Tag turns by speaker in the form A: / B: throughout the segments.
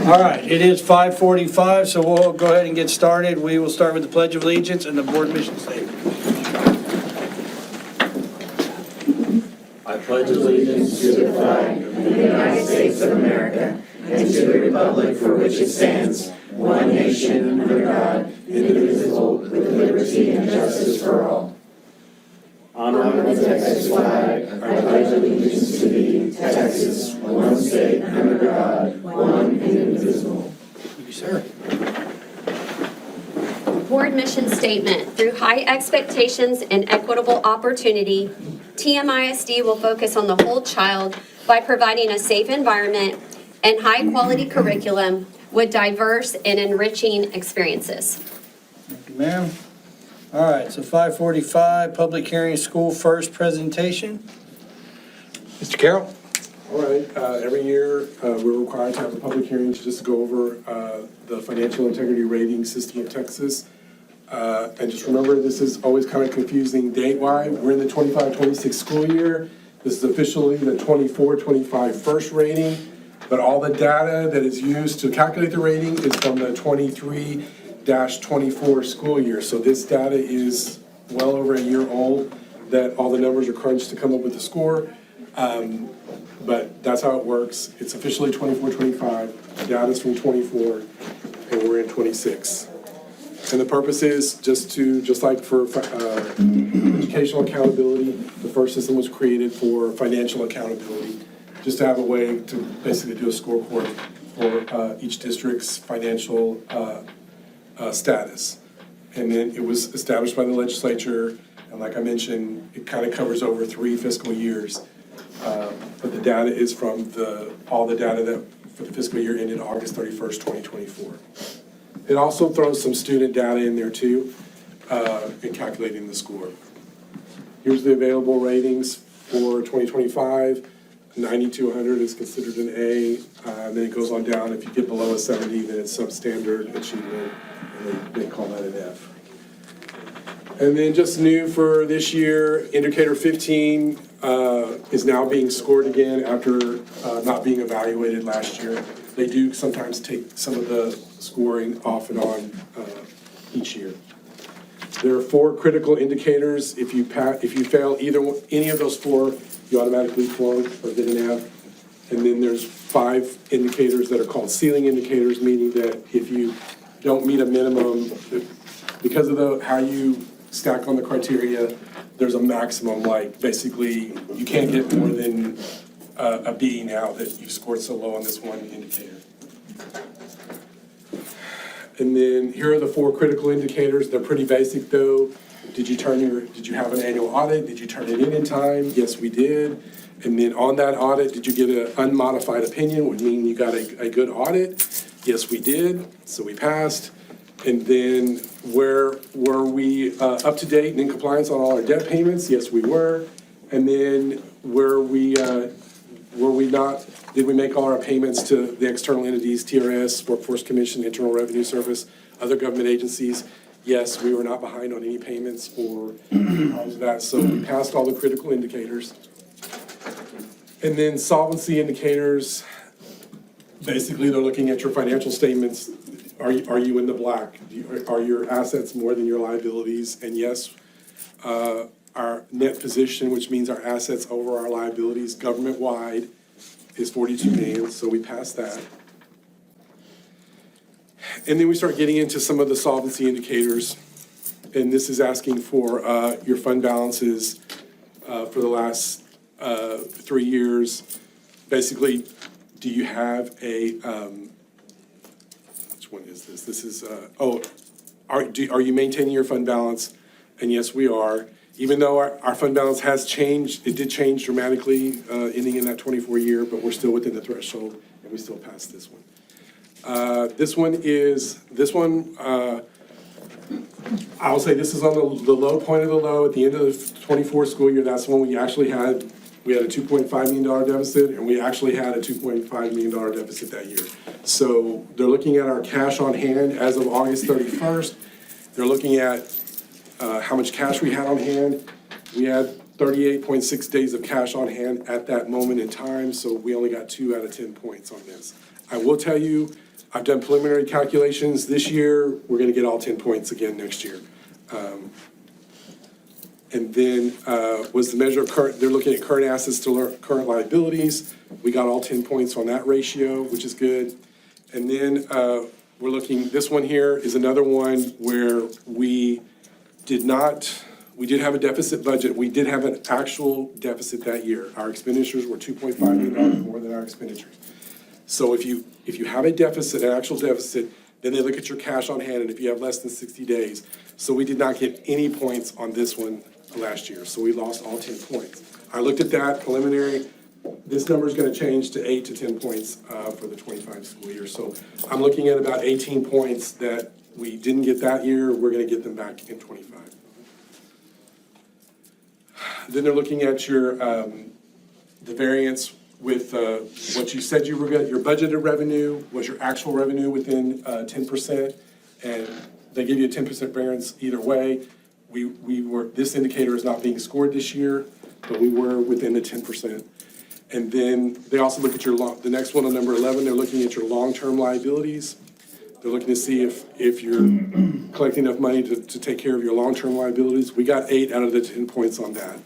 A: All right, it is 5:45, so we'll go ahead and get started. We will start with the Pledge of Allegiance and the board mission statement.
B: I pledge allegiance to the flag of the United States of America and to the republic for which it stands, one nation, under God, indivisible, with liberty and justice for all. Honor the Texas flag. I pledge allegiance to thee, Texas, one state, under God, one and indivisible.
A: Thank you, sir.
C: Board mission statement. Through high expectations and equitable opportunity, TMISD will focus on the whole child by providing a safe environment and high-quality curriculum with diverse and enriching experiences.
A: Thank you, ma'am. All right, so 5:45, public hearing, school first presentation. Mr. Carroll?
D: All right, every year, we're required to have a public hearing to just go over the financial integrity rating system of Texas. And just remember, this is always kind of confusing date-wise. We're in the 25-26 school year. This is officially the 24-25 first rating, but all the data that is used to calculate the rating is from the 23-24 school year. So this data is well over a year old, that all the numbers are crunched to come up with the score. But that's how it works. It's officially 24-25, the data's from 24, and we're in 26. And the purpose is just like for educational accountability, the first system was created for financial accountability, just to have a way to basically do a scoreboard for each district's financial status. And then it was established by the legislature, and like I mentioned, it kind of covers over 3 fiscal years. But the data is from all the data that for the fiscal year ended August 31st, 2024. It also throws some student data in there too, in calculating the score. Here's the available ratings for 2025. 90 to 100 is considered an A, and then it goes on down. If you get below a 70, then it's substandard achievement, and they call that an F. And then just new for this year, indicator 15 is now being scored again after not being evaluated last year. They do sometimes take some of the scoring off and on each year. There are 4 critical indicators. If you fail any of those 4, you automatically flunk or get an F. And then there's 5 indicators that are called ceiling indicators, meaning that if you don't meet a minimum, because of how you stack on the criteria, there's a maximum, like basically you can't get more than a B now that you've scored so low on this one indicator. And then here are the 4 critical indicators. They're pretty basic though. Did you have an annual audit? Did you turn it in time? Yes, we did. And then on that audit, did you get an unmodified opinion, which means you got a good audit? Yes, we did, so we passed. And then were we up to date and in compliance on all our debt payments? Yes, we were. And then were we not, did we make all our payments to the external entities, TRS, Workforce Commission, Internal Revenue Service, other government agencies? Yes, we were not behind on any payments or that. So we passed all the critical indicators. And then solvency indicators, basically they're looking at your financial statements. Are you in the black? Are your assets more than your liabilities? And yes, our net position, which means our assets over our liabilities government-wide, is 42 million, so we passed that. And then we start getting into some of the solvency indicators. And this is asking for your fund balances for the last 3 years. Basically, do you have a, which one is this? This is, are you maintaining your fund balance? And yes, we are. Even though our fund balance has changed, it did change dramatically, ending in that 24 year, but we're still within the threshold, and we still passed this one. This one, I'll say this is on the low point of the low. At the end of the 24 school year, that's when we actually had a $2.5 million deficit, and we actually had a $2.5 million deficit that year. So they're looking at our cash on hand as of August 31st. They're looking at how much cash we had on hand. We had 38.6 days of cash on hand at that moment in time, so we only got 2 out of 10 points on this. I will tell you, I've done preliminary calculations this year, we're gonna get all 10 points again next year. And then was the measure of current, they're looking at current assets to current liabilities. We got all 10 points on that ratio, which is good. And then we're looking, this one here is another one where we did have a deficit budget. We did have an actual deficit that year. Our expenditures were $2.5 million more than our expenditures. So if you have a deficit, an actual deficit, then they look at your cash on hand, and if you have less than 60 days. So we did not get any points on this one last year, so we lost all 10 points. I looked at that preliminary, this number is gonna change to 8 to 10 points for the 25 school year. So I'm looking at about 18 points that we didn't get that year, we're gonna get them back in 25. Then they're looking at your, the variance with what you said you were gonna, your budgeted revenue was your actual revenue within 10%, and they give you a 10% variance either way. We were, this indicator is not being scored this year, but we were within the 10%. And then they also look at the next one on number 11, they're looking at your long-term liabilities. They're looking to see if you're collecting enough money to take care of your long-term liabilities. We got 8 out of the 10 points on that.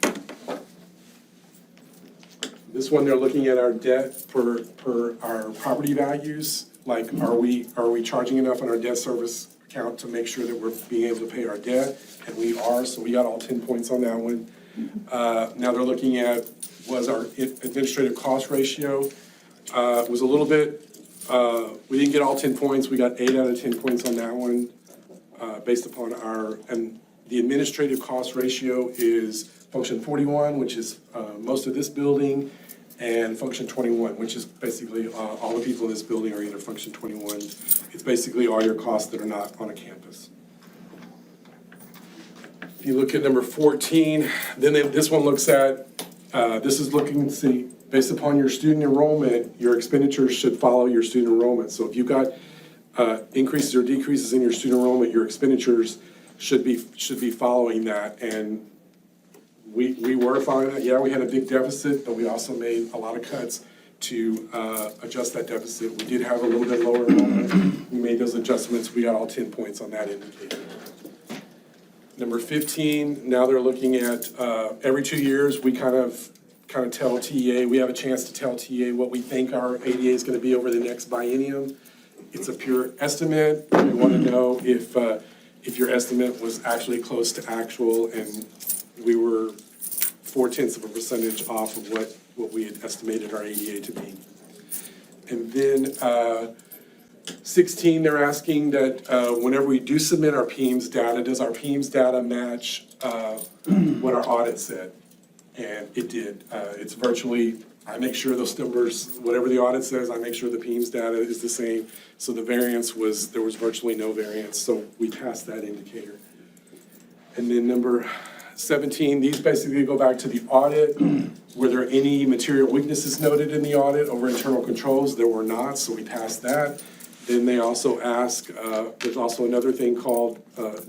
D: This one, they're looking at our debt per our property values. Like, are we charging enough on our debt service account to make sure that we're being able to pay our debt? And we are, so we got all 10 points on that one. Now they're looking at, was our administrative cost ratio, was a little bit, we didn't get all 10 points, we got 8 out of 10 points on that one, based upon and the administrative cost ratio is function 41, which is most of this building, and function 21, which is basically all the people in this building are either function 21. It's basically all your costs that are not on a campus. If you look at number 14, then this one looks at, this is looking to see, based upon your student enrollment, your expenditures should follow your student enrollment. So if you've got increases or decreases in your student enrollment, your expenditures should be following that. And we were following that. Yeah, we had a big deficit, but we also made a lot of cuts to adjust that deficit. We did have a little bit lower enrollment. We made those adjustments. We got all 10 points on that indicator. Number 15, now they're looking at every 2 years, we kind of tell TEA, we have a chance to tell TEA what we think our ADA is going to be over the next biennium. It's a pure estimate. We want to know if your estimate was actually close to actual, and we were 0.4% off of what we had estimated our ADA to be. And then 16, they're asking that whenever we do submit our PEIMS data, does our PEIMS data match what our audit said? And it did. It's virtually, I make sure those numbers, whatever the audit says, I make sure the PEIMS data is the same. So the variance was, there was virtually no variance, so we passed that indicator. And then number 17, these basically go back to the audit. Were there any material weaknesses noted in the audit over internal controls? There were not, so we passed that. Then they also ask, there's also another thing called,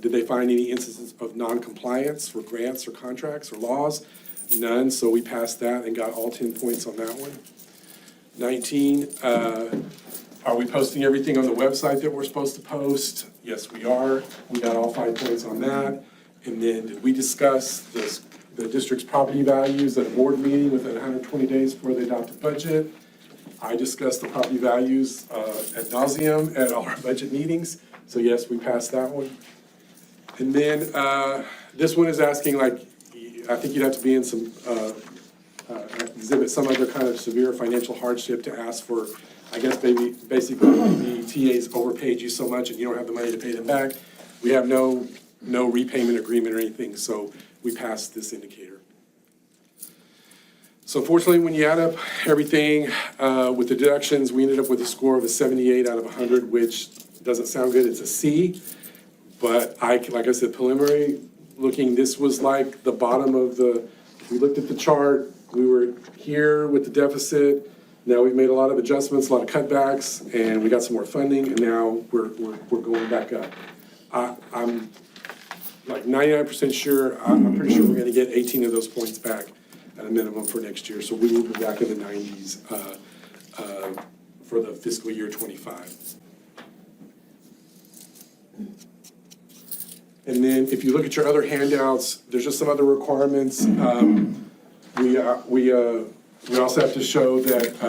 D: did they find any instances of non-compliance for grants or contracts or laws? None, so we passed that and got all 10 points on that one. 19, are we posting everything on the website that we're supposed to post? Yes, we are. We got all 5 points on that. And then did we discuss the district's property values at a board meeting within 120 days before they adopt a budget? I discussed the property values ad nauseum at all our budget meetings. So yes, we passed that one. And then this one is asking, like, I think you'd have to be in some, exhibit some other kind of severe financial hardship to ask for, I guess basically maybe TAs overpaid you so much and you don't have the money to pay them back. We have no repayment agreement or anything, so we passed this indicator. So unfortunately, when you add up everything with the deductions, we ended up with a score of a 78 out of 100, which doesn't sound good. It's a C, but like I said, preliminary looking, this was like the bottom of the, we looked at the chart, we were here with the deficit, now we've made a lot of adjustments, a lot of cutbacks, and we got some more funding, and now we're going back up. I'm like 99% sure, I'm pretty sure we're gonna get 18 of those points back at a minimum for next year, so we will be back in the 90s for the fiscal year 25. And then if you look at your other handouts, there's just some other requirements. We also have to show that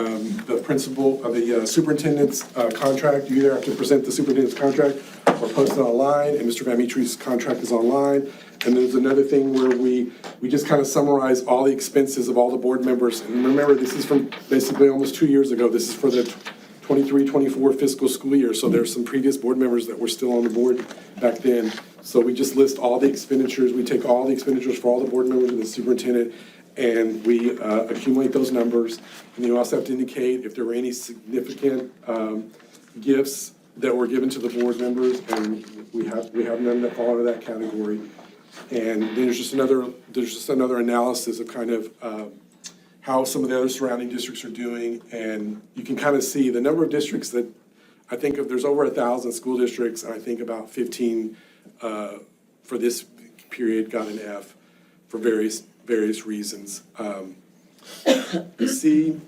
D: the principal of the superintendent's contract, you either have to present the superintendent's contract or post it online, and Mr. Van Meetre's contract is online. And there's another thing where we just kind of summarize all the expenses of all the board members. And remember, this is from basically almost 2 years ago. This is for the 23-24 fiscal school year. So there's some previous board members that were still on the board back then. So we just list all the expenditures. We take all the expenditures for all the board members and the superintendent, and we accumulate those numbers. And you also have to indicate if there were any significant gifts that were given to the board members, and we have none that fall into that category. And then there's just another analysis of kind of how some of the other surrounding districts are doing. And you can kind of see the number of districts that, I think of, there's over 1,000 school districts, and I think about 15 for this period got an F for various reasons. C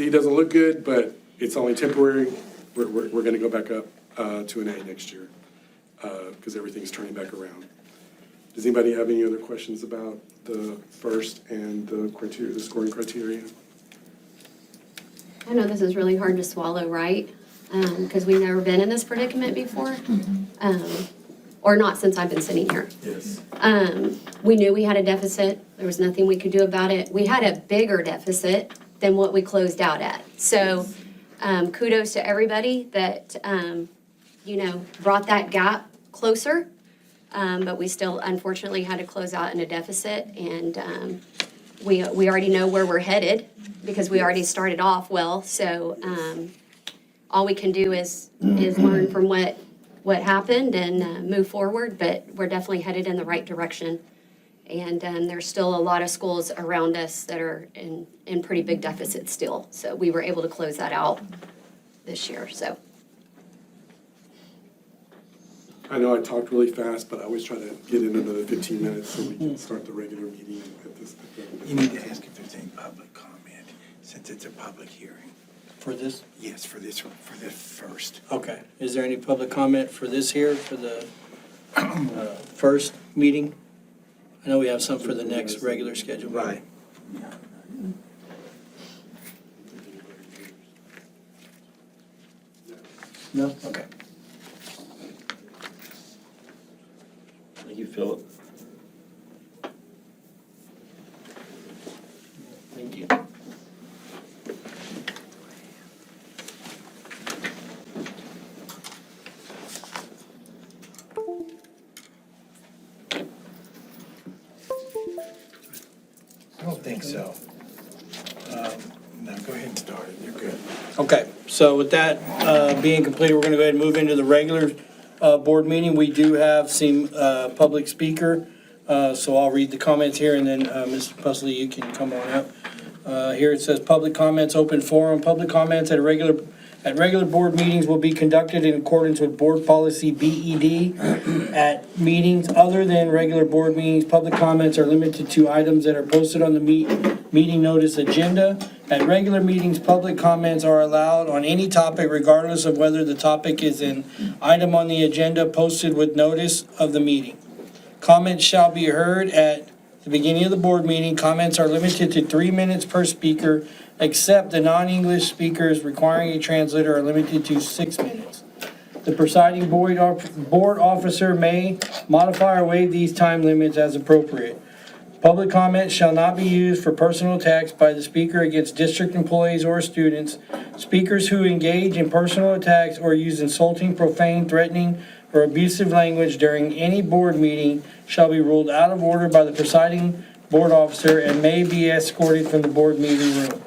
D: doesn't look good, but it's only temporary. We're gonna go back up to an A next year because everything's turning back around. Does anybody have any other questions about the first and the criteria, the scoring criteria?
C: I know this is really hard to swallow, right? Because we've never been in this predicament before. Or not since I've been sitting here.
D: Yes.
C: We knew we had a deficit. There was nothing we could do about it. We had a bigger deficit than what we closed out at. So kudos to everybody that, brought that gap closer. But we still unfortunately had to close out in a deficit. And we already know where we're headed because we already started off well. So all we can do is learn from what happened and move forward, but we're definitely headed in the right direction. And there's still a lot of schools around us that are in pretty big deficits still. So we were able to close that out this year, so.
D: I know I talked really fast, but I always try to get in another 15 minutes so we can start the regular meeting at this.
B: You need to ask if there's any public comment, since it's a public hearing.
A: For this?
B: Yes, for this first.
A: Okay. Is there any public comment for this here, for the first meeting? I know we have some for the next regular schedule.
B: Right.
A: No? Okay.
E: Thank you, Philip.
A: Thank you.
B: I don't think so. No, go ahead and start it. You're good.
A: Okay, so with that being completed, we're going to go ahead and move into the regular board meeting. We do have some public speaker, so I'll read the comments here, and then Mr. Pusley, you can come on up. Here it says, public comments, open forum. Public comments at regular board meetings will be conducted in accordance with board policy BED. At meetings other than regular board meetings, public comments are limited to items that are posted on the meeting notice agenda. At regular meetings, public comments are allowed on any topic regardless of whether the topic is an item on the agenda posted with notice of the meeting. Comments shall be heard at the beginning of the board meeting. Comments are limited to 3 minutes per speaker, except the non-English speakers requiring a translator are limited to 6 minutes. The presiding board officer may modify or waive these time limits as appropriate. Public comments shall not be used for personal attacks by the speaker against district employees or students. Speakers who engage in personal attacks or use insulting, profane, threatening, or abusive language during any board meeting shall be ruled out of order by the presiding board officer and may be escorted from the board meeting room.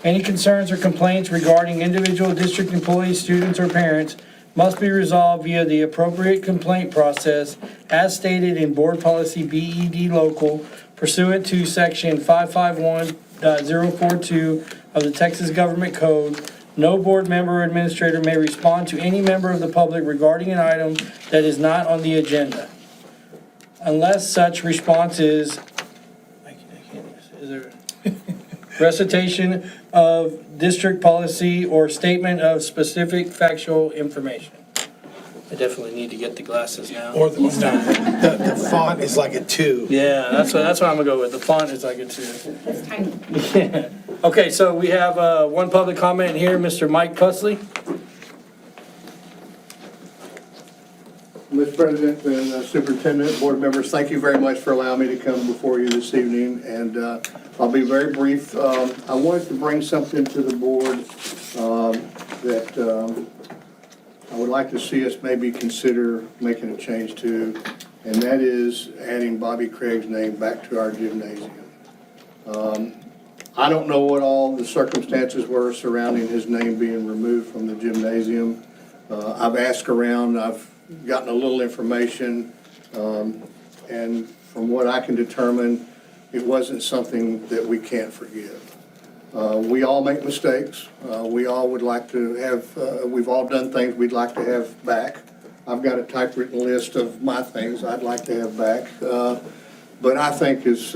A: Any concerns or complaints regarding individual district employees, students, or parents must be resolved via the appropriate complaint process as stated in Board Policy BED Local pursuant to Section 551.042 of the Texas Government Code. No board member or administrator may respond to any member of the public regarding an item that is not on the agenda, unless such response is there recitation of district policy or statement of specific factual information. I definitely need to get the glasses now.
F: Or the font is like a 2.
A: Yeah, that's what I'm gonna go with. The font is like a 2. Yeah. Okay, so we have one public comment here, Mr. Mike Pusley.
G: Mr. President and Superintendent, board members, thank you very much for allowing me to come before you this evening, and I'll be very brief. I wanted to bring something to the board that I would like to see us maybe consider making a change to, and that is adding Bobby Craig's name back to our gymnasium. I don't know what all the circumstances were surrounding his name being removed from the gymnasium. I've asked around, I've gotten a little information, and from what I can determine, it wasn't something that we can't forgive. We all make mistakes. We all would like to have, we've all done things we'd like to have back. I've got a typewritten list of my things I'd like to have back. But I think as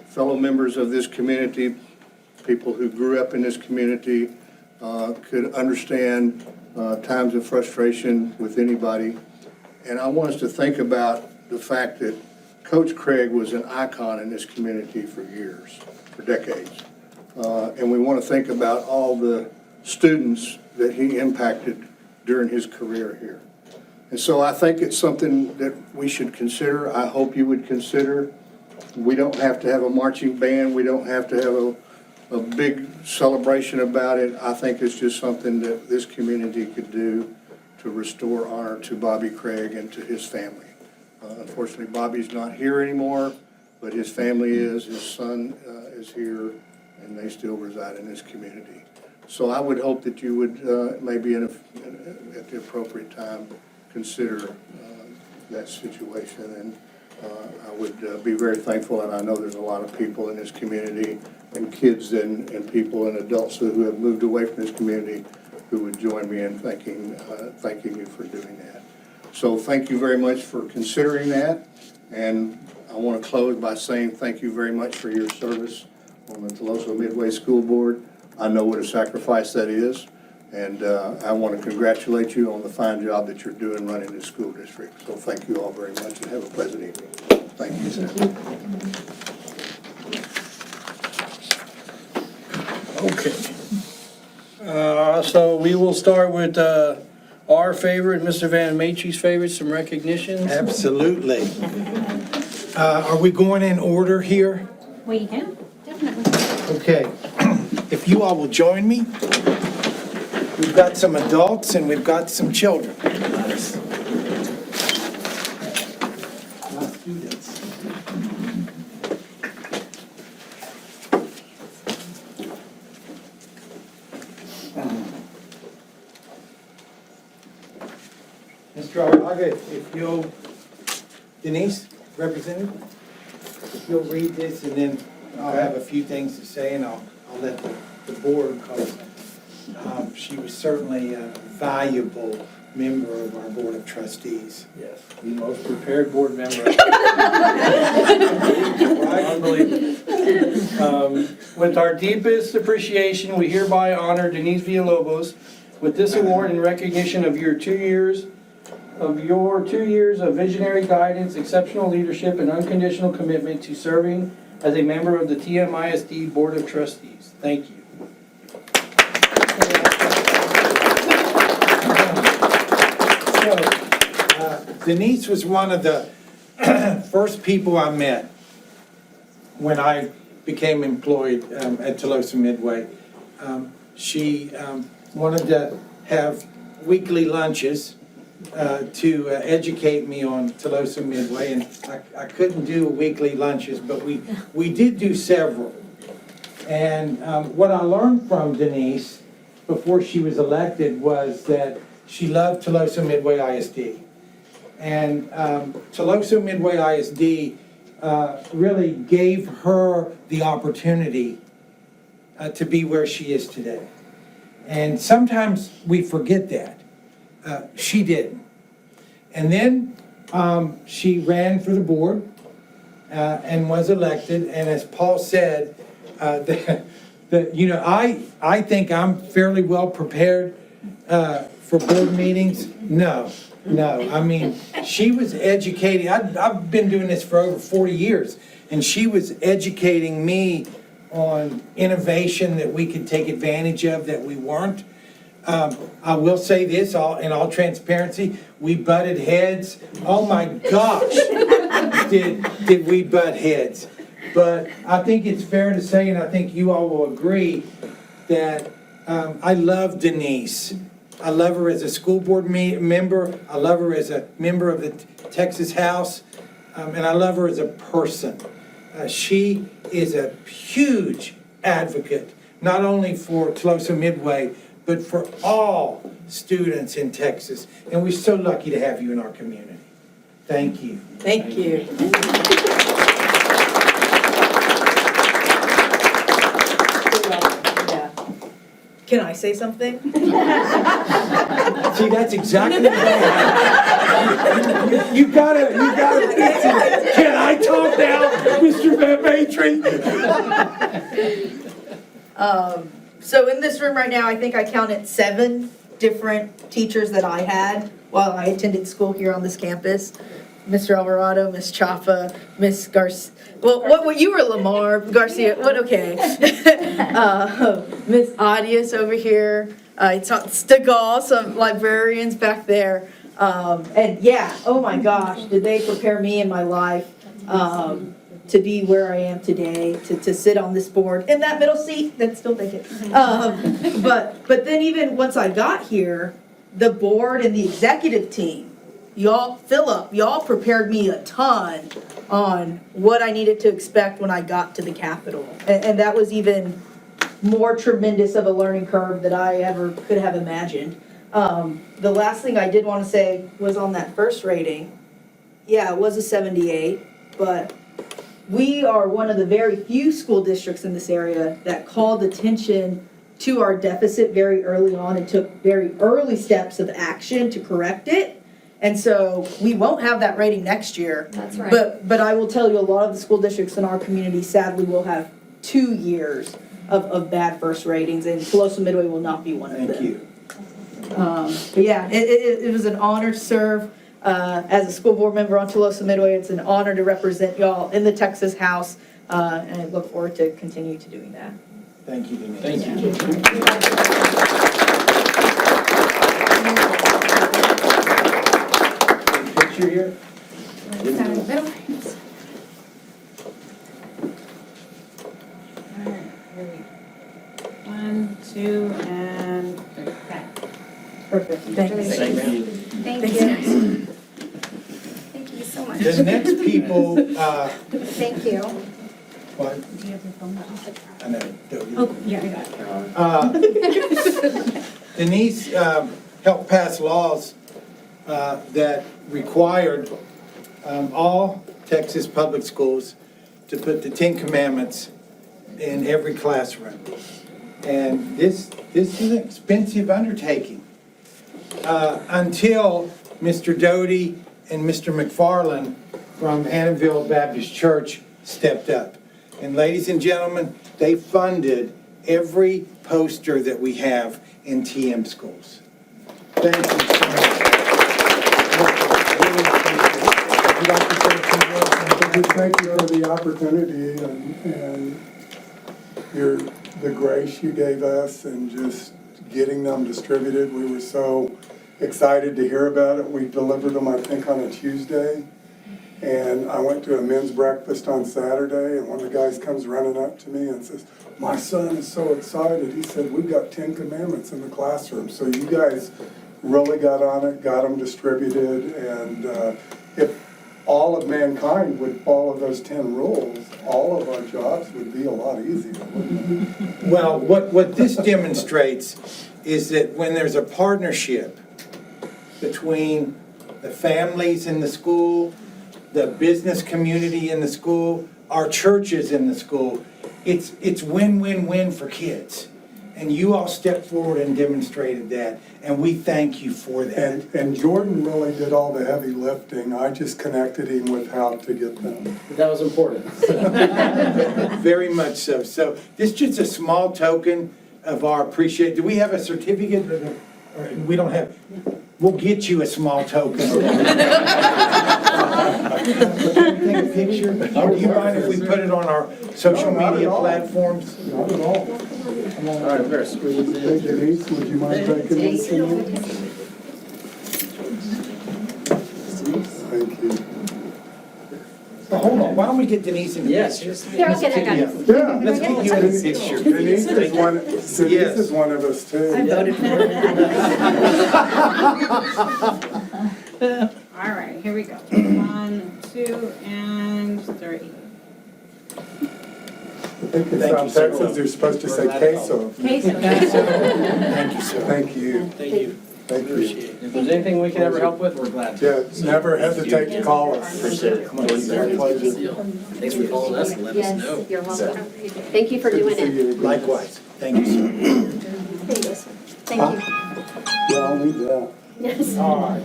G: fellow members of this community, people who grew up in this community, could understand times of frustration with anybody. And I want us to think about the fact that Coach Craig was an icon in this community for years, for decades. And we want to think about all the students that he impacted during his career here. And so I think it's something that we should consider. I hope you would consider. We don't have to have a marching band. We don't have to have a big celebration about it. I think it's just something that this community could do to restore honor to Bobby Craig and to his family. Unfortunately, Bobby's not here anymore, but his family is. His son is here, and they still reside in this community. So I would hope that you would maybe at the appropriate time consider that situation. And I would be very thankful, and I know there's a lot of people in this community, and kids and people and adults who have moved away from this community who would join me in thanking you for doing that. So thank you very much for considering that, and I want to close by saying thank you very much for your service on the Tuloso Midway School Board. I know what a sacrifice that is, and I want to congratulate you on the fine job that you're doing running this school district. So thank you all very much, and have a pleasant evening. Thank you, sir.
A: Okay. So we will start with our favorite, Mr. Van Matrie's favorite, some recognitions.
F: Absolutely. Are we going in order here?
H: We can, definitely.
F: Okay. If you all will join me, we've got some adults and we've got some children. My students. Mr. Arriaga, if you'll, Denise, representative, if you'll read this, and then I'll have a few things to say, and I'll let the board, because she was certainly a valuable member of our Board of Trustees.
A: Yes, the most prepared board member. Unbelievable. With our deepest appreciation, we hereby honor Denise Villalobos with this award in recognition of your 2 years of visionary guidance, exceptional leadership, and unconditional commitment to serving as a member of the TMISD Board of Trustees. Thank you.
F: Denise was one of the first people I met when I became employed at Tuloso Midway. She wanted to have weekly lunches to educate me on Tuloso Midway, and I couldn't do weekly lunches, but we did do several. And what I learned from Denise before she was elected was that she loved Tuloso Midway ISD. And Tuloso Midway ISD really gave her the opportunity to be where she is today. And sometimes we forget that. She didn't. And then she ran for the board and was elected. And as Paul said, I think I'm fairly well prepared for board meetings? No. I mean, she was educating, I've been doing this for over 40 years, and she was educating me on innovation that we could take advantage of that we weren't. I will say this, in all transparency, we butted heads. Oh my gosh, did we butt heads. But I think it's fair to say, and I think you all will agree, that I love Denise. I love her as a school board member. I love her as a member of the Texas House. And I love her as a person. She is a huge advocate, not only for Tolosa Midway, but for all students in Texas. And we're so lucky to have you in our community. Thank you.
I: Thank you. Yeah. Can I say something?
F: See, that's exactly what I You gotta, can I talk now, Mr. Van Matry?
I: So in this room right now, I think I counted 7 different teachers that I had while I attended school here on this campus. Mr. Alvarado, Miss Chaffa, Miss Garcia. Well, what you were Lamar Garcia? What? Okay. Miss Adias over here. I taught Stegall, some librarians back there. And yeah, oh my gosh, did they prepare me in my life to be where I am today, to sit on this board in that middle seat. That's still vacant. But then even once I got here, the board and the executive team. Y'all prepared me a ton on what I needed to expect when I got to the Capitol. And that was even more tremendous of a learning curve that I ever could have imagined. The last thing I did want to say was on that first rating. Yeah, it was a 78, but we are one of the very few school districts in this area that called attention to our deficit very early on and took very early steps of action to correct it. And so we won't have that rating next year.
C: That's right.
I: But I will tell you, a lot of the school districts in our community sadly will have 2 years of bad first ratings, and Tolosa Midway will not be one of them.
F: Thank you.
I: But yeah, it was an honor to serve as a school board member on Tolosa Midway. It's an honor to represent y'all in the Texas House, and I look forward to continue to doing that.
F: Thank you, Denise.
A: Thank you.
F: Picture here?
H: One, two, and 3. Okay.
I: Perfect. Thank you.
E: Thank you.
C: Thank
I: Thanks,
C: you.
I: guys.
C: Thank you so much.
F: The next people,
C: Thank you.
F: what?
H: Do you have your phone?
F: I know.
H: Oh, yeah, I got it.
F: Denise helped pass laws that required all Texas public schools to put the 10 Commandments in every classroom. And this is an expensive undertaking. Until Mr. Doty and Mr. McFarland from Annandale Baptist Church stepped up. And ladies and gentlemen, they funded every poster that we have in TM schools. Thank you so much. Really appreciate it. Would you like to say a few words?
J: Thank you for the opportunity and the grace you gave us and just getting them distributed. We were so excited to hear about it. We delivered them, I think, on a Tuesday. And I went to a men's breakfast on Saturday, and one of the guys comes running up to me and says, "My son is so excited." He said, "We've got 10 Commandments in the classroom." So you guys really got on it, got them distributed, and if all of mankind would follow those 10 rules, all of our jobs would be a lot easier, wouldn't it?
F: Well, what this demonstrates is that when there's a partnership between the families in the school, the business community in the school, our churches in the school, it's win-win-win for kids. And you all stepped forward and demonstrated that, and we thank you for that.
J: And Jordan really did all the heavy lifting. I just connected him with how to get them.
A: That was important.
F: Very much so. So this is just a small token of our appreciation. Do we have a certificate or we don't have, we'll get you a small token. Take a picture. Do you mind if we put it on our social
J: No, not
F: media
J: at all.
F: platforms?
J: Not at all.
E: All right, we better squeeze
J: Hey
E: in.
J: Denise, would you mind taking this? Thank you.
F: Well, hold on, why don't we get Denise in the
E: Yes.
F: picture?
C: Here, I'll get it, guys.
J: Yeah.
F: Let's get you in the picture.
J: Denise is one, Denise is one of us too.
H: All right, here we go. 1, 2, and 3.
J: I think in South Texas, you're supposed to say queso.
F: Thank you, sir.
J: Thank you.
A: Thank you.
J: Thank you.
E: If there's anything we can ever help with, we're glad to.
J: Yeah, never hesitate to call us.
E: Appreciate it. Come on,
J: It's our pleasure.
E: Thanks for calling us and letting us know.
C: Yes, you're welcome. Thank you for
J: Good to
C: doing
J: see
C: it.
J: you again.
F: Likewise, thank you, sir.
C: There you go, sir. Thank you.
J: Yeah, I'll need that.
C: Yes.
F: All right.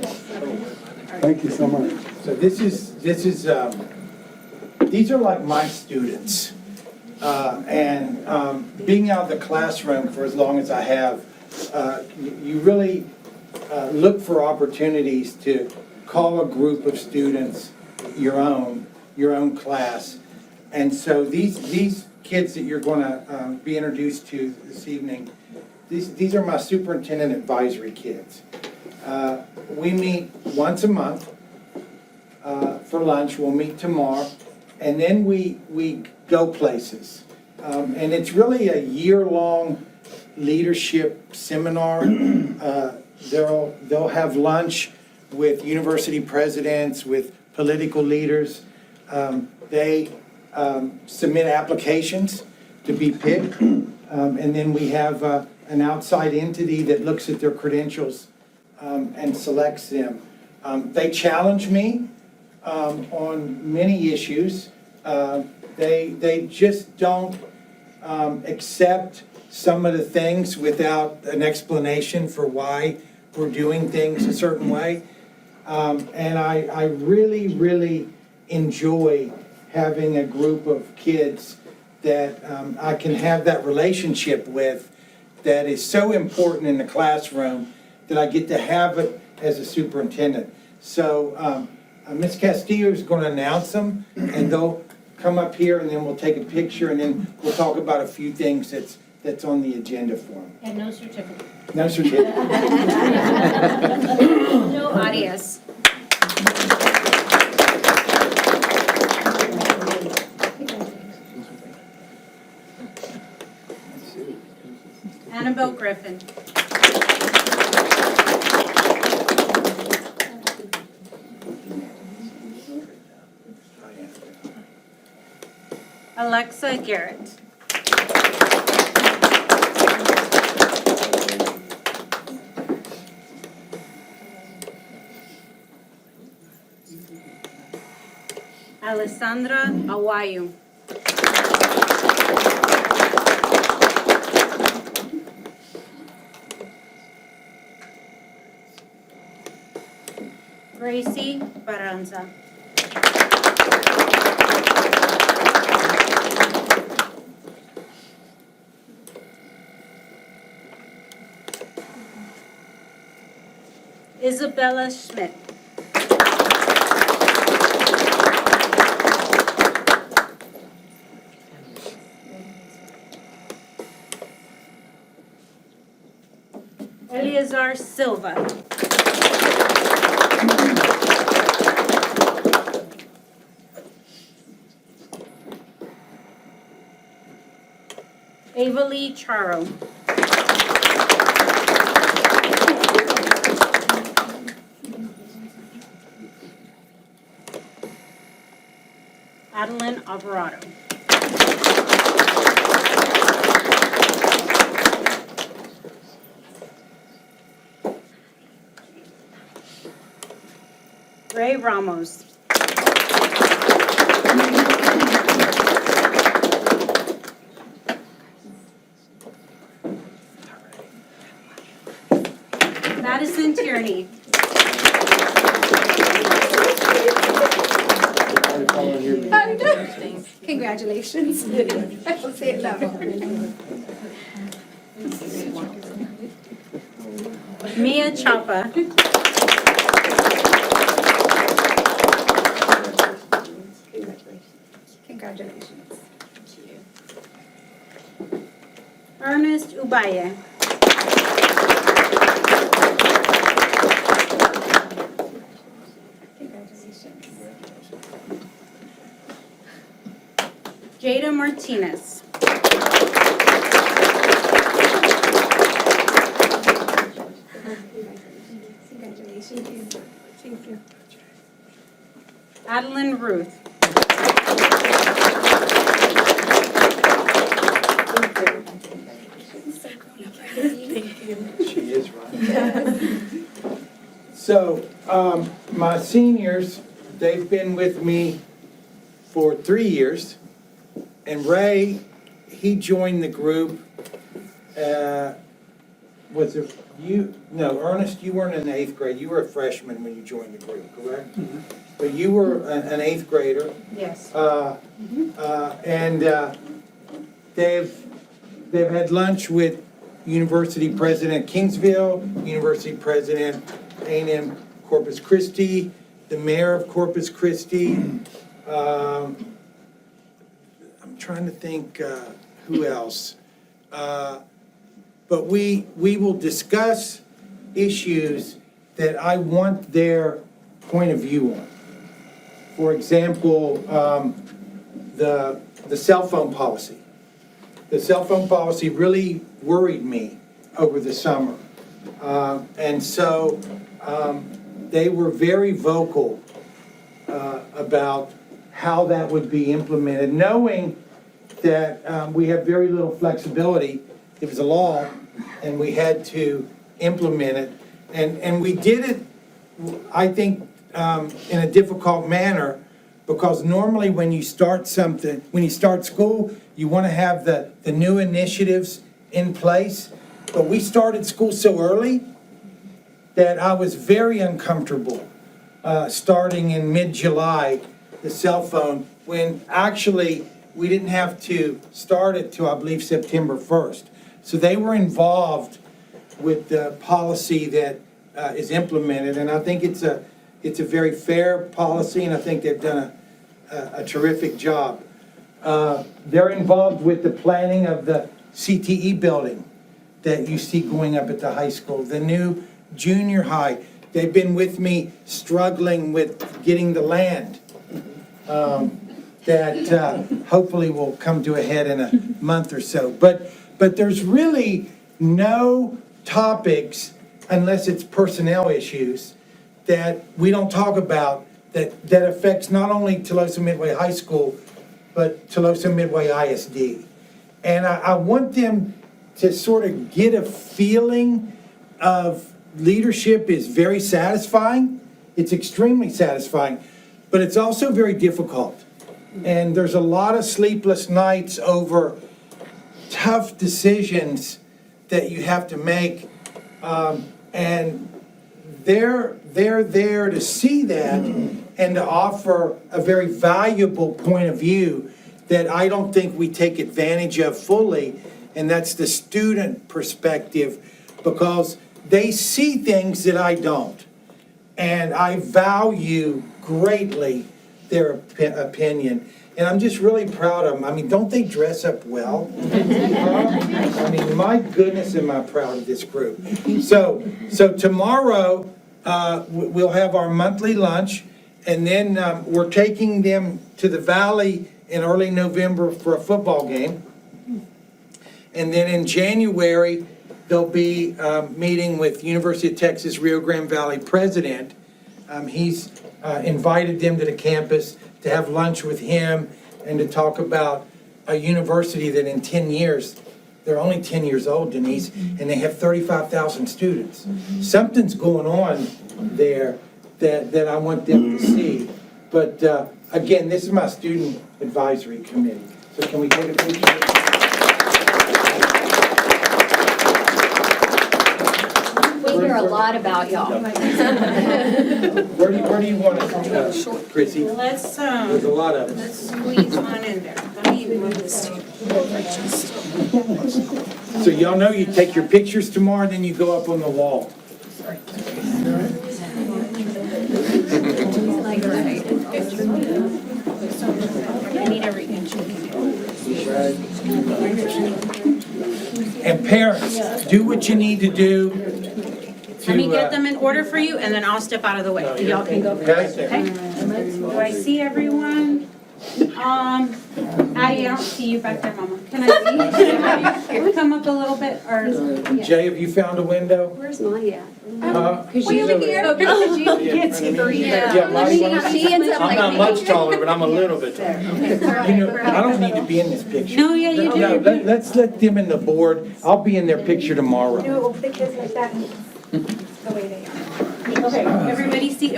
J: Thank you so much.
F: So these are like my students. And being out of the classroom for as long as I have, you really look for opportunities to call a group of students your own class. And so these kids that you're going to be introduced to this evening, these are my superintendent advisory kids. We meet once a month for lunch. We'll meet tomorrow, and then we go places. And it's really a year-long leadership seminar. They'll have lunch with university presidents, with political leaders. They submit applications to be picked, and then we have an outside entity that looks at their credentials and selects them. They challenge me on many issues. They just don't accept some of the things without an explanation for why we're doing things a certain way. And I really, really enjoy having a group of kids that I can have that relationship with that is so important in the classroom that I get to have it as a superintendent. So Ms. Castillo is going to announce them, and they'll come up here, and then we'll take a picture, and then we'll talk about a few things that's on the agenda for them.
H: And no certificate.
F: No certificate.
C: No audios.
H: Annabelle Griffin. Alexa Garrett. Alessandra Awayu. Gracie Baranza. Isabella Schmidt. Eleazar Silva. Avalee Charo. Adeline Alvarado. Ray Ramos. Madison Tierney.
C: Congratulations. I will say it that way.
H: Mia Chapa. Congratulations. Ernest Ubaye. Congratulations. Jada Martinez. Congratulations. Thank you. Adeline Ruth.
F: She is right. So, my seniors, they've been with me for 3 years. And Ray, he joined the group, was it you? No, Ernest, you weren't in the 8th grade. You were a freshman when you joined the group, correct? But you were an 8th grader.
H: Yes.
F: And they've had lunch with University President Kingsville, University President A&M Corpus Christi, the mayor of Corpus Christi. I'm trying to think who else. But we will discuss issues that I want their point of view on. For example, the cell phone policy. The cell phone policy really worried me over the summer. And so they were very vocal about how that would be implemented, knowing that we have very little flexibility. It was a law, and we had to implement it. And we did it, I think, in a difficult manner, because normally when you start something, when you start school, you want to have the new initiatives in place. But we started school so early that I was very uncomfortable starting in mid-July, the cell phone, when actually we didn't have to start it till, I believe, September 1st. So they were involved with the policy that is implemented, and I think it's a very fair policy, and I think they've done a terrific job. They're involved with the planning of the CTE building that you see going up at the high school, the new junior high. They've been with me struggling with getting the land that hopefully will come to a head in a month or so. But there's really no topics, unless it's personnel issues, that we don't talk about that affects not only Tolosa Midway High School, but Tolosa Midway ISD. And I want them to sort of get a feeling of leadership is very satisfying. It's extremely satisfying, but it's also very difficult. And there's a lot of sleepless nights over tough decisions that you have to make. And they're there to see that and to offer a very valuable point of view that I don't think we take advantage of fully, and that's the student perspective, because they see things that I don't. And I value greatly their opinion. And I'm just really proud of them. I mean, don't they dress up well? I mean, my goodness, am I proud of this group. So tomorrow, we'll have our monthly lunch, and then we're taking them to the Valley in early November for a football game. And then in January, they'll be meeting with University of Texas Rio Grande Valley president. He's invited them to the campus to have lunch with him and to talk about a university that in 10 years, they're only 10 years old, Denise, and they have 35,000 students. Something's going on there that I want them to see. But again, this is my student advisory committee. So can we take a picture?
C: We hear a lot about y'all.
F: Where do you want us, Chrissy?
H: Let's,
F: There's a lot of us.
H: let's squeeze one in there. Let me move this to you.
F: So y'all know you take your pictures tomorrow, then you go up on the wall.
H: I need a reach.
F: And parents, do what you need to do
H: Let me
F: to,
H: get them in order for you, and then I'll step out of the way. Y'all can go first, okay? Do I see everyone? Addie, I don't see you back there, Mama. Can I see you? Come up a little bit, or?
F: Jay, have you found a window?
C: Where's Molly at?
F: Huh?
C: Way over here.
H: Can't see her either.
F: Yeah, Molly,
C: She ends up
A: I'm
C: like
A: not
C: me.
A: much taller, but I'm a little bit taller.
F: you know, I don't need to be in this picture.
H: No, yeah, you
F: No,
H: do.
F: let's let them in the board. I'll be in their picture tomorrow.
H: No, because like that, the way they are. Okay, everybody see.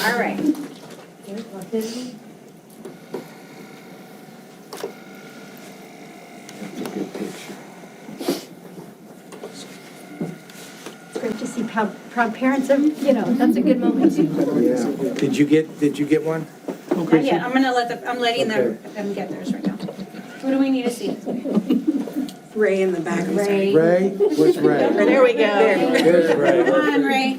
H: All right.
K: It's great to see proud parents, and, you know, that's a good moment too.
F: Did you get one?
H: Not yet. I'm gonna I'm letting them get theirs right now. Who do we need to see?
K: Ray in the back.
H: Ray.
F: Ray? Where's Ray?
I: There we go.
F: There's Ray.
H: Come on, Ray.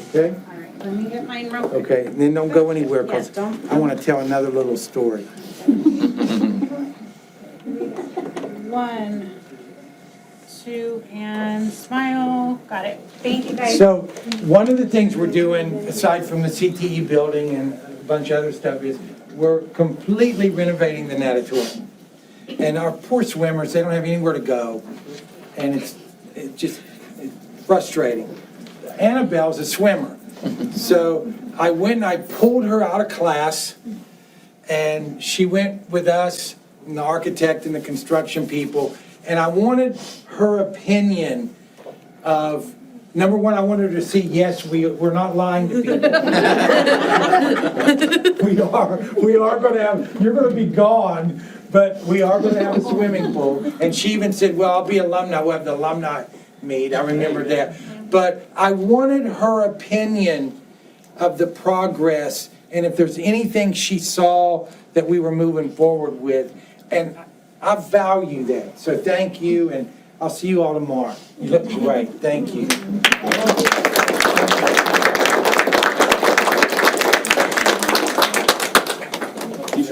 F: Okay?
H: All right, let me get mine real quick.
F: Okay, and then don't go anywhere because
H: Yes, don't.
F: I want to tell another little story.
H: 1, 2, and smile. Got it. Thank you, guys.
F: So, one of the things we're doing, aside from the CTE building and a bunch of other stuff, is we're completely renovating the natatorium. And our poor swimmers, they don't have anywhere to go, and it's frustrating. Annabelle's a swimmer, so I went and I pulled her out of class, and she went with us, and the architect and the construction people, and I wanted her opinion of, number one, I wanted her to see, yes, we're not lying to people. We are gonna have, you're gonna be gone, but we are gonna have a swimming pool. And she even said, well, I'll be alumni, we'll have the alumni meet, I remember that. But I wanted her opinion of the progress, and if there's anything she saw that we were moving forward with. And I value that, so thank you, and I'll see you all tomorrow. You look great, thank you.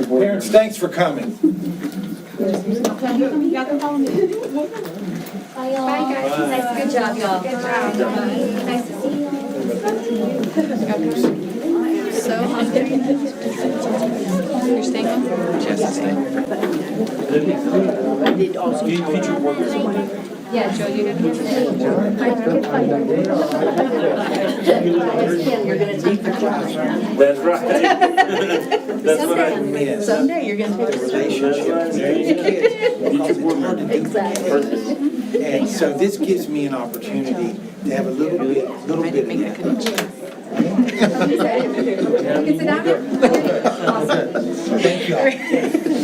F: Parents, thanks for coming.
H: Y'all can follow me.
K: Bye, guys. Nice, good job, y'all. Good job. Nice to see you. So hungry. You're staying on? Yeah, Joe, you're gonna You're gonna take the class.
B: That's right. That's what I.
I: Someday you're gonna take the
F: Exactly. And so this gives me an opportunity to have a little bit of that. Thank you.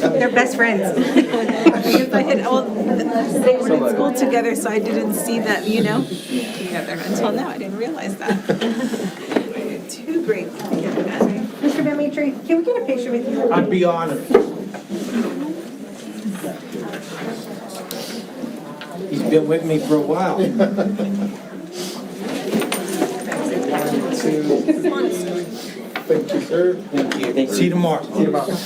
K: They're best friends. Because I had all, they were in school together, so I didn't see them, together until now. I didn't realize that. Two great together. Mr. Dimitri, can we get a picture with you?
F: I'd be honored. He's been with me for a while.
J: Thank you, sir.
F: Thank you. See you tomorrow. See you tomorrow.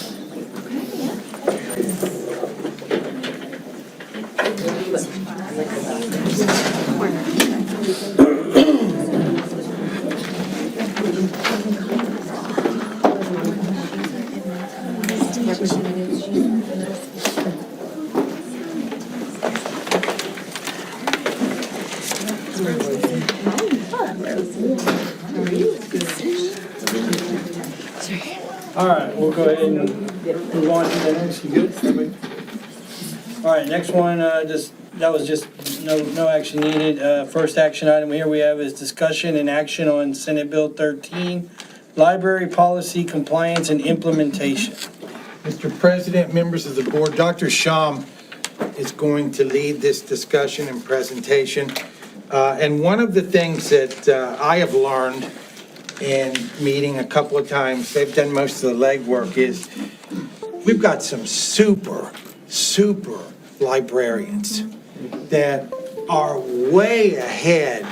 A: All right, we'll go ahead and move on to the next. You good? All right, next one, that was just no action needed. First action item here we have is discussion and action on Senate Bill 13, library policy compliance and implementation.
F: Mr. President, members of the board, Dr. Sham is going to lead this discussion and presentation. And one of the things that I have learned in meeting a couple of times, they've done most of the legwork, is we've got some super librarians that are way ahead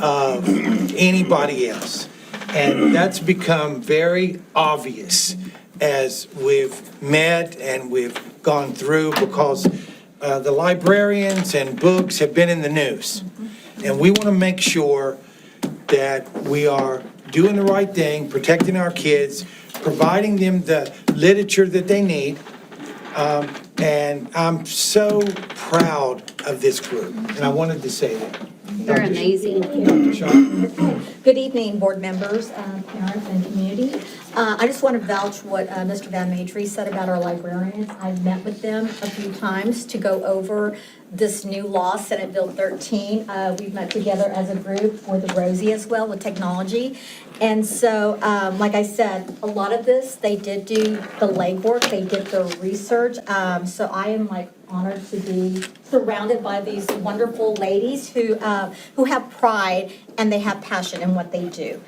F: of anybody else. And that's become very obvious as we've met and we've gone through, because the librarians and books have been in the news. And we want to make sure that we are doing the right thing, protecting our kids, providing them the literature that they need. And I'm so proud of this group, and I wanted to say that.
C: They're amazing.
F: Dr. Shaw?
L: Good evening, board members, parents, and community. I just want to vouch what Mr. Van Matry said about our librarians. I've met with them a few times to go over this new law, Senate Bill 13. We've met together as a group with Rosie as well with technology. And so, like I said, a lot of this, they did do the legwork, they did the research. So I am like honored to be surrounded by these wonderful ladies who have pride and they have passion in what they do.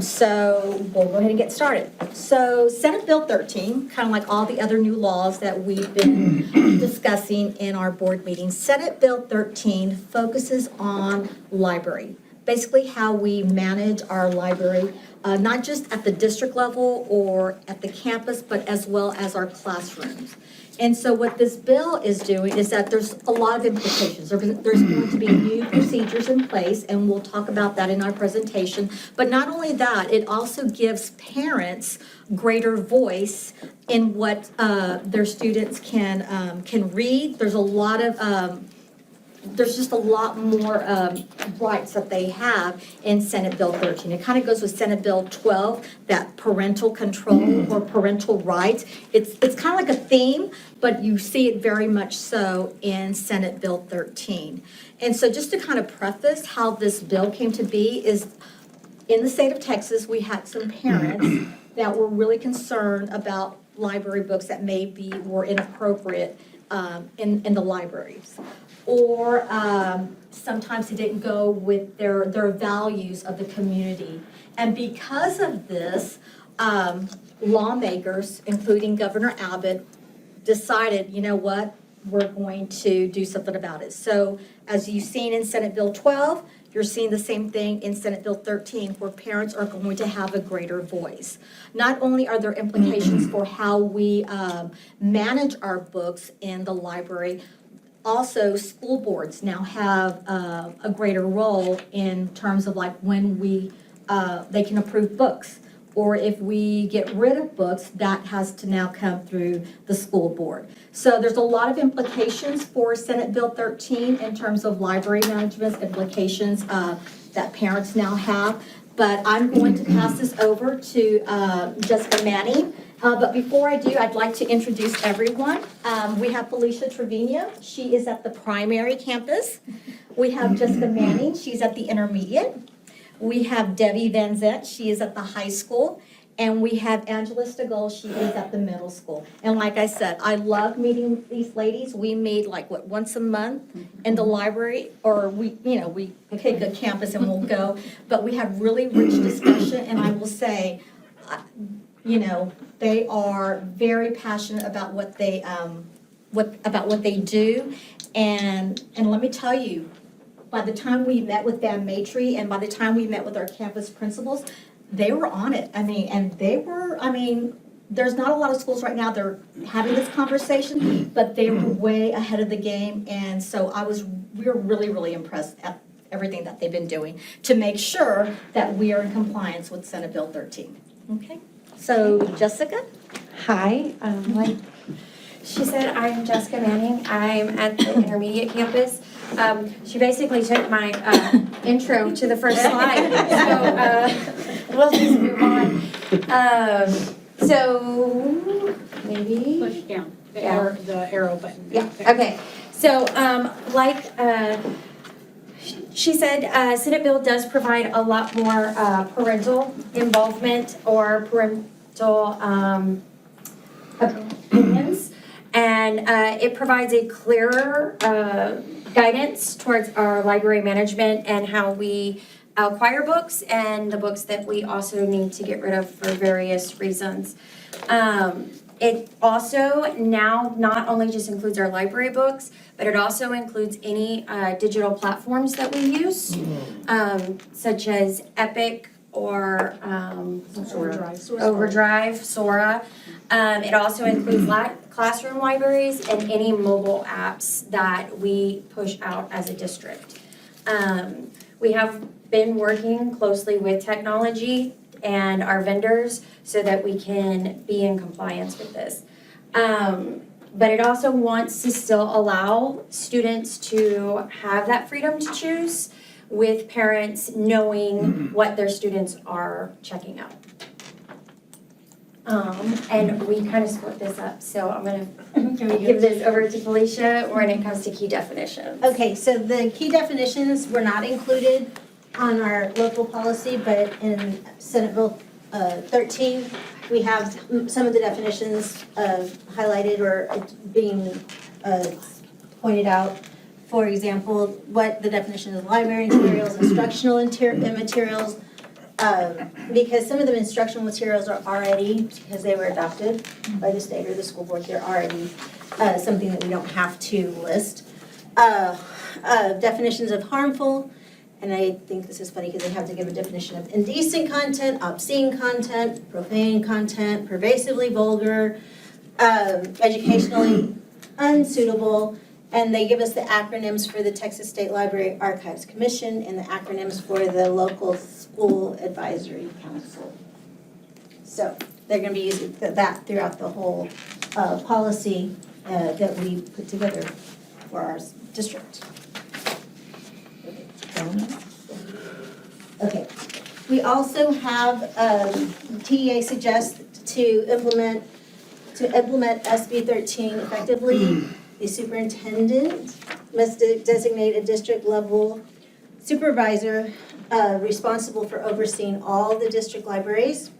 L: So we'll go ahead and get started. So Senate Bill 13, kind of like all the other new laws that we've been discussing in our board meetings, Senate Bill 13 focuses on library. Basically how we manage our library, not just at the district level or at the campus, but as well as our classrooms. And so what this bill is doing is that there's a lot of implications. There's going to be new procedures in place, and we'll talk about that in our presentation. But not only that, it also gives parents greater voice in what their students can read. There's a lot of there's just a lot more rights that they have in Senate Bill 13. It kind of goes with Senate Bill 12, that parental control or parental rights. It's kind of like a theme, but you see it very much so in Senate Bill 13. And so just to kind of preface how this bill came to be is, in the state of Texas, we had some parents that were really concerned about library books that were inappropriate in the libraries. Or sometimes it didn't go with their values of the community. And because of this, lawmakers, including Governor Abbott, decided, you know what, we're going to do something about it. So as you've seen in Senate Bill 12, you're seeing the same thing in Senate Bill 13, where parents are going to have a greater voice. Not only are there implications for how we manage our books in the library, also, school boards now have a greater role in terms of like when they can approve books. Or if we get rid of books, that has to now come through the school board. So there's a lot of implications for Senate Bill 13 in terms of library management, implications that parents now have. But I'm going to pass this over to Jessica Manning. But before I do, I'd like to introduce everyone. We have Felicia Trevino. She is at the primary campus. We have Jessica Manning. She's at the intermediate. We have Debbie Van Zant. She is at the high school. And we have Angela Stegall. She is at the middle school. And like I said, I love meeting these ladies. We meet once a month in the library, or we pick a campus and we'll go. But we have really rich discussion, and I will say, they are very passionate about what they do, and let me tell you, by the time we met with Van Matry and by the time we met with our campus principals, they were on it. There's not a lot of schools right now that are having this conversation, but they were way ahead of the game, and so we were really, really impressed at everything that they've been doing to make sure that we are in compliance with Senate Bill 13. Okay. So, Jessica?
M: Hi, like she said, I'm Jessica Manning. I'm at the intermediate campus. She basically took my intro to the first slide, so we'll just move on. So maybe
H: Push down the arrow button.
M: Yeah. Okay. So she said, Senate bill does provide a lot more parental involvement or parental opinions, and it provides a clearer guidance towards our library management and how we acquire books and the books that we also need to get rid of for various reasons. It also now not only just includes our library books, but it also includes any digital platforms that we use, such as Epic or Overdrive, Sora. It also includes classroom libraries and any mobile apps that we push out as a district. We have been working closely with technology and our vendors so that we can be in compliance with this. But it also wants to still allow students to have that freedom to choose with parents knowing what their students are checking out. And we kind of split this up, so I'm gonna give this over to Felicia when it comes to key definitions.
N: Okay, so the key definitions were not included on our local policy, but in Senate Bill 13, we have some of the definitions highlighted or being pointed out. For example, what the definition of library materials, instructional materials, because some of the instructional materials are already, because they were adopted by the state or the school board, they're already something that we don't have to list. Definitions of harmful, and I think this is funny because they have to give a definition of indecent content, obscene content, profane content, pervasively vulgar, educationally unsuitable, and they give us the acronyms for the Texas State Library Archives Commission and the acronyms for the local school advisory council. So they're going to be using that throughout the whole policy that we put together for our district. Okay. We also have TEA suggests to implement SB 13 effectively. The superintendent must designate a district level supervisor responsible for overseeing all the district libraries.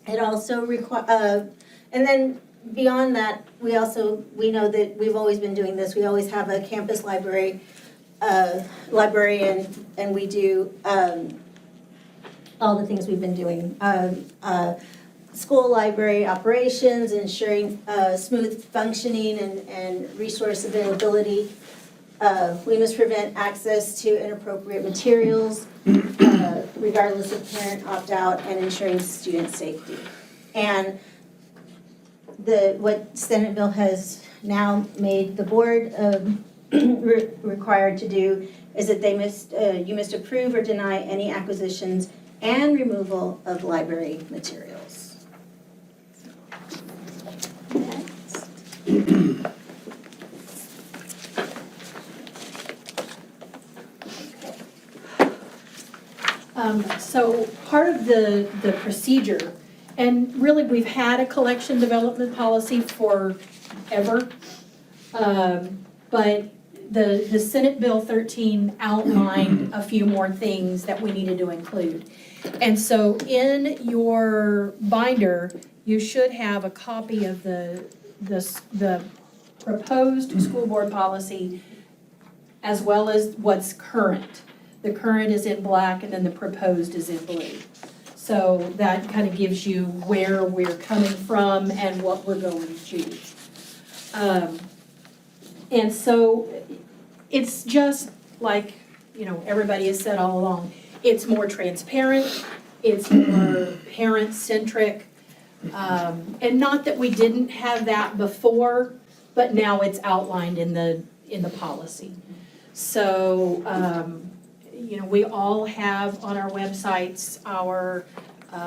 N: It also and then beyond that, we know that we've always been doing this. We always have a campus librarian, and we do all the things we've been doing. School library operations, ensuring smooth functioning and resource availability. We must prevent access to inappropriate materials, regardless of parent opt-out, and ensuring student safety. And what Senate bill has now made the board required to do is that you must approve or deny any acquisitions and removal of library materials.
K: So part of the procedure, and really we've had a collection development policy forever, but the Senate Bill 13 outlined a few more things that we needed to include. And so in your binder, you should have a copy of the proposed school board policy as well as what's current. The current is in black and then the proposed is in blue. So that kind of gives you where we're coming from and what we're going to choose. And so it's just like, everybody has said all along, it's more transparent, it's more parent-centric, and not that we didn't have that before, but now it's outlined in the policy. So, we all have on our websites our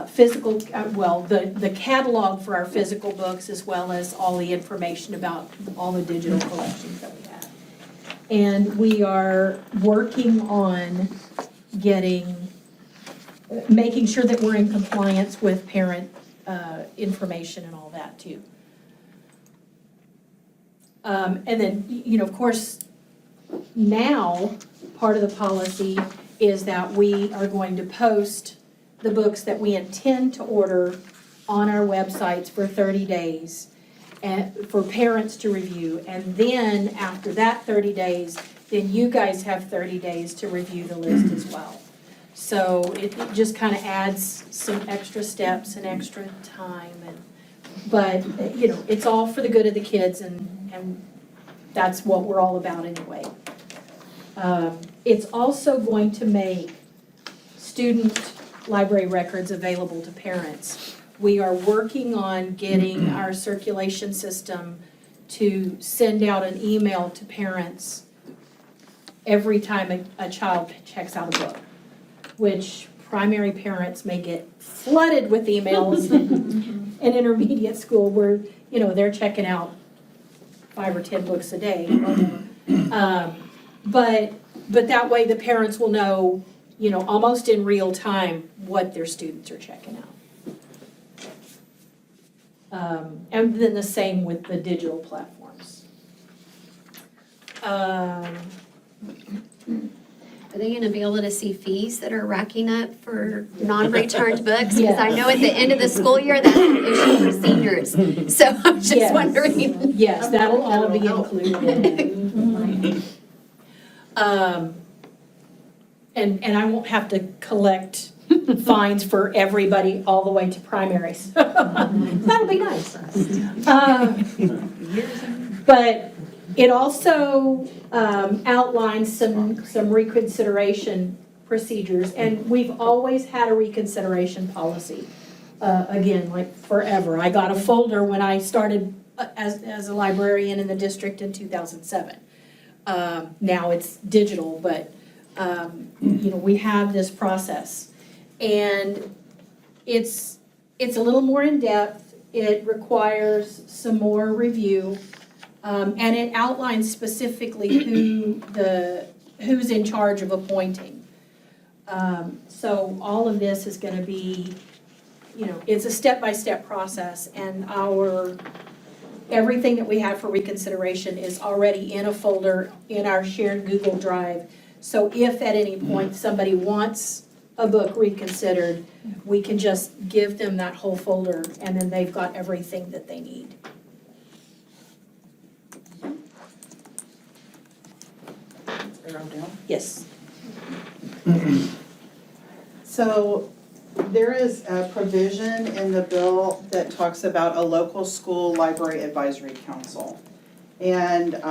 K: physical, the catalog for our physical books, as well as all the information about all the digital collections that we have. And we are working on making sure that we're in compliance with parent information and all that too. And then, of course, now part of the policy is that we are going to post the books that we intend to order on our websites for 30 days and for parents to review. And then after that 30 days, then you guys have 30 days to review the list as well. So it just kind of adds some extra steps and extra time.
O: But, you know, it's all for the good of the kids, and that's what we're all about anyway. It's also going to make student library records available to parents. We are working on getting our circulation system to send out an email to parents every time a child checks out a book, which primary parents may get flooded with emails in intermediate school where, you know, they're checking out 5 or 10 books a day. But that way the parents will know, you know, almost in real time what their students are checking out. And then the same with the digital platforms.
C: Are they gonna be able to see fees that are racking up for non-returned books? Because I know at the end of the school year, that's an issue for seniors. So I'm just
O: Yes.
C: wondering.
O: Yes, that'll all be included. And I won't have to collect fines for everybody all the way to primary, so that'll be nice. But it also outlines some reconsideration procedures, and we've always had a reconsideration policy. Again, like forever. I got a folder when I started as a librarian in the district in 2007. Now it's digital, but you know, we have this process. And it's a little more in-depth. It requires some more review. And it outlines specifically who's in charge of appointing. So all of this is gonna be, you know, it's a step-by-step process, and everything that we have for reconsideration is already in a folder in our shared Google Drive. So if at any point somebody wants a book reconsidered, we can just give them that whole folder, and then they've got everything that they need. Yes.
P: So there is a provision in the bill that talks about a local school library advisory council. And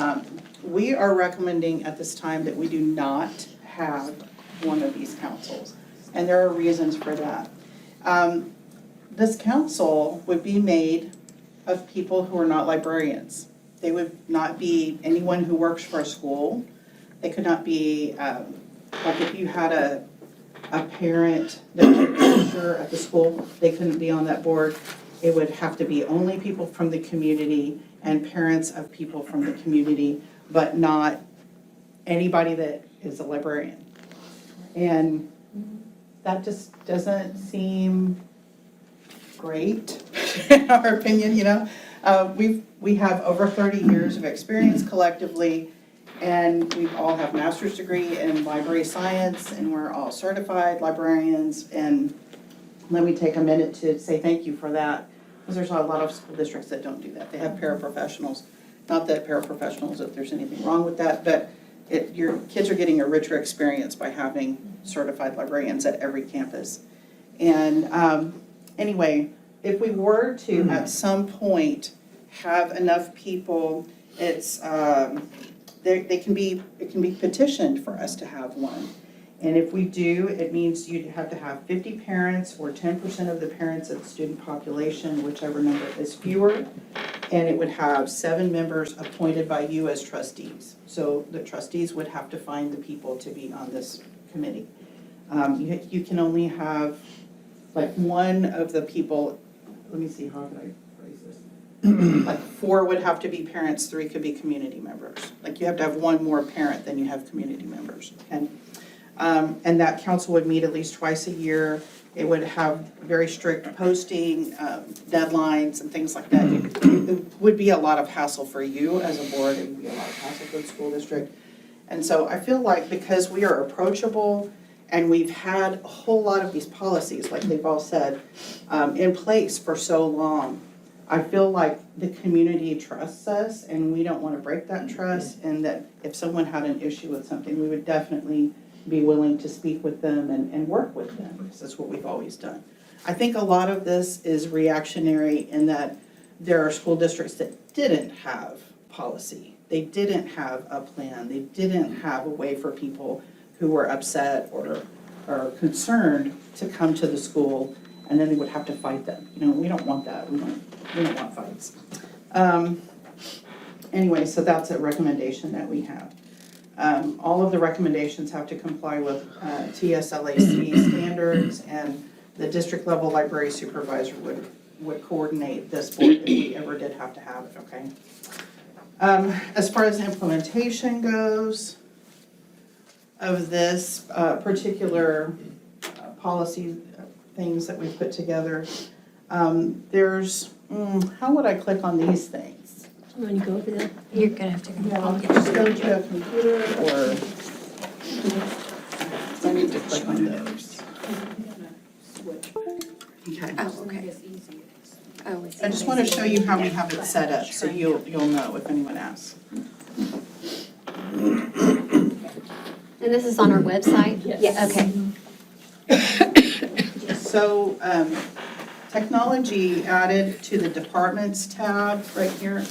P: we are recommending at this time that we do not have one of these councils. And there are reasons for that. This council would be made of people who are not librarians. They would not be anyone who works for a school. They could not be, like if you had a parent that was a teacher at the school, they couldn't be on that board. It would have to be only people from the community and parents of people from the community, but not anybody that is a librarian. And that just doesn't seem great, in our opinion, you know. We have over 30 years of experience collectively, and we all have master's degree in library science, and we're all certified librarians. And let me take a minute to say thank you for that, because there's a lot of school districts that don't do that. They have paraprofessionals. Not that paraprofessionals, if there's anything wrong with that, but your kids are getting a richer experience by having certified librarians at every campus. And anyway, if we were to at some point have enough people, it can be petitioned for us to have one. And if we do, it means you'd have to have 50 parents or 10% of the parents of the student population, whichever number is fewer. And it would have 7 members appointed by you as trustees. So the trustees would have to find the people to be on this committee. You can only have like one of the people, let me see, how can I phrase this? Like 4 would have to be parents, 3 could be community members. Like you have to have 1 more parent than you have community members. And that council would meet at least twice a year. It would have very strict posting, deadlines and things like that. It would be a lot of hassle for you as a board. It would be a lot of hassle for the school district. And so I feel like because we are approachable and we've had a whole lot of these policies, like they've all said, in place for so long, I feel like the community trusts us and we don't want to break that trust, and that if someone had an issue with something, we would definitely be willing to speak with them and work with them, because that's what we've always done. I think a lot of this is reactionary in that there are school districts that didn't have policy. They didn't have a plan. They didn't have a way for people who were upset or concerned to come to the school, and then they would have to fight them. You know, we don't want that. We don't want fights. Anyway, so that's a recommendation that we have. All of the recommendations have to comply with TSLAC standards, and the district level library supervisor would coordinate this board if we ever did have to have it, okay? As far as implementation goes of this particular policy things that we put together, there's, how would I click on these things?
L: When you go over there, you're gonna have to.
P: Just go to a computer or, I need to click on those. Okay.
C: Oh, okay. Oh, it's
P: I just want to show you how we have it set up, so you'll know if anyone asks.
C: And this is on our website?
O: Yes.
C: Okay.
P: So, technology added to the departments tab right here,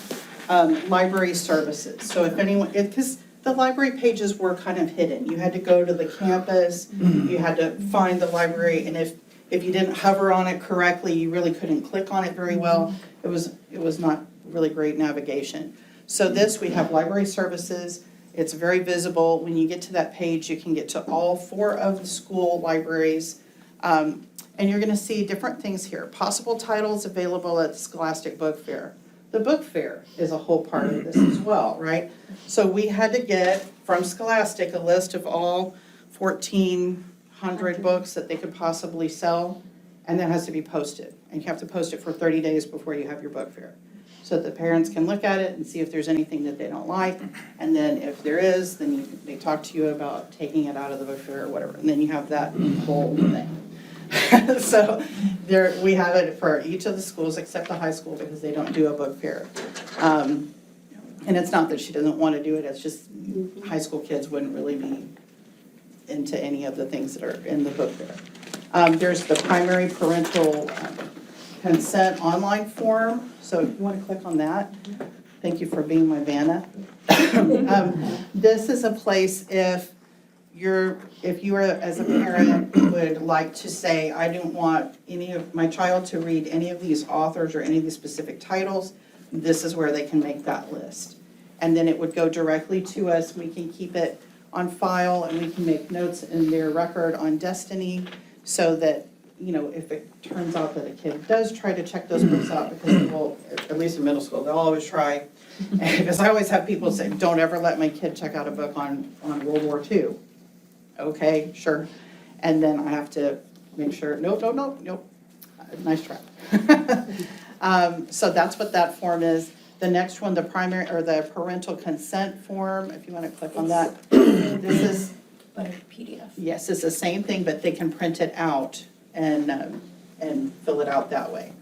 P: library services. So if anyone, because the library pages were kind of hidden. You had to go to the campus, you had to find the library, and if you didn't hover on it correctly, you really couldn't click on it very well. It was not really great navigation. So this, we have library services. It's very visible. When you get to that page, you can get to all 4 of the school libraries. And you're gonna see different things here. Possible titles available at the Scholastic Book Fair. The book fair is a whole part of this as well, right? So we had to get from Scholastic a list of all 1,400 books that they could possibly sell, and that has to be posted. And you have to post it for 30 days before you have your book fair. So that the parents can look at it and see if there's anything that they don't like. And then if there is, then they talk to you about taking it out of the book fair or whatever. And then you have that whole thing. So we have it for each of the schools except the high school because they don't do a book fair. And it's not that she doesn't want to do it, it's just high school kids wouldn't really be into any of the things that are in the book fair. There's the primary parental consent online form. So if you want to click on that, thank you for being my Vanna. This is a place if you are as a parent would like to say, I don't want any of my child to read any of these authors or any of these specific titles, this is where they can make that list. And then it would go directly to us. We can keep it on file and we can make notes in their record on Destiny so that, you know, if it turns out that a kid does try to check those books out, because they will, at least in middle school, they'll always try. Because I always have people say, don't ever let my kid check out a book on World War II. Okay, sure. And then I have to make sure, nope. Nice try. So that's what that form is. The next one, the primary or the parental consent form, if you want to click on that. This is
L: PDF.
P: Yes, it's the same thing, but they can print it out and fill it out that way.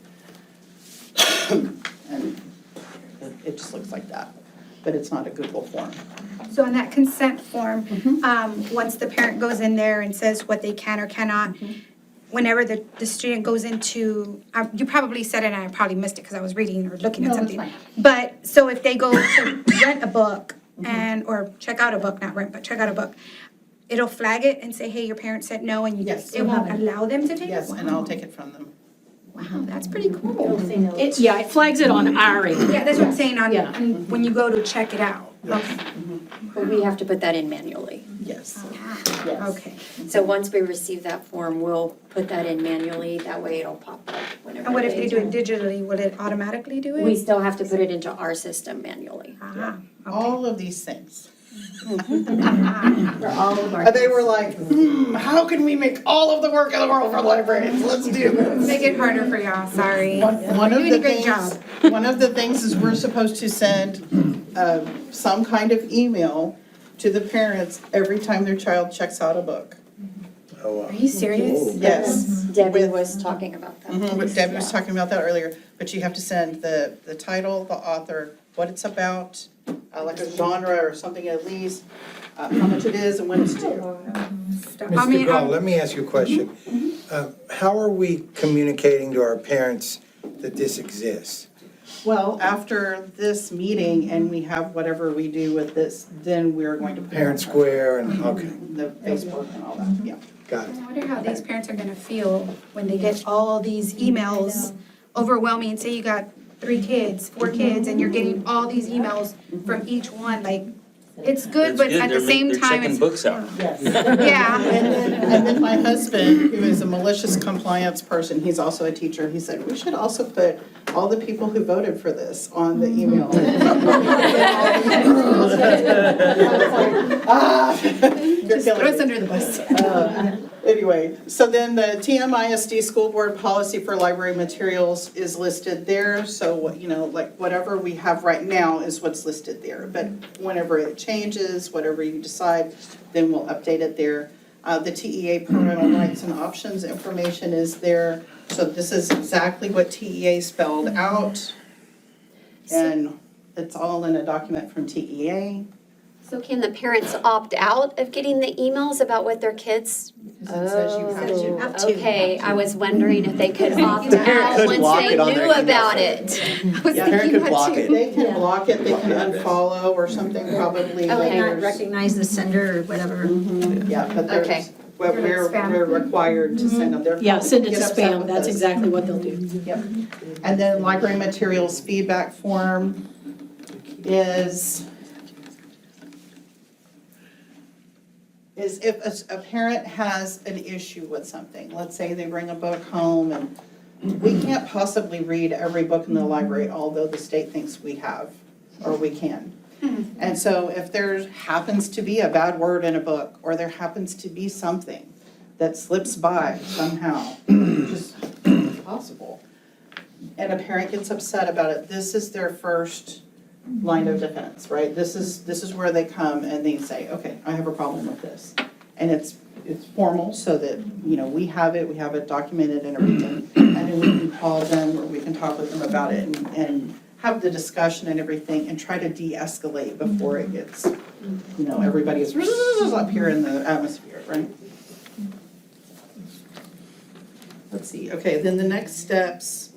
P: And it just looks like that, but it's not a Google form.
M: So on that consent form, once the parent goes in there and says what they can or cannot, whenever the student goes into, you probably said it and I probably missed it because I was reading or looking at something. But, so if they go to rent a book or check out a book, not rent, but check out a book, it'll flag it and say, hey, your parent said no, and it won't allow them to take it?
P: Yes, and I'll take it from them.
M: Wow, that's pretty cool.
O: It flags it on our end.
M: Yeah, that's what I'm saying,
O: Yeah.
M: when you go to check it out. Okay.
C: But we have to put that in manually.
P: Yes.
M: Okay.
C: So once we receive that form, we'll put that in manually, that way it'll pop up whenever.
M: And what if they do it digitally, will it automatically do it?
C: We still have to put it into our system manually.
P: All of these things.
C: For all of our.
P: They were like, how can we make all of the work in the world for librarians? Let's do this.
M: Make it harder for y'all, sorry.
P: One of
M: You're doing
P: the
M: a great
P: things,
M: job.
P: one of the things is we're supposed to send some kind of email to the parents every time their child checks out a book.
M: Are you serious?
P: Yes.
C: Debbie was talking about that.
P: Debbie was talking about that earlier, but you have to send the title, the author, what it's about, like a genre or something at least, how much it is and when it's due.
F: Mr. Gall, let me ask you a question. How are we communicating to our parents that this exists?
P: Well, after this meeting and we have whatever we do with this, then we're going to put it on
F: Parent Square and, okay,
P: the Facebook and all that, yeah.
F: got it.
H: I wonder how these parents are gonna feel when they get all these emails overwhelming. Say you got 3 kids, 4 kids, and you're getting all these emails from each one, like, it's good, but at the same time, it's.
E: books out.
H: Yeah.
P: And then my husband, who is a malicious compliance person, he's also a teacher, he said, we should also put all the people who voted for this on the email.
H: Just throw us under the bus.
P: Anyway, so then the TMISD School Board Policy for Library Materials is listed there. So, you know, like whatever we have right now is what's listed there. But whenever it changes, whatever you decide, then we'll update it there. The TEA parental rights and options information is there. So this is exactly what TEA spelled out. And it's all in a document from TEA.
C: So can the parents opt out of getting the emails about what their kids?
P: It says you have to.
C: Okay, I was wondering if they could opt out
E: could
C: once
E: block
C: they
E: it on
C: knew
E: their email.
C: about it. I was
P: Yeah,
C: thinking
E: could
C: that
E: block
C: too.
E: it.
P: They can block it, they can unfollow or something probably.
C: Okay.
L: May not recognize the sender or whatever.
P: Yeah, but
C: Okay.
P: there's, well, we're required to send them. They're
O: Yeah, send it to
P: get upset
O: spam,
P: with
O: that's
P: us.
O: exactly what they'll do.
P: Yep. And then library materials feedback form is if a parent has an issue with something, let's say they bring a book home and we can't possibly read every book in the library, although the state thinks we have, or we can. And so if there happens to be a bad word in a book, or there happens to be something that slips by somehow, just possible, and a parent gets upset about it, this is their first line of defense, right? This is where they come and they say, okay, I have a problem with this. And it's formal so that, you know, we have it documented and everything. And then we can call them or we can talk with them about it and have the discussion and everything and try to de-escalate before it gets, you know, everybody is up here in the atmosphere, right? Let's see, okay, then the next steps,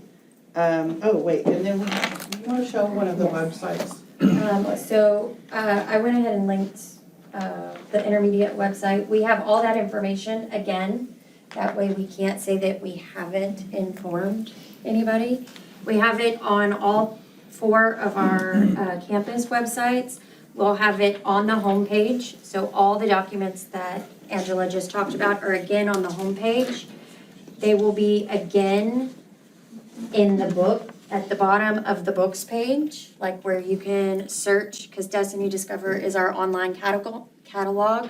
P: oh, wait, and then you want to show one of the websites?
M: I went ahead and linked the intermediate website. We have all that information again. That way we can't say that we haven't informed anybody. We have it on all 4 of our campus websites. We'll have it on the homepage. So all the documents that Angela just talked about are again on the homepage. They will be again in the book, at the bottom of the books page, like where you can search, because Destiny Discover is our online catalog.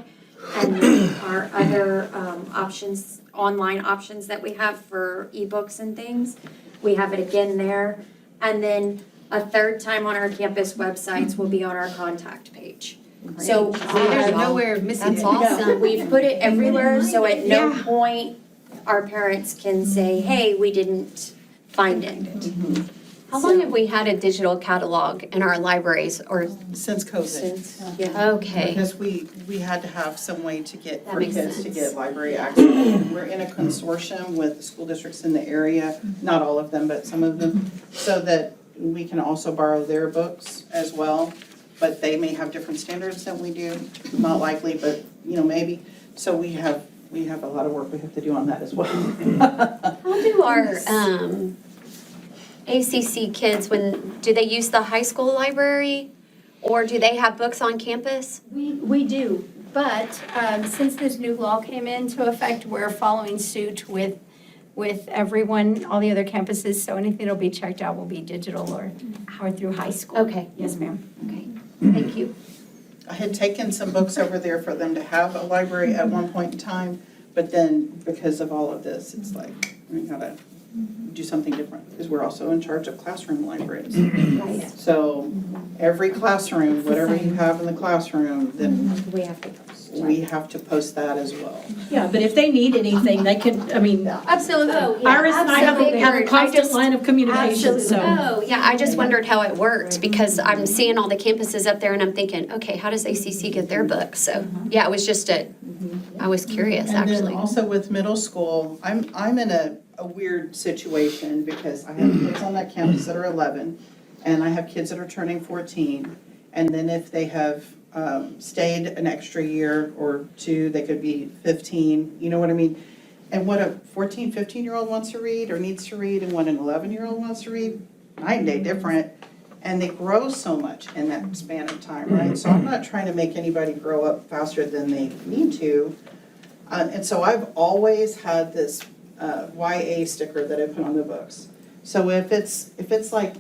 M: And then our other options, online options that we have for ebooks and things, we have it again there. And then a third time on our campus websites will be on our contact page. So
H: There's nowhere missing
C: That's
H: it.
C: awesome.
M: we've put it everywhere, so at no point our parents can say, hey, we didn't find it.
C: How long have we had a digital catalog in our libraries or
P: Since COVID.
C: since?
M: Yeah.
C: Okay.
P: Because we had to have some way to get,
C: That
P: for
C: makes
P: kids to
C: sense.
P: get library access. We're in a consortium with the school districts in the area, not all of them, but some of them, so that we can also borrow their books as well. But they may have different standards than we do, not likely, but, you know, maybe. So we have a lot of work we have to do on that as well.
C: How do our ACC kids, do they use the high school library? Or do they have books on campus?
O: We do, but since this new law came into effect, we're following suit with everyone, all the other campuses, so anything that'll be checked out will be digital or through high school.
C: Okay.
O: Yes, ma'am.
C: Okay, thank you.
P: I had taken some books over there for them to have a library at one point in time, but then because of all of this, it's like, we gotta do something different, because we're also in charge of classroom libraries.
C: Right.
P: So every classroom, whatever you have in the classroom, then
M: We have to post.
P: we have to post that as well.
O: Yeah, but if they need anything, they can, I mean,
C: Absolutely.
O: Iris and I have a constant line of communication, so.
C: Oh, yeah, I just wondered how it worked because I'm seeing all the campuses up there and I'm thinking, okay, how does ACC get their books? So, yeah, it was just I was curious,
P: And then
C: actually.
P: also with middle school, I'm in a weird situation because I have kids on that campus that are 11, and I have kids that are turning 14. And then if they have stayed an extra year or two, they could be 15, you know what I mean? And what a 14, 15-year-old wants to read or needs to read and what an 11-year-old wants to read, night and day different. And they grow so much in that span of time, right? So I'm not trying to make anybody grow up faster than they need to. And so I've always had this YA sticker that I put on the books. So if it's like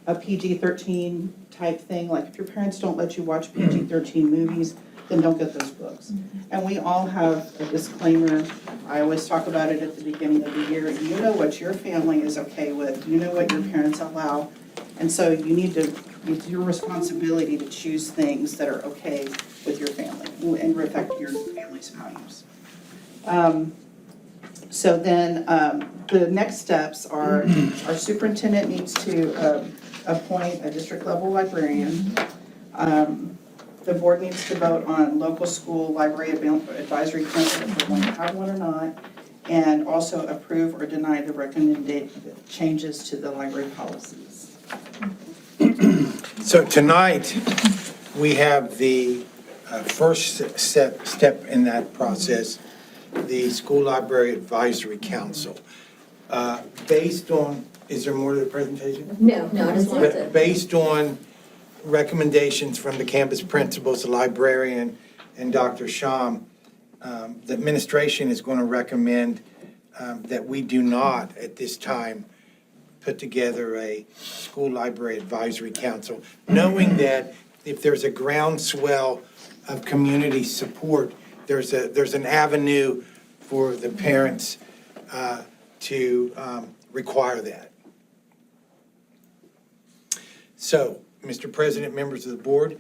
P: a PG-13 type thing, like if your parents don't let you watch PG-13 movies, then don't get those books. And we all have a disclaimer. I always talk about it at the beginning of the year. You know what your family is okay with. You know what your parents allow. And so you need to, it's your responsibility to choose things that are okay with your family and reflect your family's values. So then the next steps are our superintendent needs to appoint a district level librarian. The board needs to vote on local school library advisory council if we're going to have one or not, and also approve or deny the recommended changes to the library policies.
F: So tonight, we have the first step in that process, the School Library Advisory Council. Based on, is there more to the presentation?
L: No, I just wanted to.
F: Based on recommendations from the campus principals, the librarian, and Dr. Sham, the administration is going to recommend that we do not, at this time, put together a school library advisory council, knowing that if there's a groundswell of community support, there's an avenue for the parents to require that. So, Mr. President, members of the board,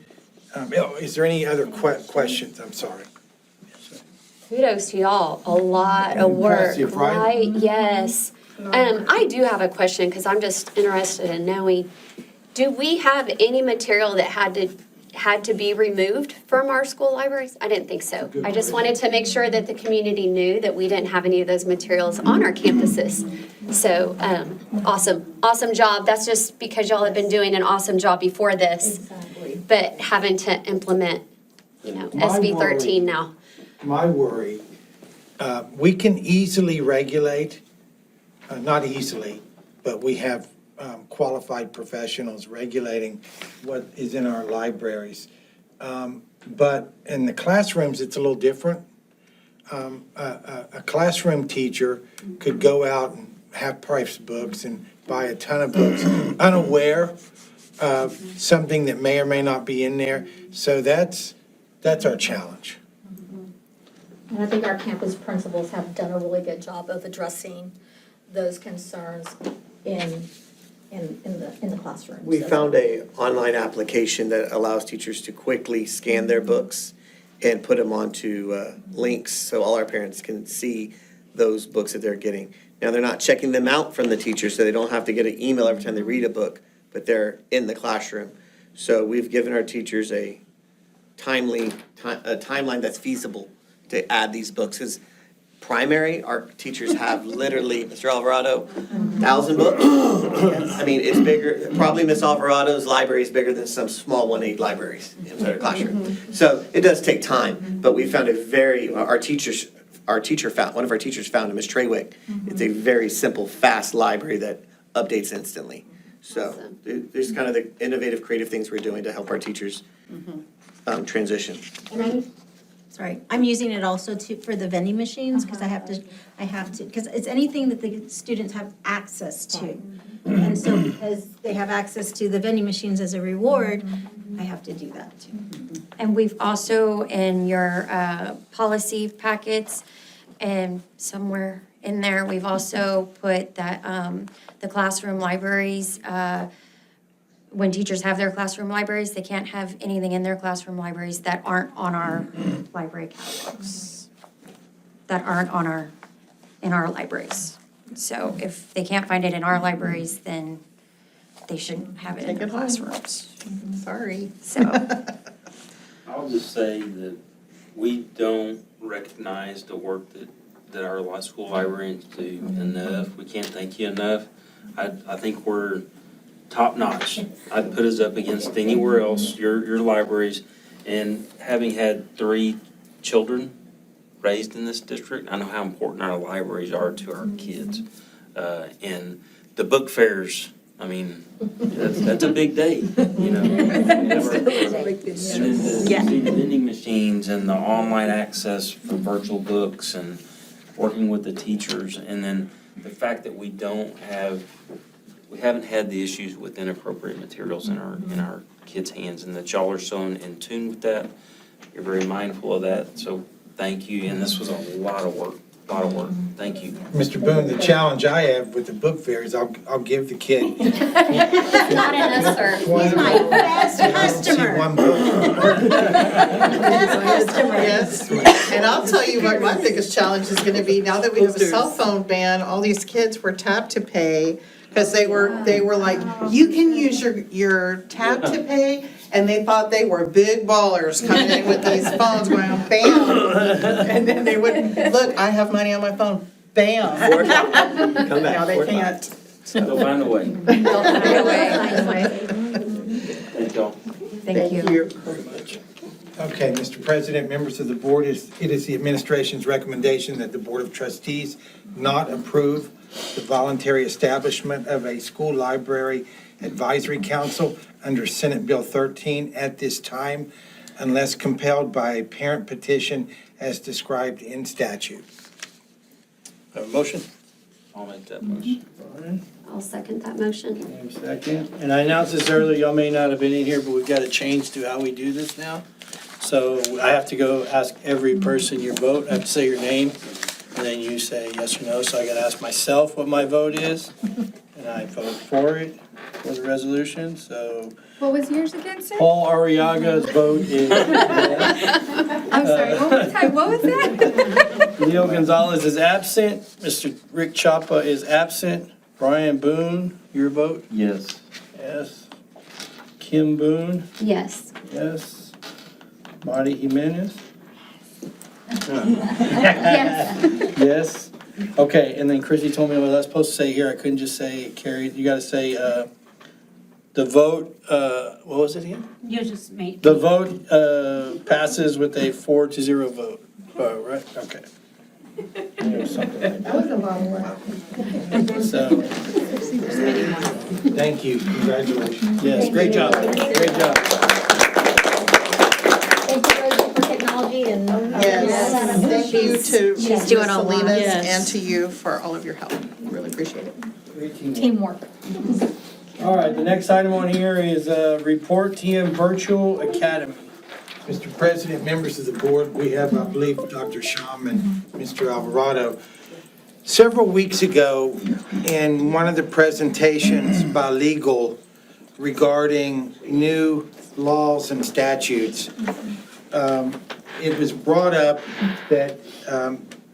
F: is there any other questions? I'm sorry.
C: Kudos to y'all, a lot of work,
F: Impressive, right?
C: right? Yes. I do have a question, because I'm just interested in knowing, do we have any material that had to be removed from our school libraries? I didn't think so. I just wanted to make sure that the community knew that we didn't have any of those materials on our campuses. So, awesome job. That's just because y'all have been doing an awesome job before this,
L: Exactly.
C: but having to implement, SB 13 now.
F: My worry, we can easily regulate, not easily, but we have qualified professionals regulating what is in our libraries. But in the classrooms, it's a little different. A classroom teacher could go out and have price books and buy a ton of books, unaware of something that may or may not be in there. So that's our challenge.
L: And I think our campus principals have done a really good job of addressing those concerns in the classrooms.
B: We found a online application that allows teachers to quickly scan their books and put them onto links so all our parents can see those books that they're getting. Now, they're not checking them out from the teacher, so they don't have to get an email every time they read a book, but they're in the classroom. So we've given our teachers a timeline that's feasible to add these books. Because primary, our teachers have literally, Mr. Alvarado, 1,000 books. I mean, it's bigger, probably Miss Alvarado's library is bigger than some small 1-8 libraries in their classroom. So it does take time, but we found one of our teachers found, Ms. Treywick, it's a very simple, fast library that updates instantly. So there's kind of the innovative, creative things we're doing to help our teachers transition.
N: And I'm using it also for the vending machines, because I have to, because it's anything that the students have access to. And so because they have access to the vending machines as a reward, I have to do that too.
M: And we've also, in your policy packets, and somewhere in there, we've also put that the classroom libraries, when teachers have their classroom libraries, they can't have anything in their classroom libraries that aren't on our library catalogs, that aren't in our libraries. So if they can't find it in our libraries, then they shouldn't have it in their classrooms. Sorry, so.
Q: I'll just say that we don't recognize the work that our school librarians do enough. We can't thank you enough. I think we're top notch. I'd put us up against anywhere else, your libraries. And having had 3 children raised in this district, I know how important our libraries are to our kids. And the book fairs, I mean, that's a big day, you know. And then to see the vending machines and the online access for virtual books and working with the teachers. And then the fact that we haven't had the issues with inappropriate materials in our kids' hands, and that y'all are so in tune with that. You're very mindful of that, so thank you. And this was a lot of work. Thank you.
F: Mr. Boone, the challenge I have with the book fair is I'll give the kid.
C: Not enough, sir.
N: He's my best customer.
F: See one book.
N: Best customer.
P: Yes, and I'll tell you what my biggest challenge is gonna be, now that we have a cell phone ban, all these kids were tap to pay, because they were like, you can use your tap to pay, and they thought they were big ballers coming in with these phones going, bam, and then they would, look, I have money on my phone, bam.
E: Come back.
P: Now they can't.
Q: They'll find a way.
C: Find a way.
Q: Thank y'all.
C: Thank you.
A: Very much.
F: Okay, Mr. President, members of the board, it is the administration's recommendation that the Board of Trustees not approve the voluntary establishment of a school library advisory council under Senate Bill 13 at this time, unless compelled by a parent petition as described in statute.
A: Have a motion?
Q: I'll make that motion.
C: I'll second that motion.
A: Second. And I announced this earlier, y'all may not have been in here, but we've got a change to how we do this now. So I have to go ask every person your vote. I have to say your name, and then you say yes or no. So I gotta ask myself what my vote is, and I vote for it, for the resolution. So
H: What was yours again, sir?
A: Paul Arriaga's vote is yes.
H: I'm sorry, one more time, what was that?
A: Leo Gonzalez is absent. Mr. Rick Chapa is absent. Brian Boone, your vote?
Q: Yes.
A: Yes. Kim Boone?
C: Yes.
A: Yes. Marty Jimenez?
C: Yes.
A: Yes. Okay, and then Chrissy told me what I was supposed to say here. I couldn't just say carried. You gotta say, the vote, what was it again?
K: You just made.
A: The vote, passes with a 4-0 vote. Right? Okay. Yeah, something like
H: That was a lot of work.
A: that. So,
F: Thank you, congratulations.
A: yes, great job. Great job.
L: Thank you, Rosie, for technology and.
P: Yes, thank you to
C: she's
P: Ms.
C: doing a lot.
P: Salinas
K: Yes.
P: and to you for all of your help. Really appreciate it.
A: Great teamwork.
L: Teamwork.
A: All right, the next item on here is report TM Virtual Academy.
F: Mr. President, members of the board, we have, I believe, Dr. Shum and Mr. Alvarado. Several weeks ago, in one of the presentations by legal regarding new laws and statutes, it was brought up that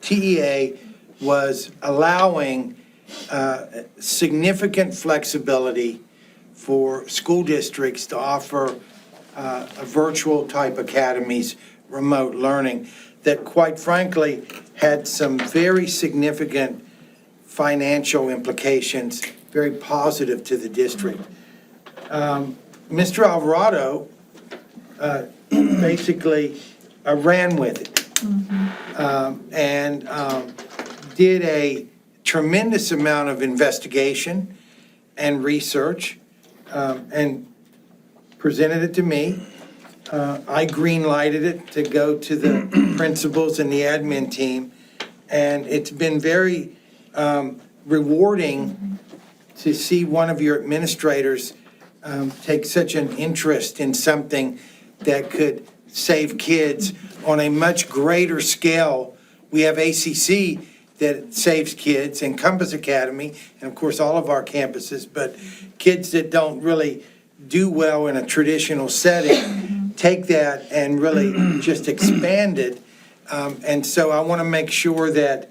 F: TEA was allowing significant flexibility for school districts to offer a virtual type academies, remote learning, that quite frankly had some very significant financial implications, very positive to the district. Mr. Alvarado basically ran with it and did a tremendous amount of investigation and research and presented it to me. I green-lighted it to go to the principals and the admin team, and it's been very rewarding to see one of your administrators take such an interest in something that could save kids on a much greater scale. We have ACC that saves kids, and Compass Academy, and of course all of our campuses, but kids that don't really do well in a traditional setting, take that and really just expand it. And so I want to make sure that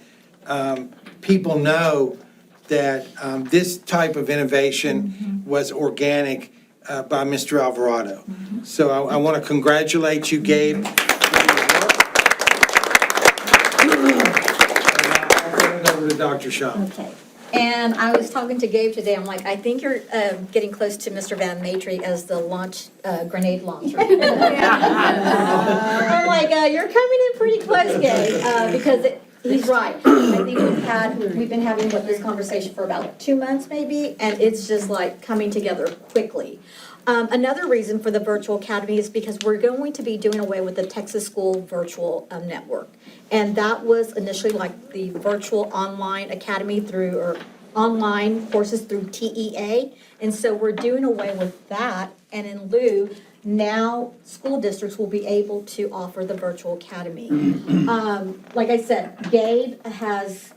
F: people know that this type of innovation was organic by Mr. Alvarado. So I want to congratulate you, Gabe. I'll turn it over to Dr. Shaw.
L: Okay. And I was talking to Gabe today, I'm like, I think you're getting close to Mr. Van Matry as the grenade launcher. I'm like, you're coming in pretty close, Gabe, because he's right. I think we've been having this conversation for about 2 months maybe, and it's just like coming together quickly. Another reason for the virtual academy is because we're going to be doing away with the Texas School Virtual Network. And that was initially like the virtual online academy or online courses through TEA. And so we're doing away with that. And in lieu, now school districts will be able to offer the virtual academy. Like I said, Gabe has,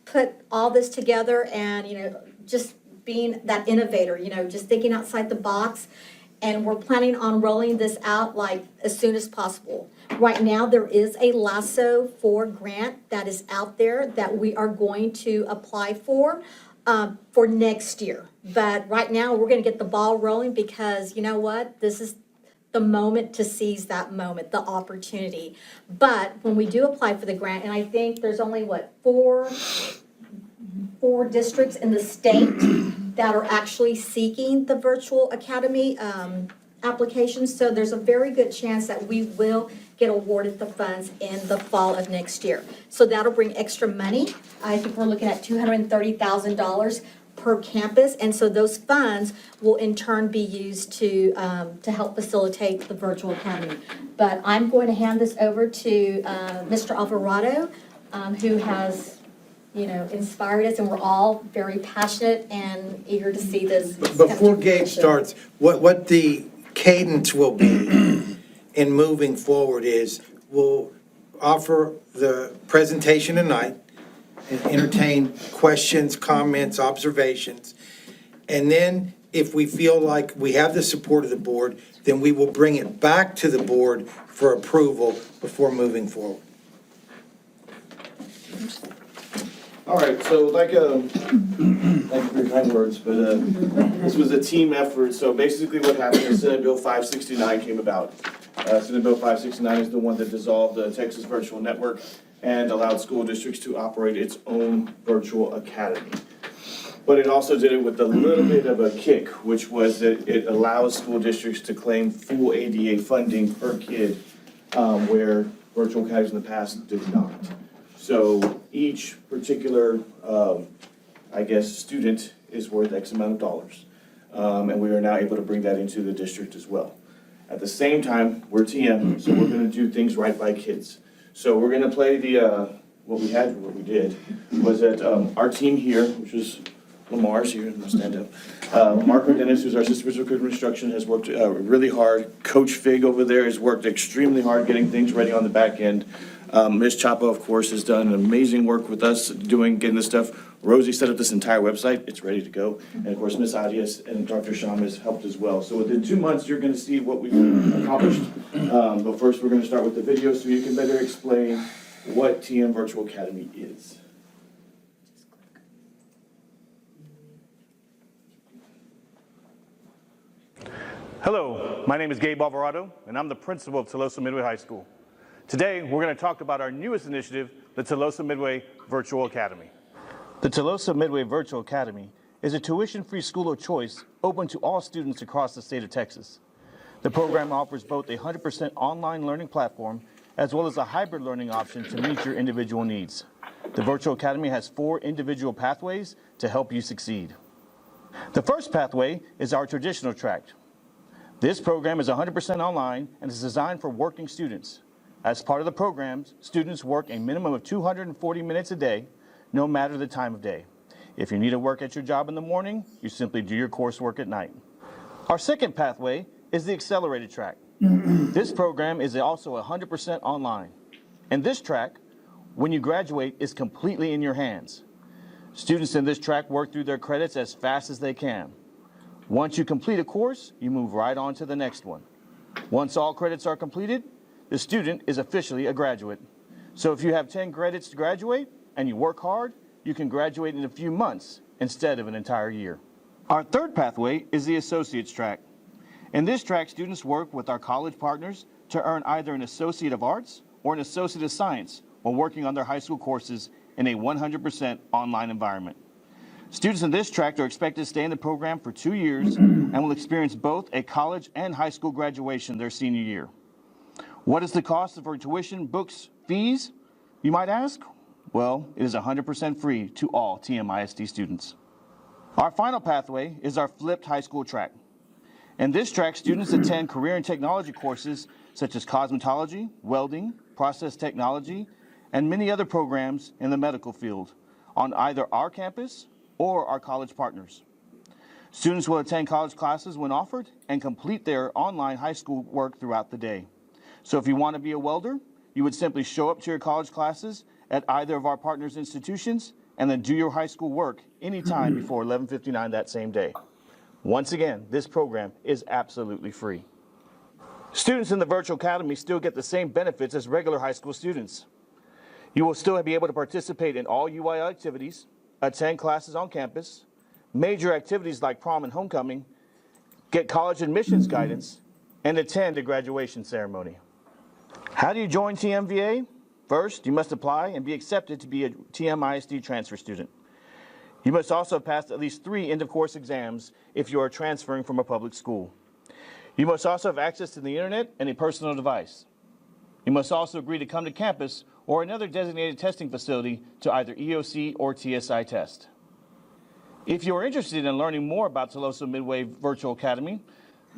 L: put all this together and, just being that innovator, just thinking outside the box. And we're planning on rolling this out as soon as possible. Right now, there is a LASSO 4 grant that is out there that we are going to apply for next year. But right now, we're going to get the ball rolling because you know what? This is the moment to seize that moment, the opportunity. But when we do apply for the grant, and I think there's only, four districts in the state that are actually seeking the virtual academy applications. So there's a very good chance that we will get awarded the funds in the fall of next year. So that'll bring extra money. I think we're looking at $230,000 per campus. And so those funds will in turn be used to help facilitate the virtual academy. But I'm going to hand this over to Mr. Alvarado, who has inspired us, and we're all very passionate and eager to see this.
F: Before Gabe starts, what the cadence will be in moving forward is we'll offer the presentation tonight and entertain questions, comments, observations. And then if we feel like we have the support of the board, then we will bring it back to the board for approval before moving forward.
R: All right, so thank you for your kind words, but this was a team effort. So basically what happened is Senate Bill 569 came about. Senate Bill 569 is the one that dissolved the Texas Virtual Network and allowed school districts to operate its own virtual academy. But it also did it with a little bit of a kick, which was that it allows school districts to claim full ADA funding per kid, where virtual academies in the past did not. So each particular, student is worth X amount of dollars. And we are now able to bring that into the district as well. At the same time, we're TM, so we're gonna do things right by kids. So we're gonna play what we did was that our team here, which was Lamar's here, I'm gonna stand up. Mark Dennis, who's our assistant principal of instruction, has worked really hard. Coach Fig over there has worked extremely hard getting things ready on the back end. Ms. Chapa, of course, has done amazing work with us getting this stuff. Rosie set up this entire website. It's ready to go. And of course, Ms. Adias and Dr. Sham has helped as well. So within 2 months, you're going to see what we've accomplished. But first, we're going to start with the video so you can better explain what TM Virtual Academy is.
S: Hello, my name is Gabe Alvarado, and I'm the principal of Tolosa Midway High School. Today, we're going to talk about our newest initiative, the Tolosa Midway Virtual Academy. The Tolosa Midway Virtual Academy is a tuition-free school of choice open to all students across the state of Texas. The program offers both a 100% online learning platform as well as a hybrid learning option to meet your individual needs. The Virtual Academy has 4 individual pathways to help you succeed. The first pathway is our traditional track. This program is 100% online and is designed for working students. As part of the program, students work a minimum of 240 minutes a day, no matter the time of day. If you need to work at your job in the morning, you simply do your coursework at night. Our second pathway is the accelerated track. This program is also 100% online. And this track, when you graduate, is completely in your hands. Students in this track work through their credits as fast as they can. Once you complete a course, you move right on to the next one. Once all credits are completed, the student is officially a graduate. So if you have 10 credits to graduate and you work hard, you can graduate in a few months instead of an entire year. Our third pathway is the associate's track. In this track, students work with our college partners to earn either an Associate of Arts or an Associate of Science while working on their high school courses in a 100% online environment. Students in this track are expected to stay in the program for 2 years and will experience both a college and high school graduation their senior year. What is the cost of our tuition, books, fees, you might ask? Well, it is 100% free to all TMISD students. Our final pathway is our flipped high school track. In this track, students attend career and technology courses such as cosmetology, welding, process technology, and many other programs in the medical field on either our campus or our college partners. Students will attend college classes when offered and complete their online high school work throughout the day. So if you want to be a welder, you would simply show up to your college classes at either of our partners' institutions and then do your high school work anytime before 11:59 that same day. Once again, this program is absolutely free. Students in the Virtual Academy still get the same benefits as regular high school students. You will still be able to participate in all UIL activities, attend classes on campus, major activities like prom and homecoming, get college admissions guidance, and attend a graduation ceremony. How do you join TMVA? First, you must apply and be accepted to be a TMISD transfer student. You must also have passed at least 3 end-of-course exams if you are transferring from a public school. You must also have access to the internet and a personal device. You must also agree to come to campus or another designated testing facility to either EOC or TSI test. If you are interested in learning more about Tuloso Midway Virtual Academy,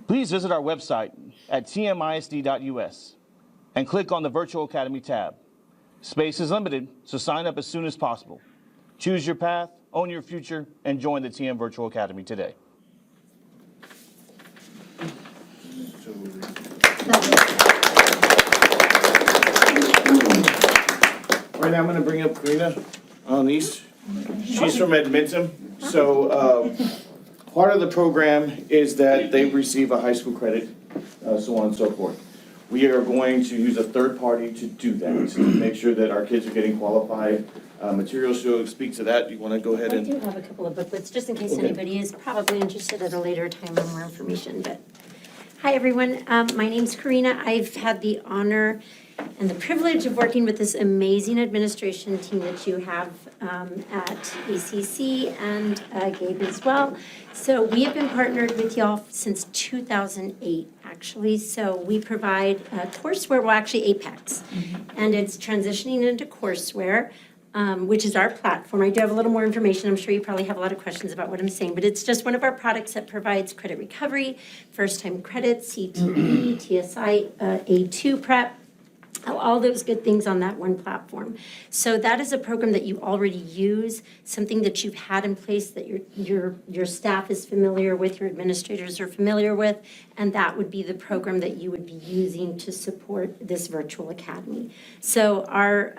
S: please visit our website at tmisd.us and click on the Virtual Academy tab. Space is limited, so sign up as soon as possible. Choose your path, own your future, and join the TM Virtual Academy today. Right now I'm going to bring up Karina Alnice. She's from Edmonton. So part of the program is that they receive a high school credit, so on and so forth. We are going to use a third party to do that, to make sure that our kids are getting qualified. Materials show speak to that. You want to go ahead and?
T: I do have a couple of booklets, just in case
S: Okay.
T: anybody is probably interested at a later time in more information, but. Hi, everyone. My name's Karina. I've had the honor and the privilege of working with this amazing administration team that you have at ACC and Gabe as well. So we have been partnered with y'all since 2008, actually. So we provide courseware, well, actually Apex, and it's transitioning into courseware. Which is our platform. I do have a little more information. I'm sure you probably have a lot of questions about what I'm saying, but it's just one of our products that provides credit recovery, first-time credits, CTE, TSI, A2 prep, all those good things on that one platform. So that is a program that you already use, something that you've had in place that your staff is familiar with, your administrators are familiar with, and that would be the program that you would be using to support this virtual academy. So our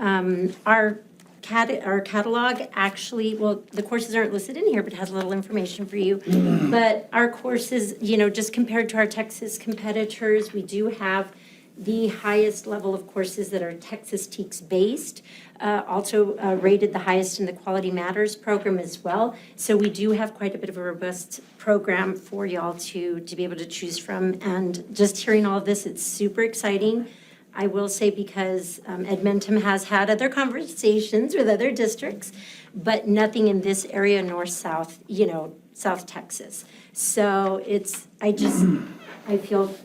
T: catalog actually, well, the courses aren't listed in here, but has a little information for you. But our courses, just compared to our Texas competitors, we do have the highest level of courses that are Texas TEKS based, also rated the highest in the Quality Matters program as well. So we do have quite a bit of a robust program for y'all to be able to choose from. And just hearing all of this, it's super exciting. I will say because Edmonton has had other conversations with other districts, but nothing in this area nor South Texas. So I feel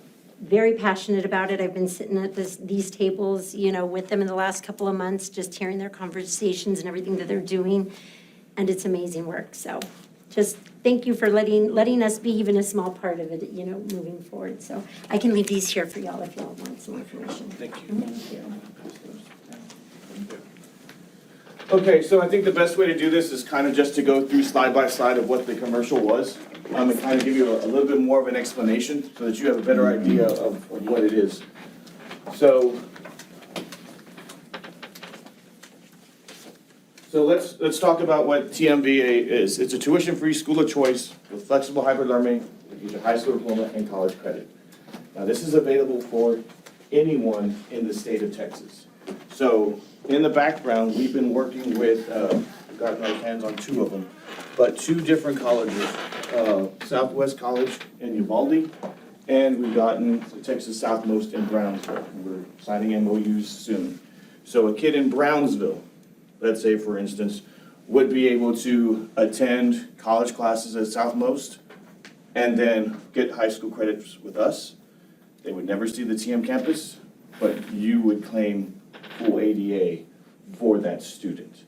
T: very passionate about it. I've been sitting at these tables, with them in the last couple of months, just hearing their conversations and everything that they're doing. And it's amazing work. So just thank you for letting us be even a small part of it, moving forward. So I can leave these here for y'all if y'all want some information.
S: Thank you.
T: Thank you.
R: Okay, so I think the best way to do this is kind of just to go through slide by slide of what the commercial was, and kind of give you a little bit more of an explanation so that you have a better idea of what it is. So let's talk about what TMVA is. It's a tuition-free school of choice with flexible hybrid learning, either high school diploma and college credit. Now, this is available for anyone in the state of Texas. So in the background, we've been working with, we've gotten our hands on 2 of them, but 2 different colleges, Southwest College in Uvalde, and we've gotten the Texas Southmost in Brownsville. We're signing MOUs soon. So a kid in Brownsville let's say for instance, would be able to attend college classes at Southmost and then get high school credits with us. They would never see the TM campus, but you would claim full ADA for that student.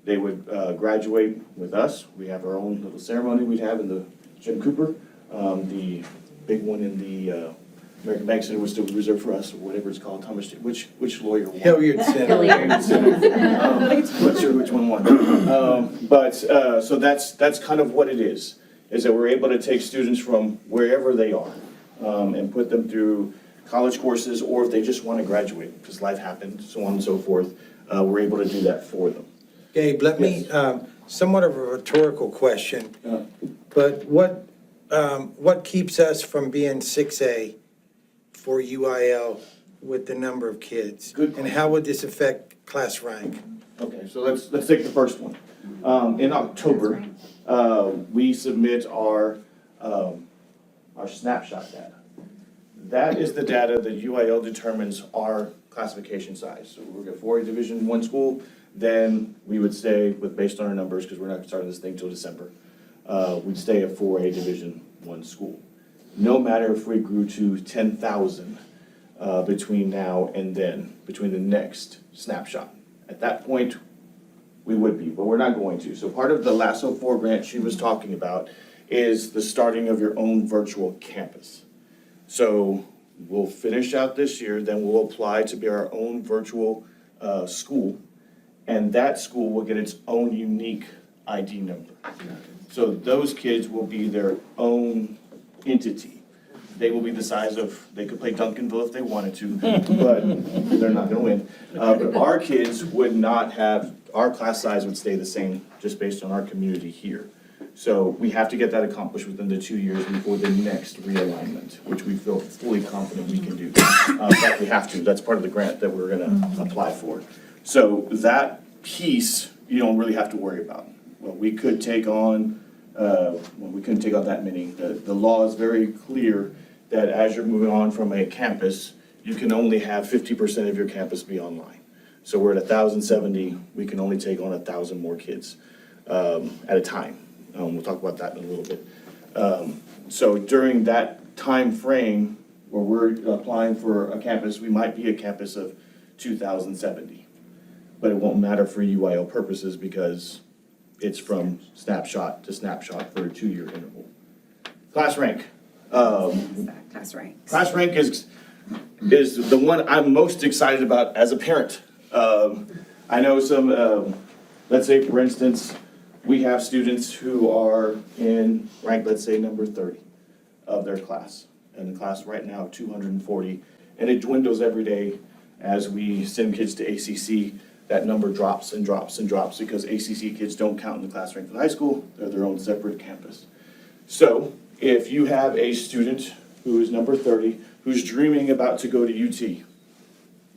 R: They would graduate with us. We have our own little ceremony we'd have in the Jim Cooper. The big one in the American Bank Center was still reserved for us, or whatever it's called. Thomas, which lawyer won?
F: Hilliard Center.
R: Hilliard Center. Not sure which one won. So that's kind of what it is that we're able to take students from wherever they are and put them through college courses, or if they just want to graduate, because life happens, so on and so forth, we're able to do that for them.
F: Gabe, let me, somewhat of a rhetorical question, but what keeps us from being 6A for UIL with the number of kids? And how would this affect class rank?
R: Okay, so let's take the first one. In October, we submit our snapshot data. That is the data that UIL determines our classification size. So we're a 4A Division I school, then we would stay based on our numbers, because we're not starting this thing till December. We'd stay a 4A Division I school. No matter if we grew to 10,000 between now and then, between the next snapshot. At that point, we would be, but we're not going to. So part of the LASSO 4 grant she was talking about is the starting of your own virtual campus. So we'll finish out this year, then we'll apply to be our own virtual school, and that school will get its own unique ID number. So those kids will be their own entity. They will be the size of, they could play Duncanville if they wanted to, but they're not gonna win. But our kids would not have, our class size would stay the same just based on our community here. So we have to get that accomplished within the 2 years before the next realignment, which we feel fully confident we can do. In fact, we have to, that's part of the grant that we're gonna apply for. So that piece, you don't really have to worry about. Well, we could take on, we couldn't take on that many. The law is very clear that as you're moving on from a campus, you can only have 50% of your campus be online. So we're at 1,070, we can only take on 1,000 more kids at a time. We'll talk about that in a little bit. So during that time frame where we're applying for a campus, we might be a campus of 2,070. But it won't matter for UIL purposes because it's from snapshot to snapshot for a 2-year interval. Class rank.
K: Class rank.
R: Class rank is the one I'm most excited about as a parent. I know some, let's say for instance, we have students who are in rank, let's say number 30 of their class. And the class right now, 240, and it dwindles every day as we send kids to ACC. That number drops and drops and drops because ACC kids don't count in the class rank for the high school. They're their own separate campus. So if you have a student who is number 30, who's dreaming about to go to UT,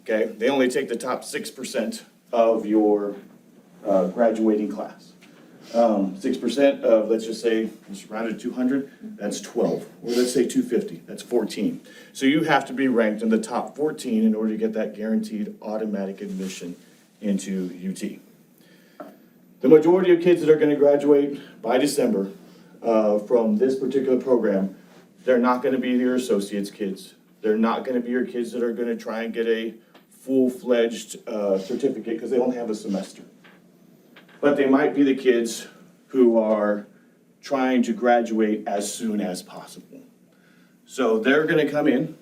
R: okay, they only take the top 6% of your graduating class. 6% of, let's just say, just rounded 200, that's 12. Or let's say 250, that's 14. So you have to be ranked in the top 14 in order to get that guaranteed automatic admission into UT. The majority of kids that are going to graduate by December from this particular program, they're not going to be your associates kids. They're not going to be your kids that are going to try and get a full-fledged certificate because they only have a semester. But they might be the kids who are trying to graduate as soon as possible. So they're going to come in,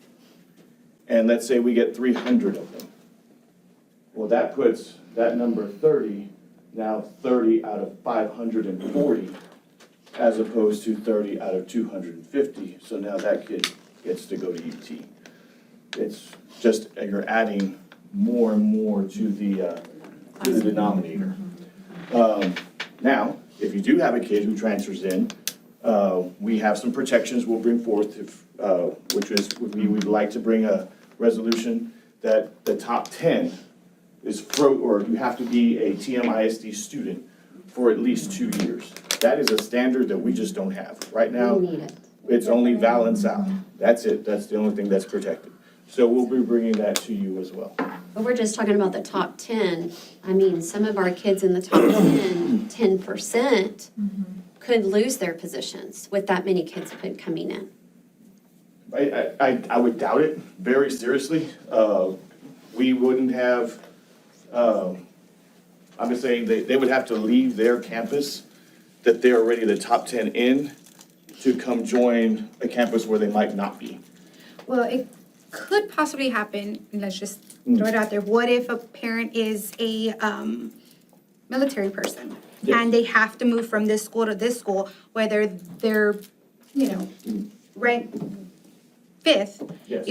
R: and let's say we get 300 of them. Well, that puts that number 30, now 30 out of 540, as opposed to 30 out of 250. So now that kid gets to go to UT. It's just, you're adding more and more to the denominator. Now, if you do have a kid who transfers in, we have some protections we'll bring forth, which is we would like to bring a resolution that the top 10 is or you have to be a TMISD student for at least 2 years. That is a standard that we just don't have. Right now,
C: We need it.
R: it's only Val and Sal. That's it. That's the only thing that's protected. So we'll be bringing that to you as well.
C: But we're just talking about the top 10. I mean, some of our kids in the top 10% could lose their positions with that many kids coming in.
R: I would doubt it very seriously. We wouldn't have, I'm just saying they would have to leave their campus that they're already the top 10 in to come join a campus where they might not be.
H: Well, it could possibly happen, and let's just throw it out there. What if a parent is a military person?
R: Yes.
H: And they have to move from this school to this school, whether they're, ranked 5th,
R: Yes.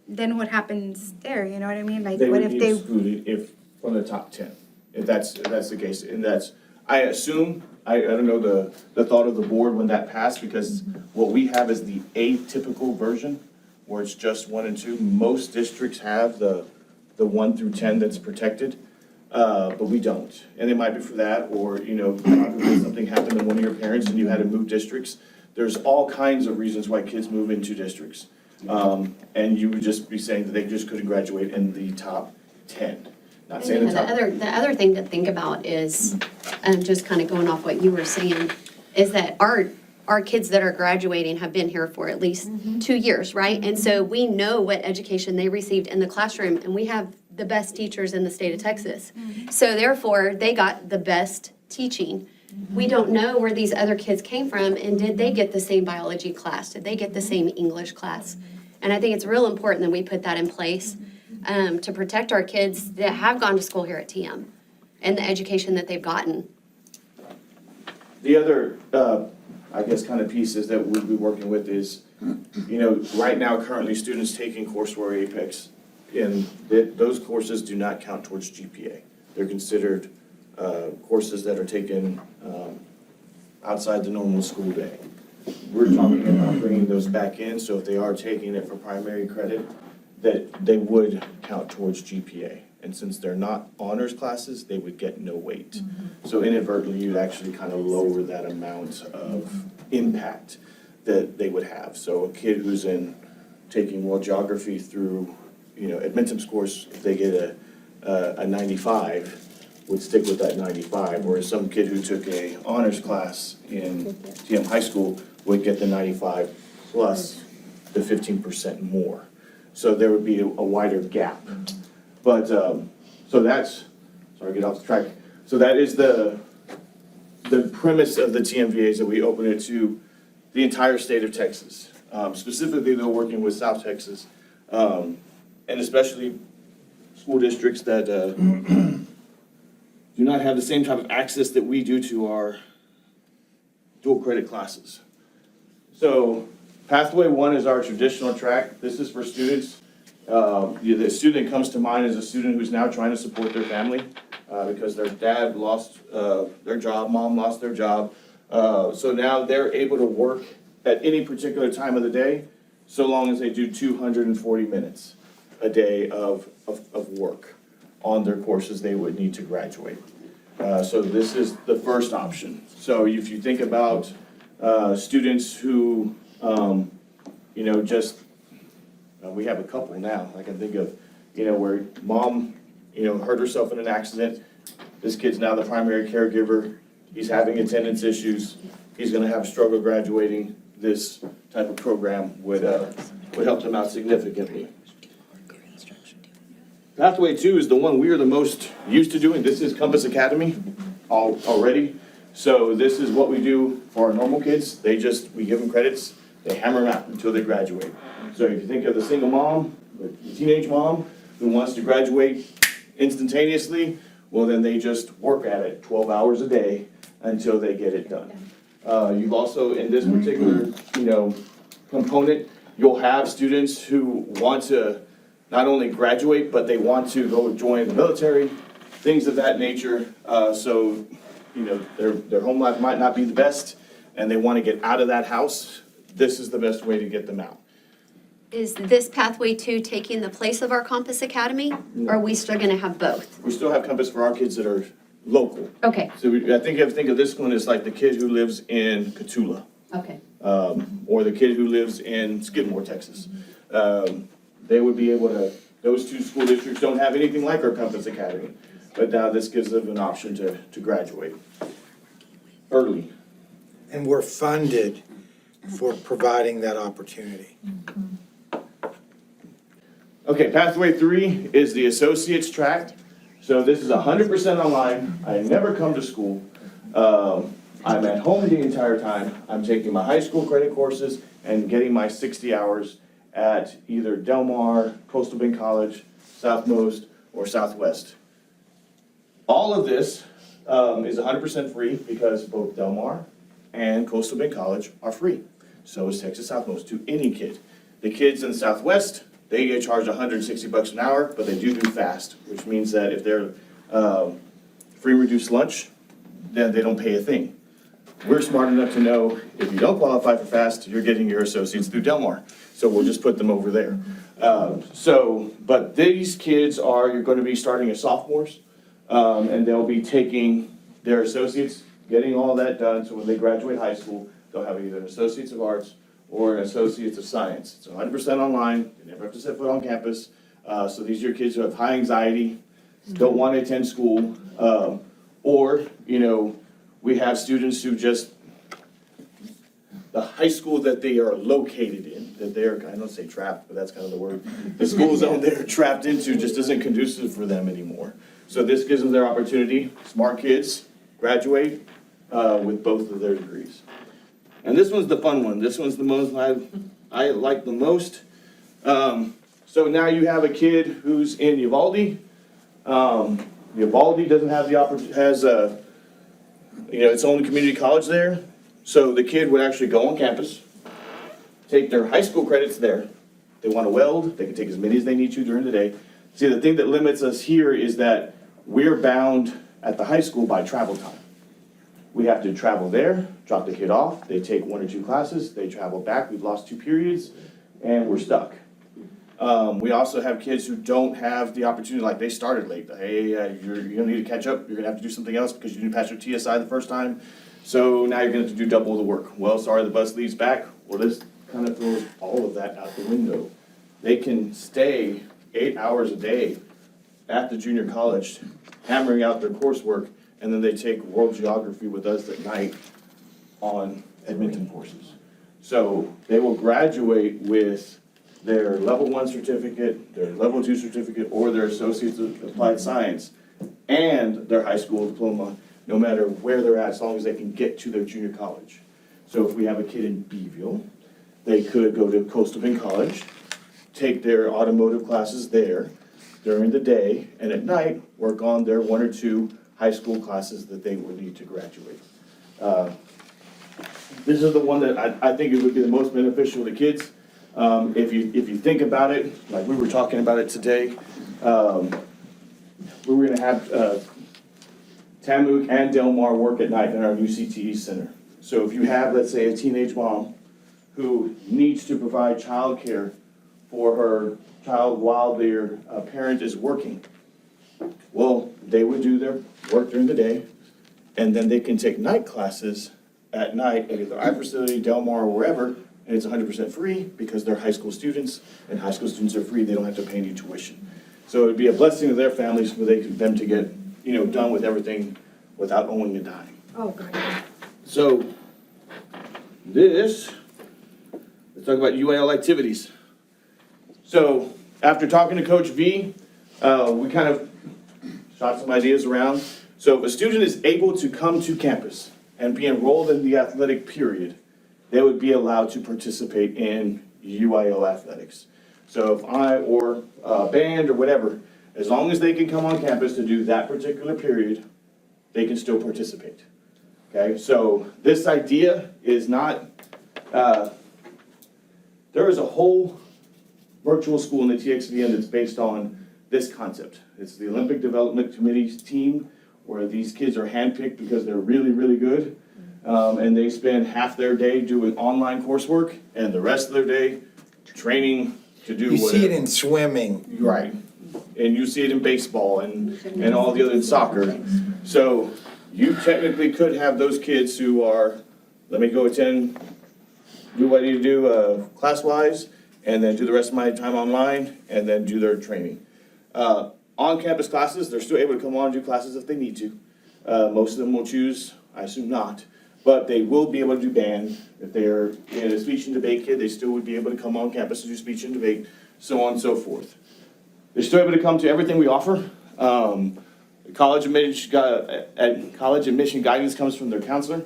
H: then what happens there, you know what I mean? Like,
R: They
H: what
R: would
H: if
R: be
H: they,
R: excluded if, from the top 10, if that's the case. And that's, I assume, I don't know the thought of the board when that passed, because what we have is the atypical version, where it's just 1 and 2. Most districts have the 1 through 10 that's protected, but we don't. And it might be for that, or, something happened to one of your parents and you had to move districts. There's all kinds of reasons why kids move into districts. And you would just be saying that they just couldn't graduate in the top 10. Not saying the top.
C: The other thing to think about is, just kind of going off what you were saying, is that our kids that are graduating have been here for at least 2 years, right? And so we know what education they received in the classroom, and we have the best teachers in the state of Texas. So therefore, they got the best teaching. We don't know where these other kids came from, and did they get the same biology class? Did they get the same English class? And I think it's real important that we put that in place to protect our kids that have gone to school here at TM and the education that they've gotten.
R: The other, I guess, kind of pieces that we'll be working with is, right now, currently, students taking courseware Apex, and those courses do not count towards GPA. They're considered courses that are taken outside the normal school day. We're talking about bringing those back in, so if they are taking it for primary credit, that they would count towards GPA. And since they're not honors classes, they would get no weight. So inadvertently, you'd actually kind of lower that amount of impact that they would have. So a kid who's taking world geography through, Edmonton scores, if they get a 95, would stick with that 95, whereas some kid who took a honors class in TM High School would get the 95 plus the 15% more. So there would be a wider gap. But, so that's, sorry, get off the track. So that is the premise of the TMVAs, that we open it to the entire state of Texas. Specifically, they're working with South Texas, and especially school districts that do not have the same type of access that we do to our dual credit classes. So Pathway 1 is our traditional track. This is for students. The student comes to mind as a student who's now trying to support their family because their dad lost their job, mom lost their job. So now they're able to work at any particular time of the day, so long as they do 240 minutes a day of work on their courses they would need to graduate. So this is the first option. So if you think about students who, we have a couple now, I can think of, where mom, hurt herself in an accident. This kid's now the primary caregiver. He's having attendance issues. He's gonna have struggle graduating. This type of program would help them out significantly. Pathway 2 is the one we are the most used to doing. This is Compass Academy already. So this is what we do for our normal kids. We give them credits, they hammer them out until they graduate. So if you think of the single mom, the teenage mom who wants to graduate instantaneously, well, then they just work at it 12 hours a day until they get it done. You've also, in this particular, component, you'll have students who want to not only graduate, but they want to go join the military, things of that nature. So, their home life might not be the best, and they want to get out of that house. This is the best way to get them out.
C: Is this Pathway 2 taking the place of our Compass Academy?
R: No.
C: Or are we still gonna have both?
R: We still have Compass for our kids that are local.
C: Okay,
R: So I think of this one as like the kid who lives in Cotulla,
C: okay.
R: or the kid who lives in Skidmore, Texas. they would be able to, those two school districts don't have anything like our Compass Academy. But now this gives them an option to graduate early.
F: And we're funded for providing that opportunity.
R: Okay, Pathway 3 is the associate's track. So this is 100% online. I never come to school. I'm at home the entire time. I'm taking my high school credit courses and getting my 60 hours at either Del Mar, Coastal Bend College, Southmost, or Southwest. All of this is 100% free because both Del Mar and Coastal Bend College are free. So is Texas Southmost to any kid. The kids in Southwest, they get charged $160 an hour, but they do fast, which means that if they're free reduced lunch, then they don't pay a thing. We're smart enough to know if you don't qualify for fast, you're getting your associates through Del Mar. So we'll just put them over there. But these kids you're going to be starting as sophomores, and they'll be taking their associates, getting all that done, so when they graduate high school, they'll have either an Associates of Arts or an Associates of Science. It's 100% online, you never have to set foot on campus. So these are your kids who have high anxiety, don't want to attend school, or, we have students who just, the high school that they are located in, that they're, I don't say trapped, but that's kind of the word, the school zone they're trapped into just isn't conducive for them anymore. So this gives them their opportunity, smart kids, graduate with both of their degrees. And this one's the fun one. This one's the most I like the most. So now you have a kid who's in Uvalde. Uvalde doesn't have the opportunity, its own community college there. So the kid would actually go on campus, take their high school credits there. They want to weld, they can take as many as they need to during the day. See, the thing that limits us here is that we're bound at the high school by travel time. We have to travel there, drop the kid off, they take 1 or 2 classes, they travel back, we've lost 2 periods, and we're stuck. We also have kids who don't have the opportunity, like they started late. Hey, you're gonna need to catch up, you're gonna have to do something else because you didn't pass your TSI the first time, so now you're gonna have to do double the work. Well, sorry, the bus leaves back. Well, this kind of throws all of that out the window. They can stay 8 hours a day at the junior college, hammering out their coursework, and then they take world geography with us at night on Edmonton courses. So they will graduate with their level 1 certificate, their level 2 certificate, or their Associates of Applied Science, and their high school diploma, no matter where they're at, as long as they can get to their junior college. So if we have a kid in Beeville, they could go to Coastal Bend College, take their automotive classes there during the day, and at night, work on their 1 or 2 high school classes that they will need to graduate. This is the one that I think it would be the most beneficial to kids. If you think about it, like we were talking about it today, we were gonna have Tamuk and Del Mar work at night in our new CTE center. So if you have, let's say, a teenage mom who needs to provide childcare for her child while their parent is working, well, they would do their work during the day, and then they can take night classes at night at either our facility, Del Mar, or wherever, and it's 100% free because they're high school students, and high school students are free, they don't have to pay any tuition. So it would be a blessing to their families for them to get, done with everything without owing a dime.
H: Oh, God.
R: So let's talk about UIL activities. So after talking to Coach V, we kind of shot some ideas around. So if a student is able to come to campus and be enrolled in the athletic period, they would be allowed to participate in UIL athletics. So if or band or whatever, as long as they can come on campus to do that particular period, they can still participate. Okay, so this idea is not, there is a whole virtual school in the TXVN that's based on this concept. It's the Olympic Development Committee's team where these kids are handpicked because they're really, really good. And they spend half their day doing online coursework and the rest of their day training to do
F: You
R: whatever.
F: see it in swimming.
R: Right. And you see it in baseball and all the other in soccer. So you technically could have those kids who are, let me go attend, do what I need to do class-wise, and then do the rest of my time online, and then do their training. On-campus classes, they're still able to come on and do classes if they need to. Most of them will choose, I assume not, but they will be able to do band. If they're in a speech and debate kid, they still would be able to come on campus and do speech and debate, so on and so forth. They're still able to come to everything we offer. College admission guidance comes from their counselor,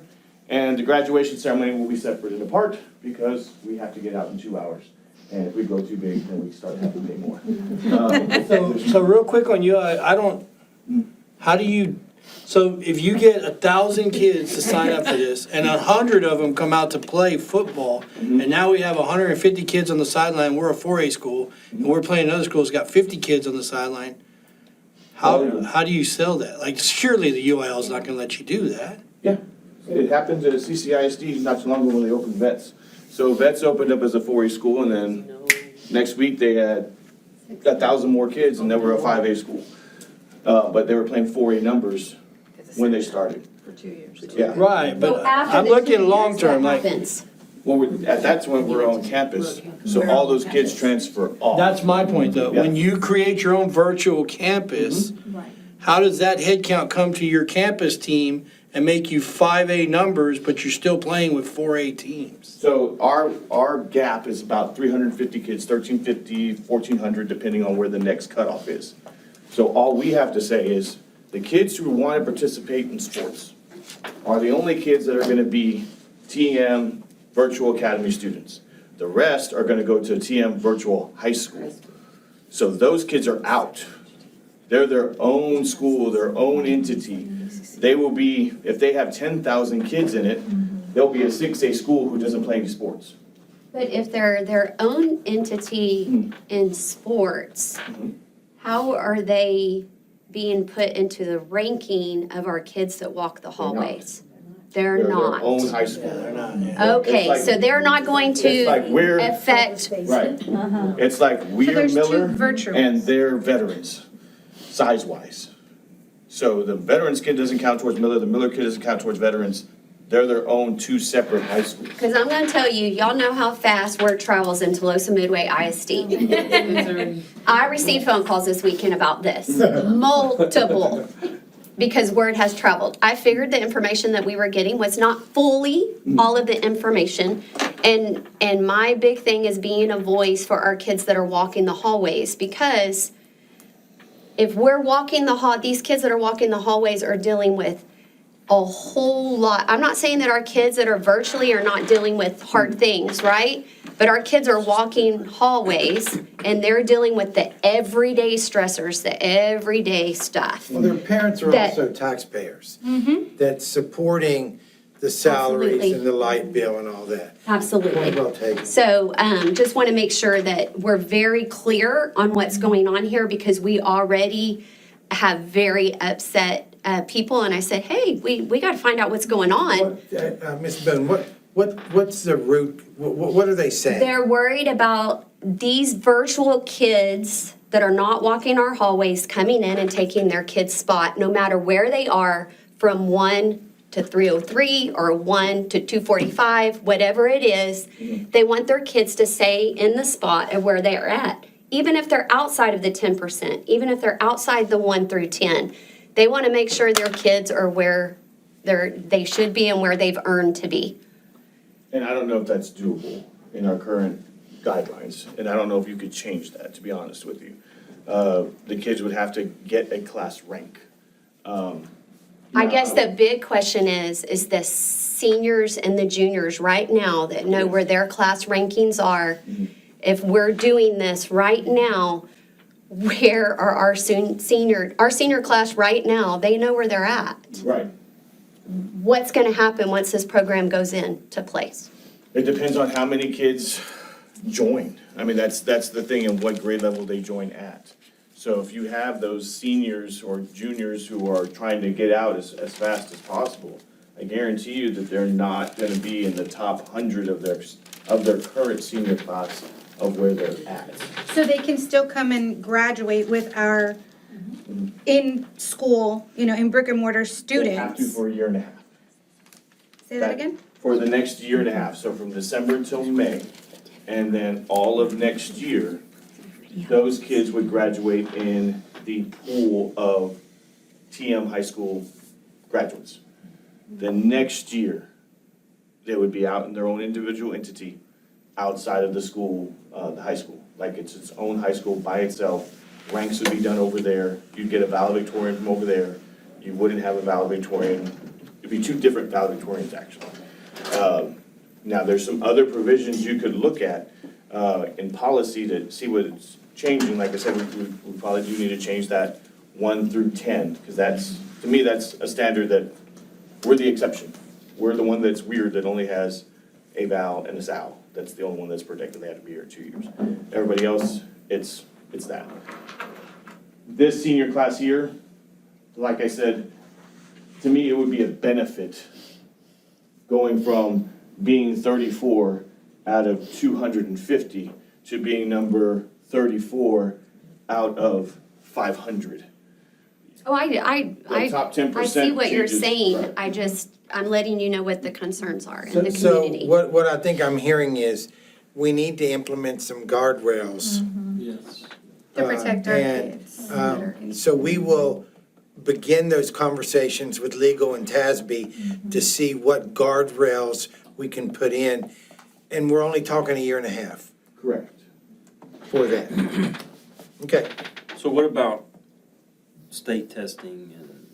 R: and the graduation ceremony will be separate and apart because we have to get out in 2 hours. And if we go too big, then we start having to pay more.
A: So real quick on you, I don't, how do you, so if you get 1,000 kids to sign up for this and 100 of them come out to play football, and now we have 150 kids on the sideline, we're a 4A school, and we're playing another school that's got 50 kids on the sideline, how do you sell that? Like, surely the UIL is not gonna let you do that.
R: Yeah, it happened at CCISD not too long ago when they opened Vets. So Vets opened up as a 4A school, and then next week they had 1,000 more kids, and they were a 5A school. But they were playing 4A numbers when they started.
I: For 2 years.
R: Yeah.
A: Right,
C: So
A: but
C: after
A: I'm
C: the 2
A: looking
C: years,
A: long-term,
C: what
A: like,
C: happens?
R: Well, that's when we're on campus, so all those kids transfer off.
A: that's my point though.
R: Yeah.
A: When you create your own virtual campus, how does that head count come to your campus team and make you 5A numbers, but you're still playing with 4A teams?
R: So our gap is about 350 kids, 1,350, 1,400, depending on where the next cutoff is. So all we have to say is, the kids who want to participate in sports are the only kids that are going to be TM Virtual Academy students. The rest are going to go to TM Virtual High School. So those kids are out. They're their own school, their own entity. They will be, if they have 10,000 kids in it, they'll be a 6A school who doesn't play any sports.
C: But if they're their own entity in sports, how are they being put into the ranking of our kids that walk the hallways? They're
R: They're
C: not.
R: their own high school.
C: Okay,
R: It's like-
C: so they're not going
R: It's like
C: to
R: we're,
C: affect,
R: right. It's like we're
H: there's two
R: Miller
H: virtuals.
R: and they're veterans, size-wise. So the veterans kid doesn't count towards Miller, the Miller kid doesn't count towards veterans. They're their own 2 separate high schools.
C: because I'm gonna tell you, y'all know how fast word travels in Tolosa Midway ISD. I received phone calls this weekend about this, multiple, because word has traveled. I figured the information that we were getting was not fully all of the information. And my big thing is being a voice for our kids that are walking the hallways, because if we're walking these kids that are walking the hallways are dealing with a whole lot. I'm not saying that our kids that are virtually are not dealing with hard things, right? But our kids are walking hallways and they're dealing with the everyday stressors, the everyday stuff.
F: Well, their parents are
C: That-
F: also taxpayers.
C: Mm-hmm.
F: That's supporting the salaries
C: Absolutely.
F: and the light bill and all that.
C: Absolutely.
F: Point well taken.
C: So just want to make sure that we're very clear on what's going on here, because we already have very upset people. And I said, hey, we got to find out what's going on.
F: Ms. Boone, what's the root, what are they saying?
C: They're worried about these virtual kids that are not walking our hallways coming in and taking their kid's spot, no matter where they are, from 1 to 303 or 1 to 245, whatever it is. They want their kids to stay in the spot of where they're at, even if they're outside of the 10%, even if they're outside the 1 through 10. They want to make sure their kids are where they should be and where they've earned to be.
R: And I don't know if that's doable in our current guidelines, and I don't know if you could change that, to be honest with you. The kids would have to get a class rank.
C: I guess the big question is the seniors and the juniors right now that know where their class rankings are, if we're doing this right now, where are our senior class right now, they know where they're at.
R: Right.
C: What's gonna happen once this program goes into place?
R: It depends on how many kids join. I mean, that's the thing, and what grade level they join at. So if you have those seniors or juniors who are trying to get out as fast as possible, I guarantee you that they're not gonna be in the top 100 of their current senior class of where they're at.
H: So they can still come and graduate with our in-school, in brick and mortar
R: They have to
H: students.
R: for a year and a half.
H: Say that again?
R: For the next year and a half, so from December until May, And then all of next year, those kids would graduate in the pool of TM high school graduates. The next year, they would be out in their own individual entity outside of the school, the high school. Like it's its own high school by itself. Ranks would be done over there. You'd get a valedictorian from over there. You wouldn't have a valedictorian. It'd be two different valedictorians, actually. Now, there's some other provisions you could look at in policy to see what it's changing. Like I said, we probably do need to change that 1 through 10, because that's, to me, that's a standard that we're the exception. We're the one that's weird that only has a val and a sal. That's the only one that's protected. They have to be here 2 years. Everybody else, it's that. This senior class here, like I said, to me, it would be a benefit going from being 34 out of 250 to being number 34 out of 500.
C: Oh,
R: The top 10%
C: I see what you're
R: changes.
C: saying. I'm letting you know what the concerns are in the community.
F: So what I think I'm hearing is, we need to implement some guardrails.
E: Yes.
H: To protect our kids.
F: So we will begin those conversations with legal and TASB to see what guardrails we can put in. And we're only talking a year and a half
R: Correct.
F: for that. Okay.
Q: So what about state testing and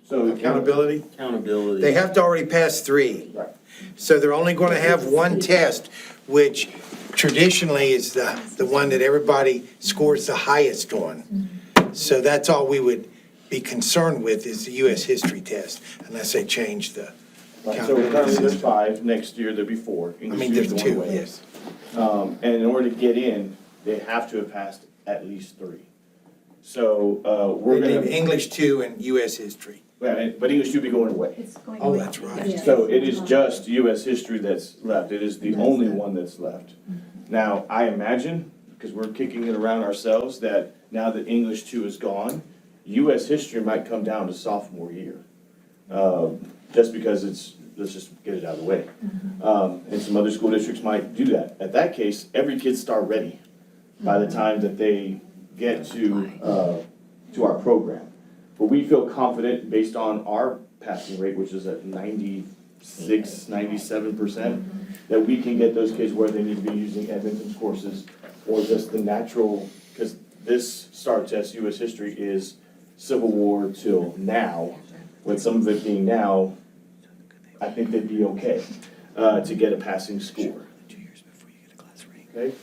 R: So
F: Accountability?
Q: accountability?
F: They have to already pass 3.
R: Right.
F: So they're only going to have one test, which traditionally is the one that everybody scores the highest on. So that's all we would be concerned with is the US history test, unless they change the
R: Right, so currently
F: accountability
R: there's
F: system.
R: 5, next year there'll be 4.
F: I mean, there's 2, yes.
R: And in order to get in, they have to have passed at least 3. So, we're
F: They need
R: gonna,
F: English 2 and US history.
R: but English 2 be going away.
F: Oh, that's right.
R: So it is just US history that's left. It is the only one that's left. Now, I imagine, because we're kicking it around ourselves, that now that English 2 is gone, US history might come down to sophomore year. Just because let's just get it out of the way. And some other school districts might do that. At that case, every kid start ready by the time that they get to our program. But we feel confident based on our passing rate, which is at 96, 97%, that we can get those kids where they need to be using Edmonton's courses or just the natural, because this STAR test, US history, is Civil War till now. With some of it being now, I think they'd be okay to get a passing score. Okay?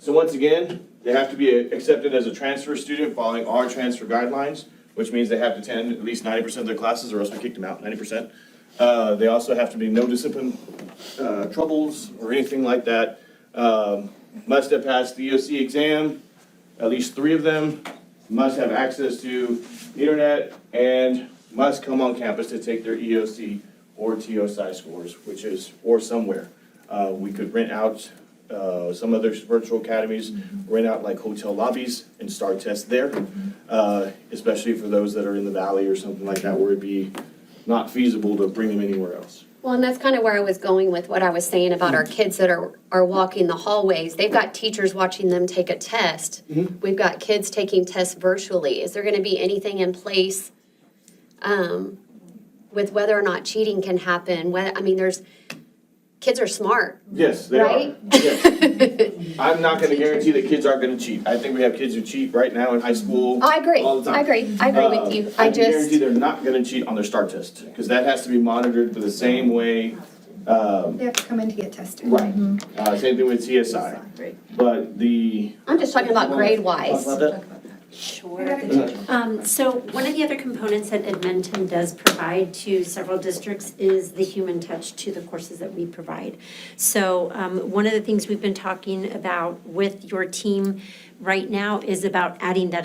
R: So once again, they have to be accepted as a transfer student following our transfer guidelines, which means they have to attend at least 90% of their classes or else we kick them out, 90%. They also have to be no discipline troubles or anything like that. Must have passed the EOC exam, at least 3 of them, must have access to the internet, and must come on campus to take their EOC or TOSI scores, or somewhere. We could rent out, some other virtual academies, rent out like hotel lobbies and start tests there, especially for those that are in the valley or something like that, where it'd be not feasible to bring them anywhere else.
C: Well, and that's kind of where I was going with what I was saying about our kids that are walking the hallways. They've got teachers watching them take a test. We've got kids taking tests virtually. Is there going to be anything in place with whether or not cheating can happen? Kids are smart.
R: Yes, they
C: Right?
R: are. Yes. I'm not gonna guarantee that kids aren't gonna cheat. I think we have kids who cheat right now in high school.
C: I agree.
R: All the time.
C: I agree with you.
R: I can guarantee they're not gonna cheat on their STAR test, because that has to be monitored the same way.
H: They have to come in to get tested.
R: Right. Same thing with CSI. But
C: I'm just talking about grade wise.
R: Talk about that?
T: Sure. So one of the other components that Edmonton does provide to several districts is the human touch to the courses that we provide. So one of the things we've been talking about with your team right now is about adding that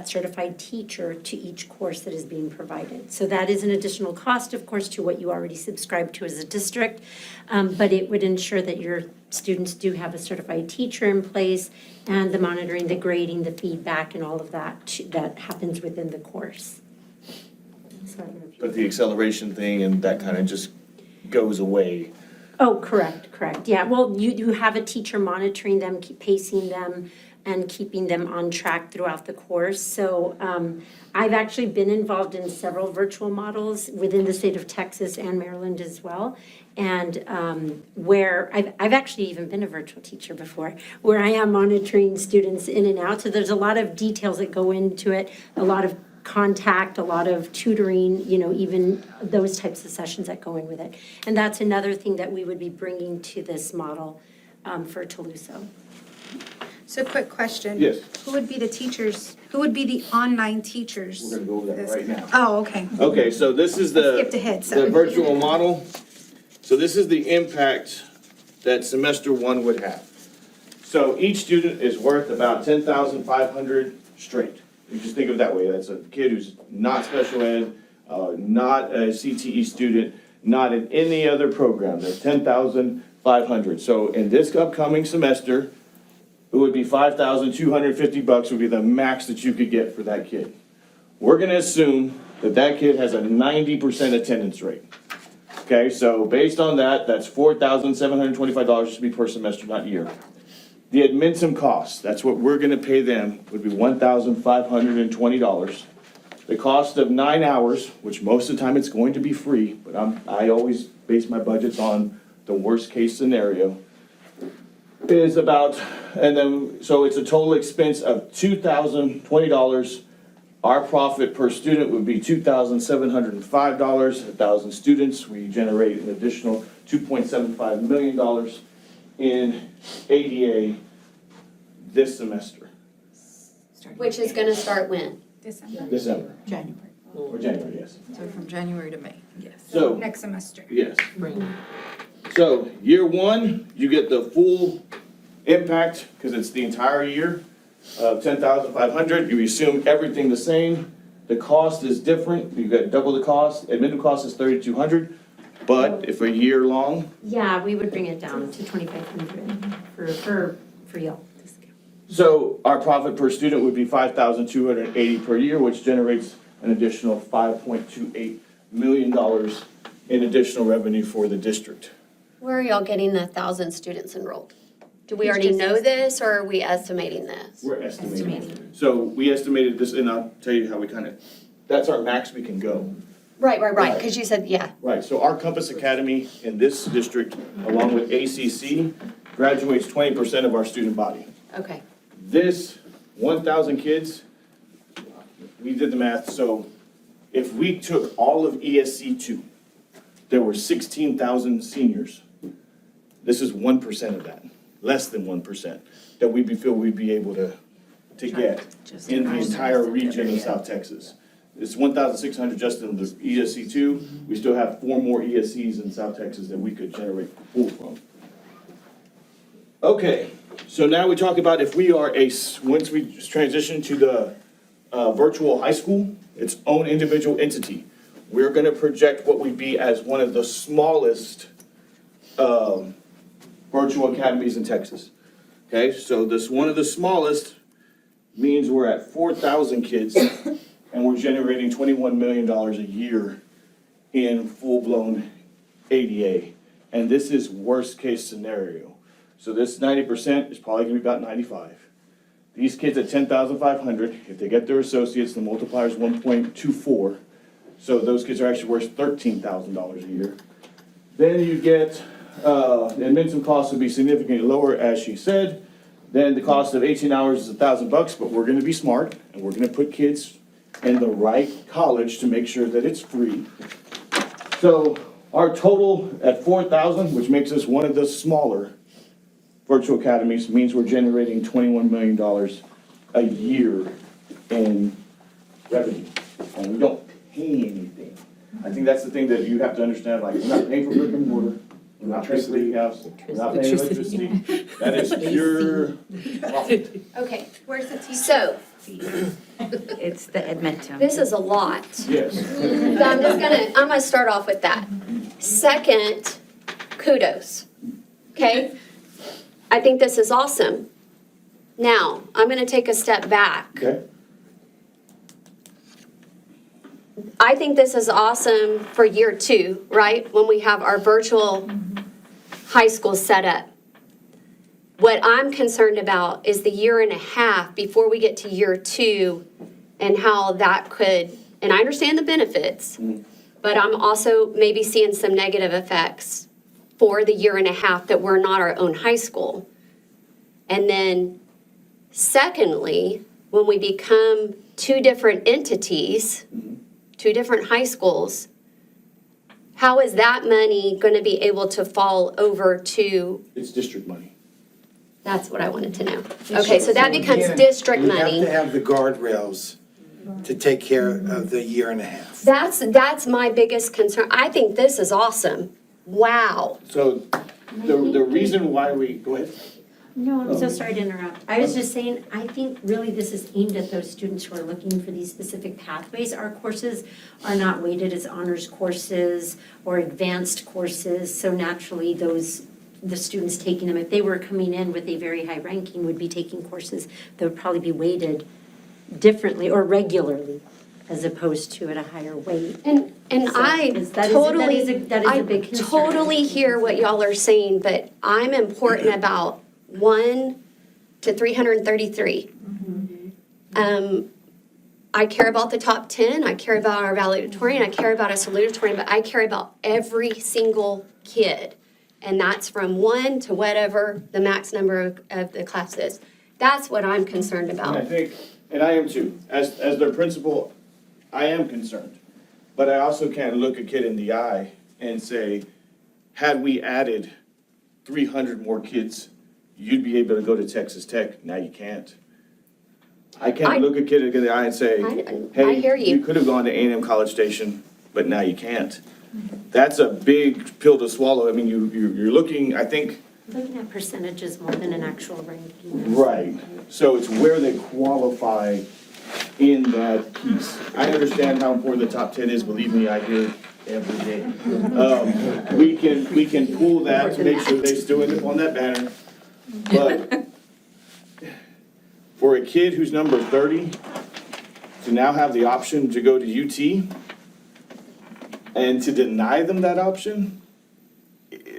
T: certified teacher to each course that is being provided. So that is an additional cost, of course, to what you already subscribe to as a district, but it would ensure that your students do have a certified teacher in place and the monitoring, the grading, the feedback, and all of that that happens within the course.
R: but the acceleration thing and that kind of just goes away.
T: Oh, correct. Yeah, well, you have a teacher monitoring them, keep pacing them, and keeping them on track throughout the course. So I've actually been involved in several virtual models within the state of Texas and Maryland as well. And where I've actually even been a virtual teacher before, where I am monitoring students in and out. So there's a lot of details that go into it, a lot of contact, a lot of tutoring, even those types of sessions that go in with it. And that's another thing that we would be bringing to this model for Toulouse.
H: So quick question.
R: Yes.
H: Who would be the teachers? Who would be the online teachers?
R: We're gonna go over that right now.
H: Oh, okay.
R: Okay, so this is the,
H: Skipped ahead,
R: the
H: sorry.
R: virtual model. So this is the impact that semester one would have. So each student is worth about 10,500 straight. You just think of it that way. That's a kid who's not special ed, not a CTE student, not in any other program. They're 10,500. So in this upcoming semester, it would be $5,250 would be the max that you could get for that kid. We're gonna assume that that kid has a 90% attendance rate. Okay, so based on that, that's $4,725 to be per semester, not year. The adminsum cost, that's what we're gonna pay them, would be $1,520. The cost of 9 hours, which most of the time it's going to be free, but I always base my budgets on the worst case scenario, is about, and then, so it's a total expense of $2,020. Our profit per student would be $2,705. 1,000 students, we generate an additional $2.75 million in ADA this semester.
C: Which is gonna start when?
R: December.
H: January.
R: Or January, yes.
H: So from January to May. Yes.
R: So-
H: Next semester.
R: Yes. So year one, you get the full impact, because it's the entire year of 10,500. You assume everything the same. The cost is different. You got double the cost. Admitted cost is 3,200. But if a year long,
T: Yeah, we would bring it down to 2,500 for y'all.
R: so our profit per student would be 5,280 per year, which generates an additional $5.28 million in additional revenue for the district.
C: Where are y'all getting the 1,000 students enrolled? Do we
H: He's
C: already
H: just
C: know this, or are we estimating this?
R: We're estimating. So we estimated this, and I'll tell you how we kind of, that's our max we can go.
C: Right, because you said, yeah.
R: Right, so our Compass Academy in this district, along with ACC, graduates 20% of our student body.
C: Okay.
R: This 1,000 kids, we did the math, so if we took all of ESC 2, there were 16,000 seniors. This is 1% of that, less than 1%, that feel we'd be able to get in the entire region of South Texas. It's 1,600 just in the ESC 2. We still have 4 more ESCs in South Texas that we could generate pool from. Okay, so now we talk about if we are once we transition to the virtual high school, its own individual entity, we're gonna project what we'd be as one of the smallest virtual academies in Texas. Okay, so this one of the smallest means we're at 4,000 kids and we're generating $21 million a year in full-blown ADA. And this is worst case scenario. So this 90% is probably gonna be about 95. These kids at 10,500, if they get their associates, the multiplier is 1.24. So those kids are actually worth $13,000 a year. Then you get, the admission costs would be significantly lower, as she said. Then the cost of 18 hours is $1,000, but we're gonna be smart and we're gonna put kids in the right college to make sure that it's free. So our total at 4,000, which makes us one of the smaller virtual academies, means we're generating $21 million a year in revenue. And we don't pay anything. I think that's the thing that you have to understand, like, we're not paying for brick and mortar, we're not paying for the house, we're not paying electricity. That is pure profit.
C: Okay,
H: Where's the teacher?
C: so
K: It's the Edmonton.
C: this is a lot.
R: Yes.
C: So I'm gonna start off with that. Second, kudos, okay? I think this is awesome. Now, I'm gonna take a step back.
R: Okay.
C: I think this is awesome for year 2, right? When we have our virtual high school set up. What I'm concerned about is the year and a half before we get to year 2 and how that could, and I understand the benefits, but I'm also maybe seeing some negative effects for the year and a half that we're not our own high school. And then secondly, when we become 2 different entities, 2 different high schools, how is that money going to be able to fall over to,
R: It's district money.
C: that's what I wanted to know. Okay, so that becomes district money.
F: We have to have the guardrails to take care of the year and a half.
C: That's my biggest concern. I think this is awesome. Wow.
R: So the reason why go ahead.
T: No, I'm so sorry to interrupt. I was just saying, I think really this is aimed at those students who are looking for these specific pathways. Our courses are not weighted as honors courses or advanced courses, so naturally the students taking them, if they were coming in with a very high ranking, would be taking courses that would probably be weighted differently or regularly as opposed to at a higher weight.
C: And
T: So,
C: I
T: 'cause that is
C: totally,
T: a big concern.
C: totally hear what y'all are saying, but I'm important about 1 to 333. I care about the top 10, I care about our valedictorian, I care about a salutatorian, but I care about every single kid. And that's from 1 to whatever the max number of the class is. That's what I'm concerned
R: And I
C: about.
R: think, and I am too, as their principal, I am concerned. But I also can't look a kid in the eye and say, had we added 300 more kids, you'd be able to go to Texas Tech. Now you can't. I can't look a kid in the eye and say,
C: I hear
R: hey,
C: you.
R: you could have gone to A&M College Station, but now you can't. That's a big pill to swallow. I mean, you're looking, I think,
T: Looking at percentages more than an actual ranking.
R: right. So it's where they qualify in that piece. I understand how important the top 10 is, believe me, I hear it every day. We can pull that to make sure they still end up on that banner. But for a kid who's number 30 to now have the option to go to UT and to deny them that option,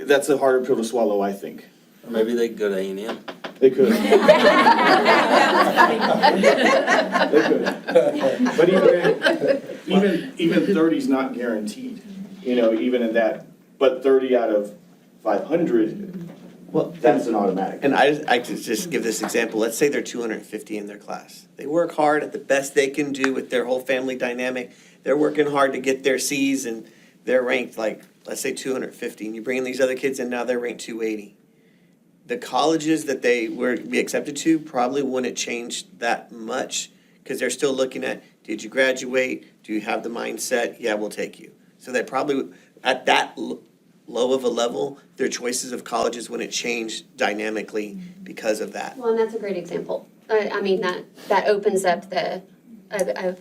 R: that's a harder pill to swallow, I think.
Q: Or maybe they could go to A&M.
R: They could. They could. But even 30's not guaranteed, even in that, but 30 out of 500,
B: Well,
R: that's an automatic.
B: And I could just give this example. Let's say they're 250 in their class. They work hard at the best they can do with their whole family dynamic. They're working hard to get their C's and they're ranked like, let's say 250. And you bring in these other kids and now they're ranked 280. The colleges that they were be accepted to probably wouldn't change that much because they're still looking at, did you graduate? Do you have the mindset? Yeah, we'll take you. So they probably, at that low of a level, their choices of colleges wouldn't change dynamically because of that.
C: Well, and that's a great example. I mean, that opens up a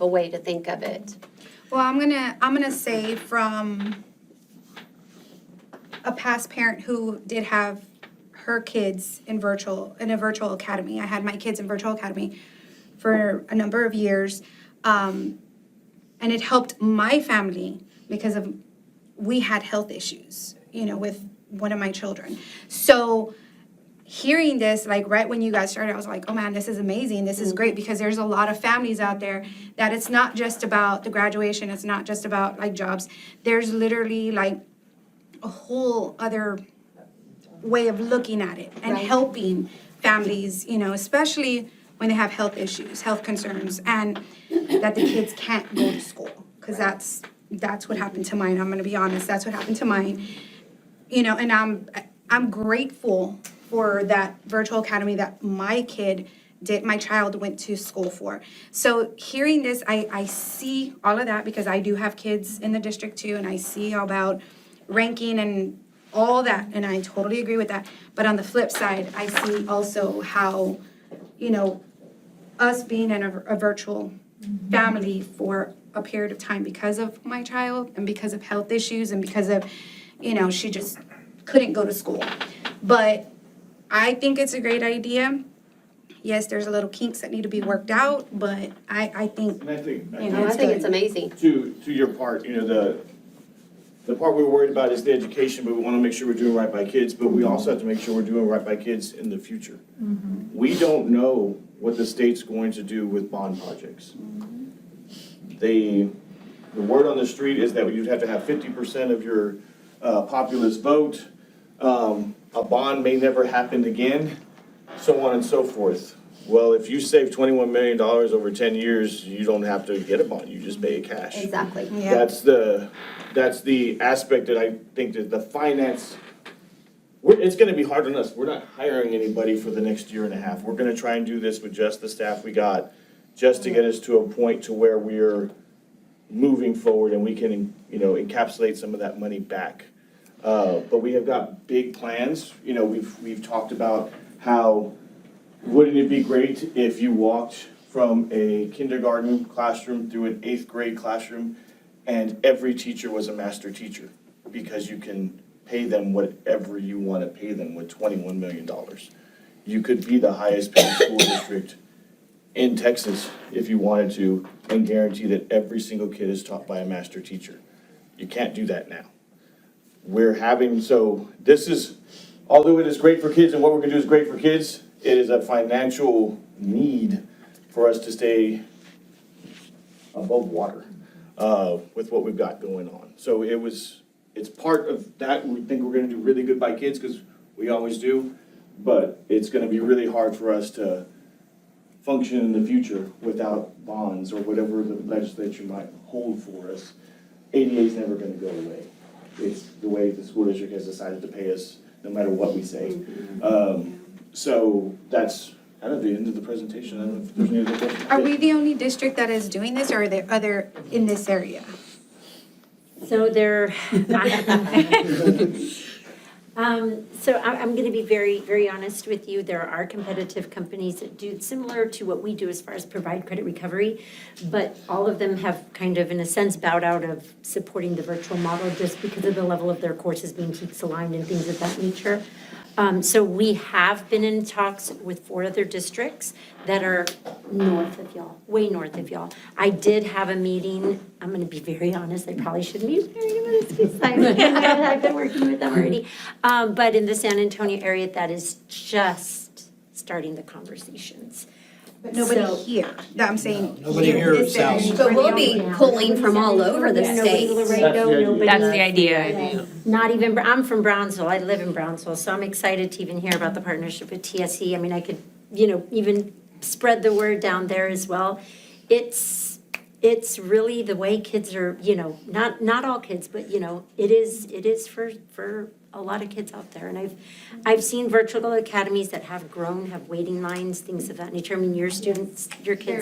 C: way to think of it.
H: Well, I'm gonna say from a past parent who did have her kids in a virtual academy. I had my kids in virtual academy for a number of years. And it helped my family because we had health issues, with one of my children. So hearing this, like right when you guys started, I was like, oh man, this is amazing. This is great because there's a lot of families out there that it's not just about the graduation. It's not just about like jobs. There's literally like a whole other way of looking at it and helping families, especially when they have health issues, health concerns, and that the kids can't go to school. Because that's what happened to mine. I'm going to be honest. That's what happened to mine. And I'm grateful for that virtual academy that my child went to school for. So hearing this, I see all of that because I do have kids in the district too, and I see all about ranking and all that, and I totally agree with that. But on the flip side, I see also how, us being in a virtual family for a period of time because of my child and because of health issues and because of, she just couldn't go to school. But I think it's a great idea. yes, there's a little kinks that need to be worked out, but I think,
R: And I think,
C: I think it's amazing.
R: to your part, the part we're worried about is the education, but we want to make sure we're doing right by kids, but we also have to make sure we're doing right by kids in the future. We don't know what the state's going to do with bond projects. The word on the street is that you'd have to have 50% of your populace vote. A bond may never happen again, so on and so forth. Well, if you save $21 million over 10 years, you don't have to get a bond, you just pay it cash.
C: Exactly.
R: That's the aspect that I think that the finance, it's gonna be hard on us. We're not hiring anybody for the next year and a half. We're gonna try and do this with just the staff we got, just to get us to a point to where we're moving forward and we can, encapsulate some of that money back. But we have got big plans. We've talked about how, wouldn't it be great if you walked from a kindergarten classroom through an 8th grade classroom and every teacher was a master teacher, because you can pay them whatever you want to pay them with $21 million. You could be the highest paid school district in Texas if you wanted to, and guarantee that every single kid is taught by a master teacher. You can't do that now. This is, although it is great for kids and what we're gonna do is great for kids, it is a financial need for us to stay above water with what we've got going on. So it's part of that. We think we're gonna do really good by kids, because we always do, but it's gonna be really hard for us to function in the future without bonds or whatever the legislature might hold for us. ADA is never gonna go away. It's the way the school district has decided to pay us, no matter what we say. So that's kind of the end of the presentation. I don't know if there's any other questions.
H: are we the only district that is doing this, or are there other in this area?
T: So I'm going to be very, very honest with you. There are competitive companies that do similar to what we do as far as provide credit recovery, but all of them have kind of, in a sense, bowed out of supporting the virtual model just because of the level of their courses being TEKS aligned and things of that nature. So we have been in talks with 4 other districts that are north of y'all, way north of y'all. I did have a meeting, I'm gonna be very honest, I probably shouldn't be very honest because I've been working with them already. But in the San Antonio area, that is just starting the conversations.
H: But nobody
T: So-
H: here, that I'm saying.
A: Nobody here
H: this
A: south.
H: area.
C: But we'll be pulling from all over the state.
K: That's the idea.
T: Not even, I'm from Brownsville, I live in Brownsville, so I'm excited to even hear about the partnership with TSE. I mean, I could, even spread the word down there as well. It's really the way kids are, not all kids, but, it is for a lot of kids out there. And I've seen virtual academies that have grown, have waiting lines, things of that nature. I mean, your kids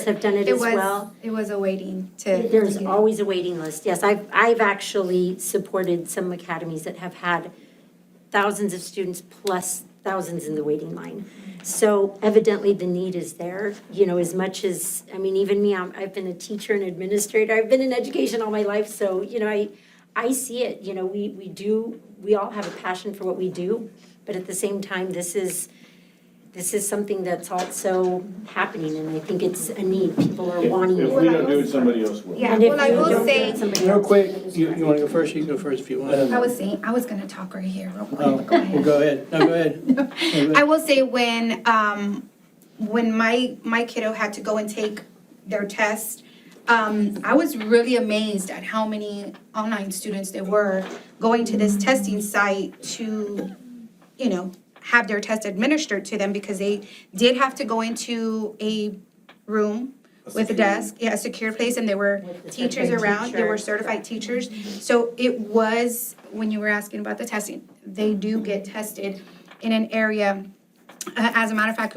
T: have done it as well.
H: It was a waiting to.
T: There's always a waiting list. Yes, I've actually supported some academies that have had thousands of students plus thousands in the waiting line. So evidently the need is there, as much as, even me, I've been a teacher and administrator. I've been in education all my life, so, I see it. We all have a passion for what we do, but at the same time, this is something that's also happening, and I think it's a need. People are wanting it.
R: If we don't do it, somebody else will.
H: Yeah,
T: And if
H: well, I
T: we
H: will
T: don't do
H: say,
T: it, somebody
A: Real
T: else
A: quick,
T: will.
A: you want to go first? You can go first if you want.
H: I was saying, I was gonna talk right here real quick.
A: Oh,
H: Go ahead.
A: well, go ahead. No, go ahead. No, go ahead.
H: I will say when my kiddo had to go and take their test, I was really amazed at how many online students there were going to this testing site to, have their test administered to them, because they did have to go into a room with a desk, a secure place, and there were teachers around, there were certified teachers. So it was, when you were asking about the testing, they do get tested in an area, as a matter of fact,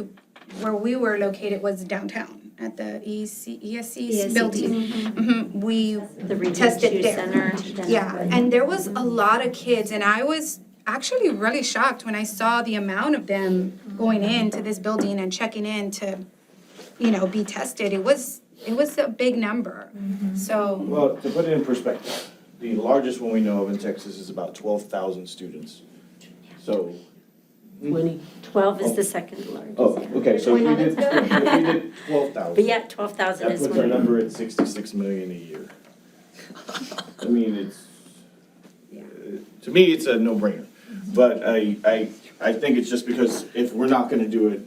H: where we were located was downtown at the ESC building. Mhm. We
T: The Region
H: tested
T: 2
H: there.
T: Center.
H: Yeah, and there was a lot of kids, and I was actually really shocked when I saw the amount of them going into this building and checking in to, be tested. It was a big number, so.
R: Well, to put it in perspective, the largest one we know of in Texas is about 12,000 students. So
T: 12 is the second largest.
R: Oh, okay, so if we did 12,000.
T: But yeah, 12,000
R: That
T: is
R: puts
T: one.
R: our number at 66 million a year. I mean, it's, to me, it's a no-brainer. But I think it's just because if we're not gonna do it,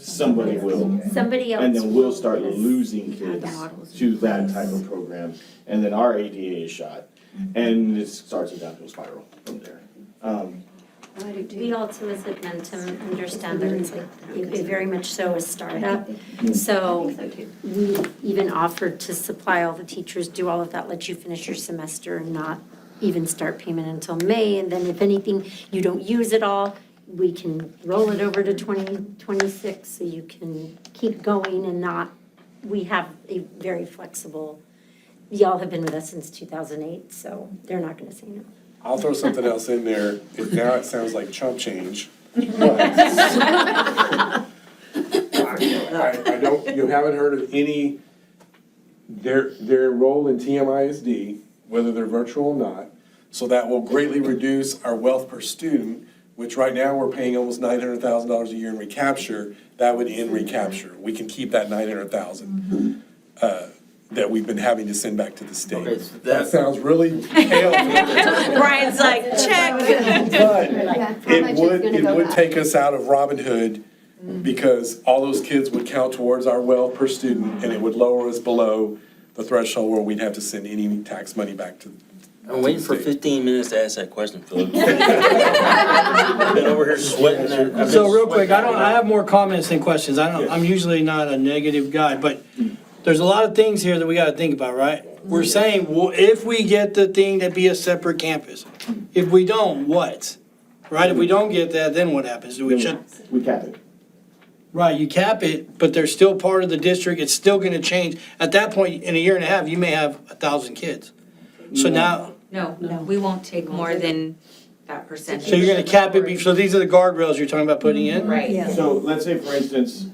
R: somebody will.
T: Somebody else.
R: And then we'll
T: will.
R: start losing kids to that type of program, and then our ADA is shot, and it starts a downhill spiral from there.
T: We also, as Admentum, understand that it's like, very much so a startup. So we even offered to supply all the teachers, do all of that, let you finish your semester and not even start payment until May. And then if anything, you don't use it all, we can roll it over to 2026 so you can keep going and not, we have a very flexible, y'all have been with us since 2008, so they're not gonna say no.
D: I'll throw something else in there. Now it sounds like chump change. I don't, you haven't heard of any, they're enrolled in TMISD, whether they're virtual or not. So that will greatly reduce our wealth per student, which right now we're paying almost $900,000 a year in recapture. That would end recapture. We can keep that $900,000 that we've been having to send back to the state.
Q: Okay, so
D: That sounds really pale.
K: Brian's like, check.
D: But
C: Yeah, how
D: it
C: much is
D: would,
C: gonna
D: it
C: go
D: would
C: up?
D: take us out of Robin Hood because all those kids would count towards our wealth per student and it would lower us below the threshold where we'd have to send any tax money back to.
Q: I'm waiting for 15 minutes to ask that question, Philip. Been over here sweating that. I've been
A: So real quick,
Q: sweating.
A: I have more comments than questions. I'm usually not a negative guy, but there's a lot of things here that we gotta think about, right? We're saying, well, if we get the thing to be a separate campus, if we don't, what? Right, if we don't get that, then what happens? Do we shut?
R: We cap it.
A: Right, you cap it, but they're still part of the district, it's still gonna change. At that point, in a year and a half, you may have 1,000 kids. So now,
U: No, we won't take more than that percentage.
A: so you're gonna cap it, so these are the guardrails you're talking about putting in?
U: Right.
R: So let's say, for instance,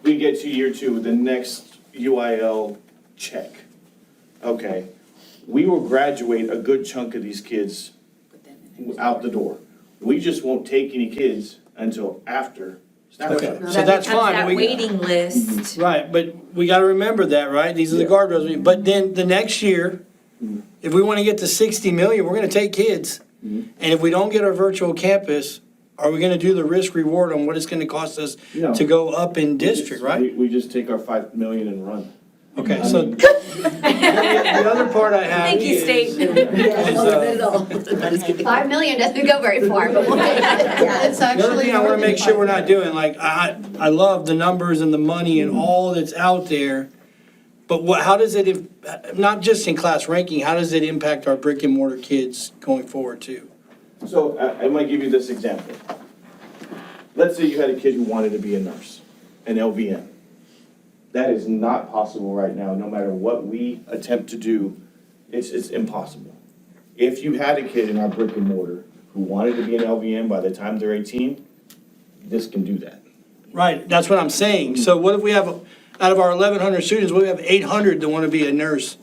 R: we get to year 2, the next UIL check. Okay, we will graduate a good chunk of these kids out the door. We just won't take any kids until after
A: Okay,
R: snapshot.
A: so that's fine.
U: That
A: We-
U: waiting list.
A: Right, but we gotta remember that, right? These are the guardrails. But then the next year, if we wanna get to 60 million, we're gonna take kids. And if we don't get our virtual campus, are we gonna do the risk reward on what it's gonna cost us
R: No.
A: to go up in district, right?
R: We just take our 5 million and run.
A: Okay, so the other part I have.
U: Thank you, State.
C: $5 million doesn't go very far, but we'll take it.
N: It's
A: The other
N: actually.
A: thing I wanna make sure we're not doing, like, I love the numbers and the money and all that's out there. But how does it, not just in class ranking, how does it impact our brick and mortar kids going forward too?
R: So I might give you this example. Let's say you had a kid who wanted to be a nurse, an LVN. That is not possible right now, no matter what we attempt to do, it's impossible. If you had a kid in our brick and mortar who wanted to be an LVN by the time they're 18, this can do that.
A: Right, that's what I'm saying. So what if we have, out of our 1,100 students, we have 800 that want to be a nurse?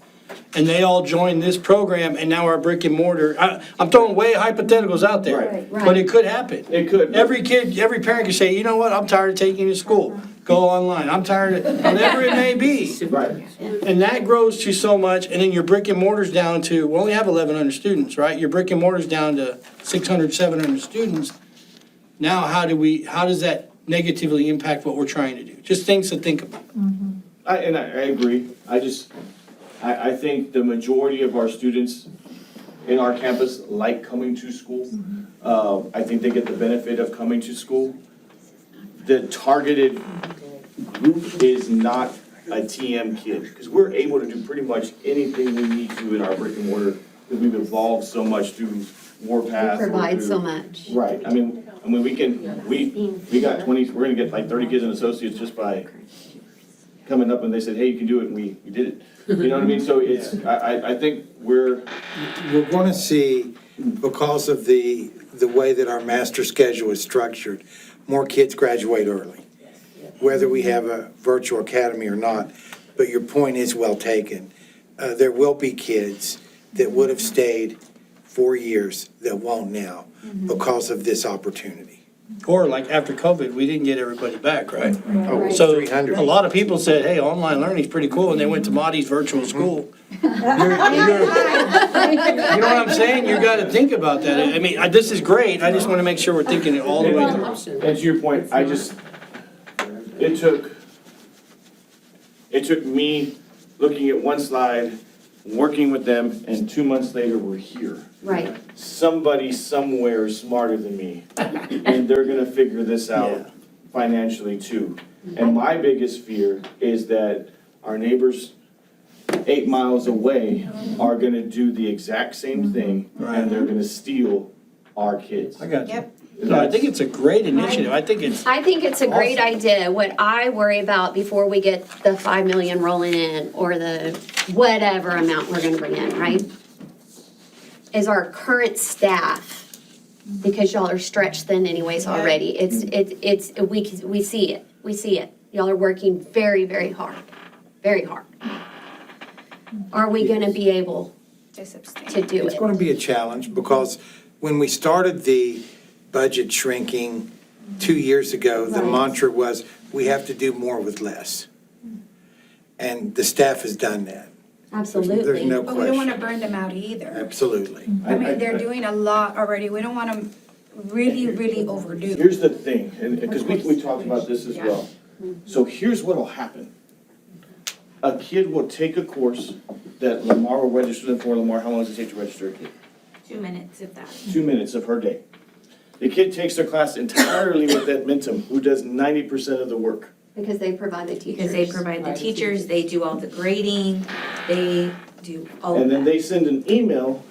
A: And they all join this program and now our brick and mortar, I'm throwing way hypotheticals out there.
R: Right.
A: But it could happen.
R: It could.
A: Every kid, every parent can say, you know what, I'm tired of taking you to school. Go online, I'm tired of, whatever it may be.
R: Right.
A: And that grows to so much, and then your brick and mortar's down to, we only have 1,100 students, right? Your brick and mortar's down to 600, 700 students. Now, how does that negatively impact what we're trying to do? Just things to think about.
R: I agree. I think the majority of our students in our campus like coming to school. I think they get the benefit of coming to school. The targeted group is not a TM kid, because we're able to do pretty much anything we need to in our brick and mortar, because we've evolved so much through Warpath.
C: Provide so much.
R: Right, I mean, we got 20, we're gonna get like 30 kids and associates just by coming up and they said, hey, you can do it, and we did it. You know what I mean? So it's, I think we're
F: gonna see, because of the way that our master schedule is structured, more kids graduate early, whether we have a virtual academy or not. But your point is well taken. There will be kids that would have stayed 4 years that won't now because of this opportunity.
A: Or like after COVID, we didn't get everybody back, right?
F: Oh,
A: So
F: 300.
A: a lot of people said, hey, online learning's pretty cool, and they went to Marty's virtual school. You know what I'm saying? You gotta think about that. I mean, this is great, I just wanna make sure we're thinking it all the way through.
R: And to your point, it took me looking at one slide, working with them, and 2 months later, we're here.
C: Right.
R: Somebody somewhere is smarter than me, and they're gonna figure this out financially too. And my biggest fear is that our neighbors 8 miles away are gonna do the exact same thing, and they're gonna steal our kids.
A: I got you. No, I think it's a great initiative, I think it's
C: a great idea. What I worry about before we get the 5 million rolling in, or the whatever amount we're gonna bring in, right? Is our current staff, because y'all are stretched thin anyways already. We see it. Y'all are working very, very hard, very hard. Are we gonna be able to do
F: It's
C: it?
F: going to be a challenge because when we started the budget shrinking 2 years ago, the
C: Right.
F: mantra was, we have to do more with less. And the staff has done that.
C: Absolutely.
F: There's no
H: But we don't want
F: question.
H: to burn them out either.
F: Absolutely.
H: I mean, they're doing a lot already. We don't want them really, really overdo.
R: Here's the thing, and, because we talked about this as well. So here's what'll happen. A kid will take a course that Lamar will register them for. Lamar, how long does it take to register a kid?
U: 2 minutes, if that.
R: 2 minutes of her day. The kid takes their class entirely with Edmentum, who does 90% of the work.
C: Because they provide the teachers.
U: Because they provide the teachers, they do all the grading, they do all of
R: And then
U: that.
R: they send an email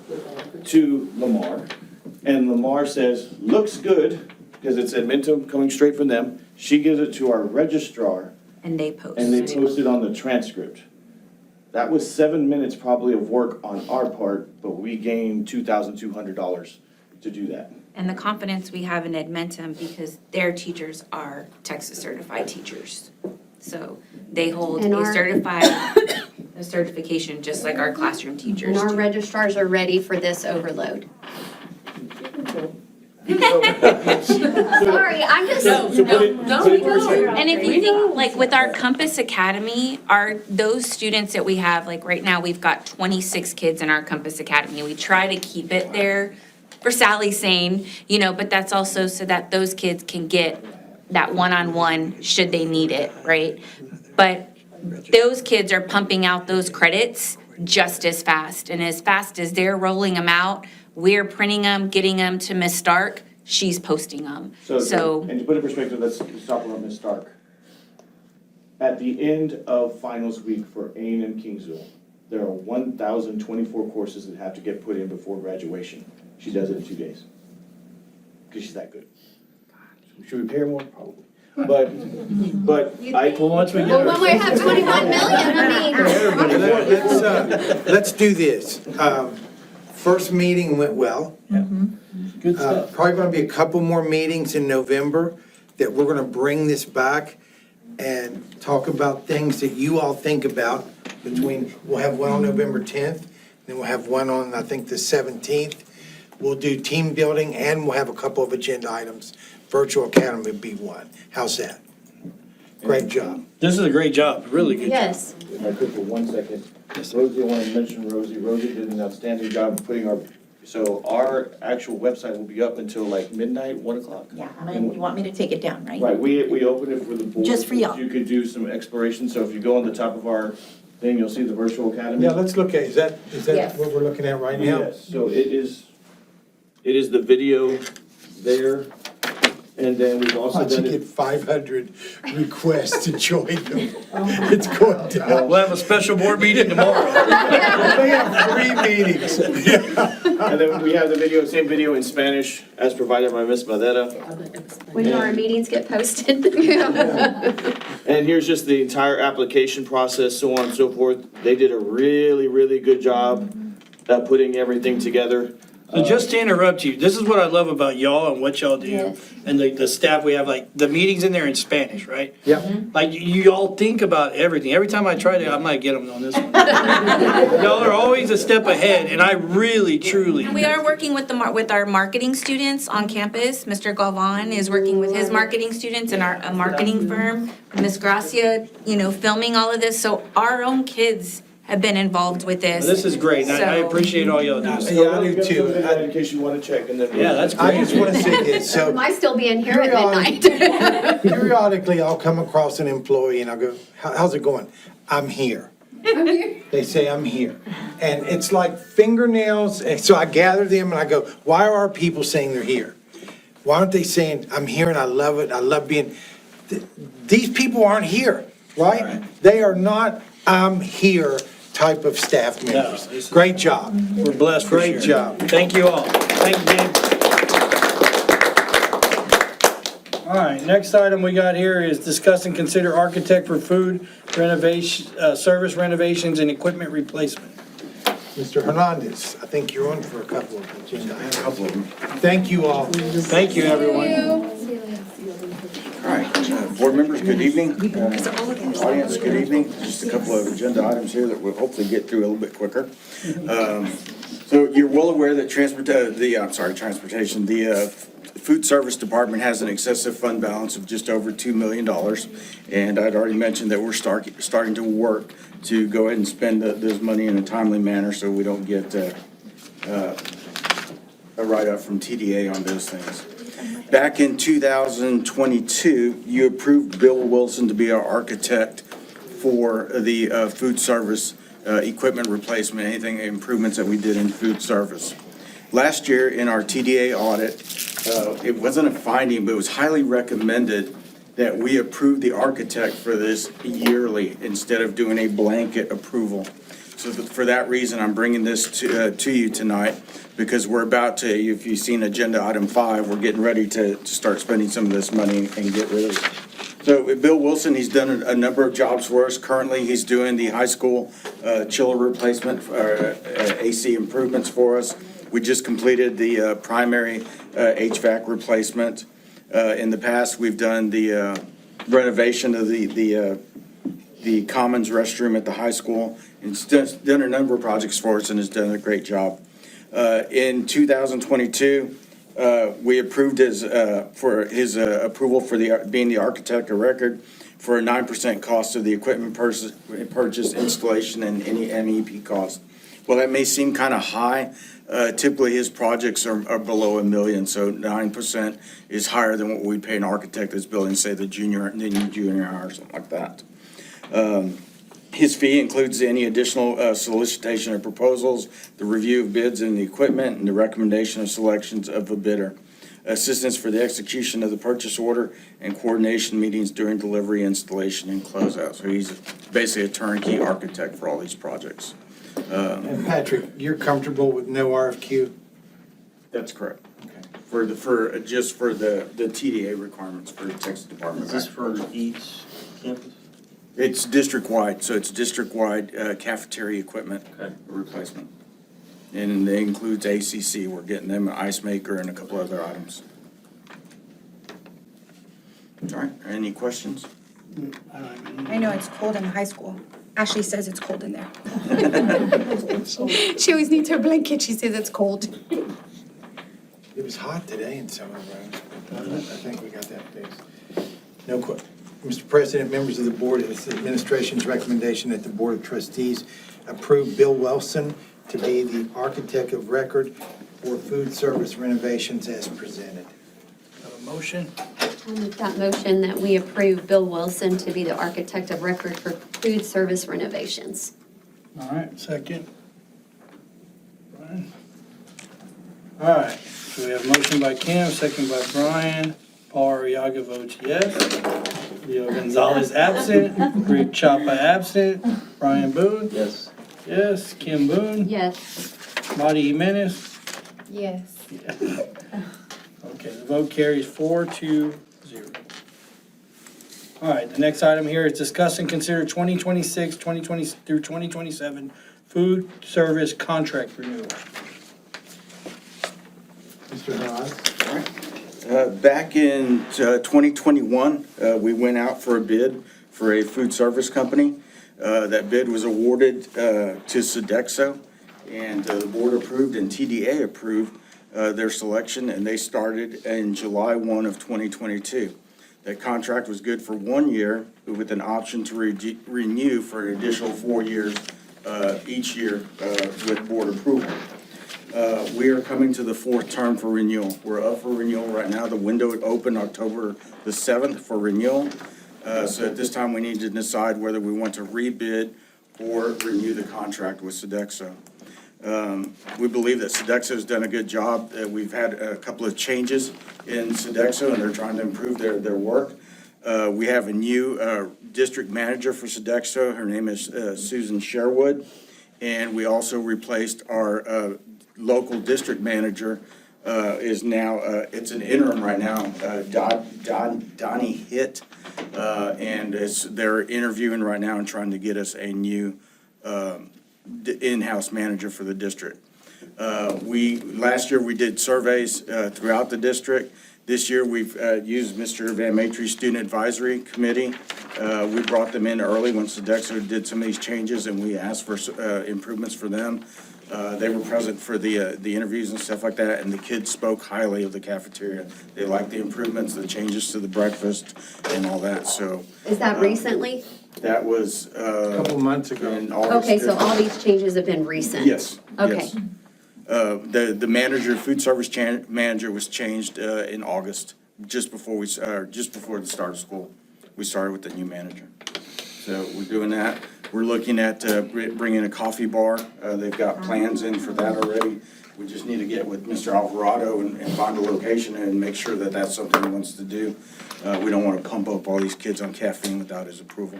R: to Lamar, and Lamar says, looks good, because it's Edmentum coming straight from them. She gives it to our registrar,
U: And they post.
R: and they post it on the transcript. That was 7 minutes probably of work on our part, but we gained $2,200 to do that.
U: And the confidence we have in Edmentum, because their teachers are Texas certified teachers. So they hold
C: And
U: a
C: our-
U: certification, just like our classroom
C: And
U: teachers
C: our
U: do.
C: registrars are ready for this overload. Sorry, I'm just.
U: And if you think, like, with our Compass Academy, those students that we have, like, right now, we've got 26 kids in our Compass Academy. We try to keep it there for Sally's sake, but that's also so that those kids can get that one-on-one should they need it, right? But those kids are pumping out those credits just as fast. And as fast as they're rolling them out, we're printing them, getting them to Miss Stark, she's posting them. So
R: And to put it in perspective, let's talk about Ms. Stark. At the end of finals week for A&M Kingsville, there are 1,024 courses that have to get put in before graduation. She does it in 2 days. Because she's that good. Should we pay her more? Probably. But
A: once we
C: Well, when we have 21 million, I mean.
F: Let's do this. First meeting went well.
A: Good stuff.
F: Probably gonna be a couple more meetings in November that we're gonna bring this back and talk about things that you all think about we'll have one on November 10th, then we'll have one on, I think, the 17th. We'll do team building and we'll have a couple of agenda items. Virtual Academy would be one. How's that? Great job.
A: This is a great job, really good job.
C: Yes.
R: if I could for 1 second, Rosie, I want to mention Rosie. Rosie did an outstanding job of putting our actual website will be up until like midnight, 1 o'clock.
G: Yeah, and you want me to take it down, right?
R: Right, we open it for the board.
G: Just for y'all.
R: You could do some exploration, so if you go on the top of our thing, you'll see the virtual academy.
F: Yeah, let's look at, is that
C: Yes.
F: what we're looking at right now?
R: Yes, so it is the video there, and then we've also
F: How'd you
R: done
F: get
R: it.
F: 500 requests to join them? It's going down.
A: We'll have a special board meeting tomorrow.
F: They have 3 meetings.
R: And then we have the video, same video in Spanish as provided by Ms. Madera.
C: When do our meetings get posted?
R: And here's just the entire application process, so on and so forth. They did a really, really good job at putting everything together.
A: So just to interrupt you, this is what I love about y'all and what y'all do.
C: Yes.
A: And the staff we have, like, the meetings in there in Spanish, right?
F: Yep.
A: Like, you all think about everything. Every time I try to, I might get them on this one. Y'all are always a step ahead, and I really, truly.
U: And we are working with with our marketing students on campus. Mr. Galvan is working with his marketing students and a marketing firm. Miss Gracia, filming all of this. So our own kids have been involved with this.
A: This is great, and I
U: So-
A: appreciate all y'all do.
F: Yeah, I do too.
R: In case you want to check and then.
A: Yeah, that's
F: I
A: great.
F: just want to say this, so
C: Might still be in here at midnight.
F: periodically I'll come across an employee and I'll go, how's it going? I'm here. They say I'm here. And it's like fingernails, and so I gather them and I go, why are our people saying they're here? Why aren't they saying, I'm here and I love it, I love being, these people aren't here, right? They are not, I'm here type of staff members.
A: this is-
F: Great job.
A: We're blessed for sure.
F: Great job.
A: Thank you all. Thank you, James. All right, next item we got here is discuss and consider architect for food renovation, service renovations and equipment replacement.
F: Mr. Hernandez, I think you're on for a couple of agenda items. A couple of them. Thank you all.
A: Thank you, everyone.
J: All right, board members, good evening. Audience, good evening. Just a couple of agenda items here that we'll hopefully get through a little bit quicker. So you're well aware that transportation, the food service department has an excessive fund balance of just over $2 million. And I'd already mentioned that we're starting to work to go ahead and spend this money in a timely manner so we don't get a write-up from TDA on those things. Back in 2022, you approved Bill Wilson to be our architect for the food service equipment replacement, anything improvements that we did in food service. Last year in our TDA audit, it wasn't a finding, but it was highly recommended that we approve the architect for this yearly instead of doing a blanket approval. So for that reason, I'm bringing this to you tonight because we're about to, if you've seen agenda item 5, we're getting ready to start spending some of this money and get rid of it. So Bill Wilson, he's done a number of jobs for us. Currently, he's doing the high school chiller replacement, AC improvements for us. We just completed the primary HVAC replacement. In the past, we've done the renovation of the commons restroom at the high school. He's done a number of projects for us and has done a great job. In 2022, we approved his approval for being the architect of record for a 9% cost of the equipment purchase, installation, and any MEP cost. Well, that may seem kind of high. Typically, his projects are below $1 million, so 9% is higher than what we pay an architect that's building, say, the junior high or something like that. His fee includes any additional solicitation of proposals, the review of bids and the equipment, and the recommendation of selections of a bidder, assistance for the execution of the purchase order, and coordination meetings during delivery, installation, and closeout. So he's basically a turnkey architect for all these projects.
F: And Patrick, you're comfortable with no RFQ?
J: That's correct. Okay. Just for the TDA requirements for the Texas Department.
Q: Is this for each campus?
J: It's district-wide, so it's district-wide cafeteria equipment replacement. And it includes ACC. We're getting them an ice maker and a couple other items. All right, any questions?
H: I know it's cold in high school. Ashley says it's cold in there. She always needs her blanket. She says it's cold.
F: It was hot today in Summer Rose. I think we got that fixed. No question. Mr. President, members of the board, it's the administration's recommendation that the Board of Trustees approve Bill Wilson to be the architect of record for food service renovations as presented.
A: Have a motion?
C: I'll make that motion that we approve Bill Wilson to be the architect of record for food service renovations.
A: All right, second. Brian. All right, so we have a motion by Kim, second by Brian. Paul Arriaga votes yes. Leo Gonzalez absent. Rick Chapa absent. Brian Boone?
E: Yes.
A: Yes. Kim Boone?
C: Yes.
A: Marty Jimenez?
H: Yes.
A: Okay, the vote carries 4-0. All right, the next item here is discuss and consider 2026, 2020 through 2027 food service contract renewal.
F: Mr. Haas?
J: Back in 2021, we went out for a bid for a food service company. That bid was awarded to Sodexo, and the board approved and TDA approved their selection, and they started in July 1 of 2022. That contract was good for 1 year with an option to renew for an additional 4 years each year with board approval. We are coming to the fourth term for renewal. We're up for renewal right now. The window opened October the 7th for renewal. So at this time, we need to decide whether we want to rebid or renew the contract with Sodexo. We believe that Sodexo's done a good job. We've had a couple of changes in Sodexo, and they're trying to improve their work. We have a new district manager for Sodexo. Her name is Susan Sherwood. And we also replaced our local district manager is now, it's an interim right now, Donnie Hitt. And they're interviewing right now and trying to get us a new in-house manager for the district. Last year we did surveys throughout the district. This year we've used Mr. Van Matry's Student Advisory Committee. We brought them in early when Sodexo did some of these changes, and we asked for improvements for them. They were present for the interviews and stuff like that, and the kids spoke highly of the cafeteria. They liked the improvements, the changes to the breakfast and all that, so.
C: Is that recently?
J: That was.
F: A couple months ago.
J: In August.
C: Okay, so all these changes have been recent?
J: Yes.
C: Okay.
J: Yes. The manager, food service manager was changed in August, just before the start of school. We started with the new manager. So we're doing that. We're looking at bringing a coffee bar. They've got plans in for that already. We just need to get with Mr. Alvarado and find a location and make sure that that's something he wants to do. We don't want to pump up all these kids on caffeine without his approval.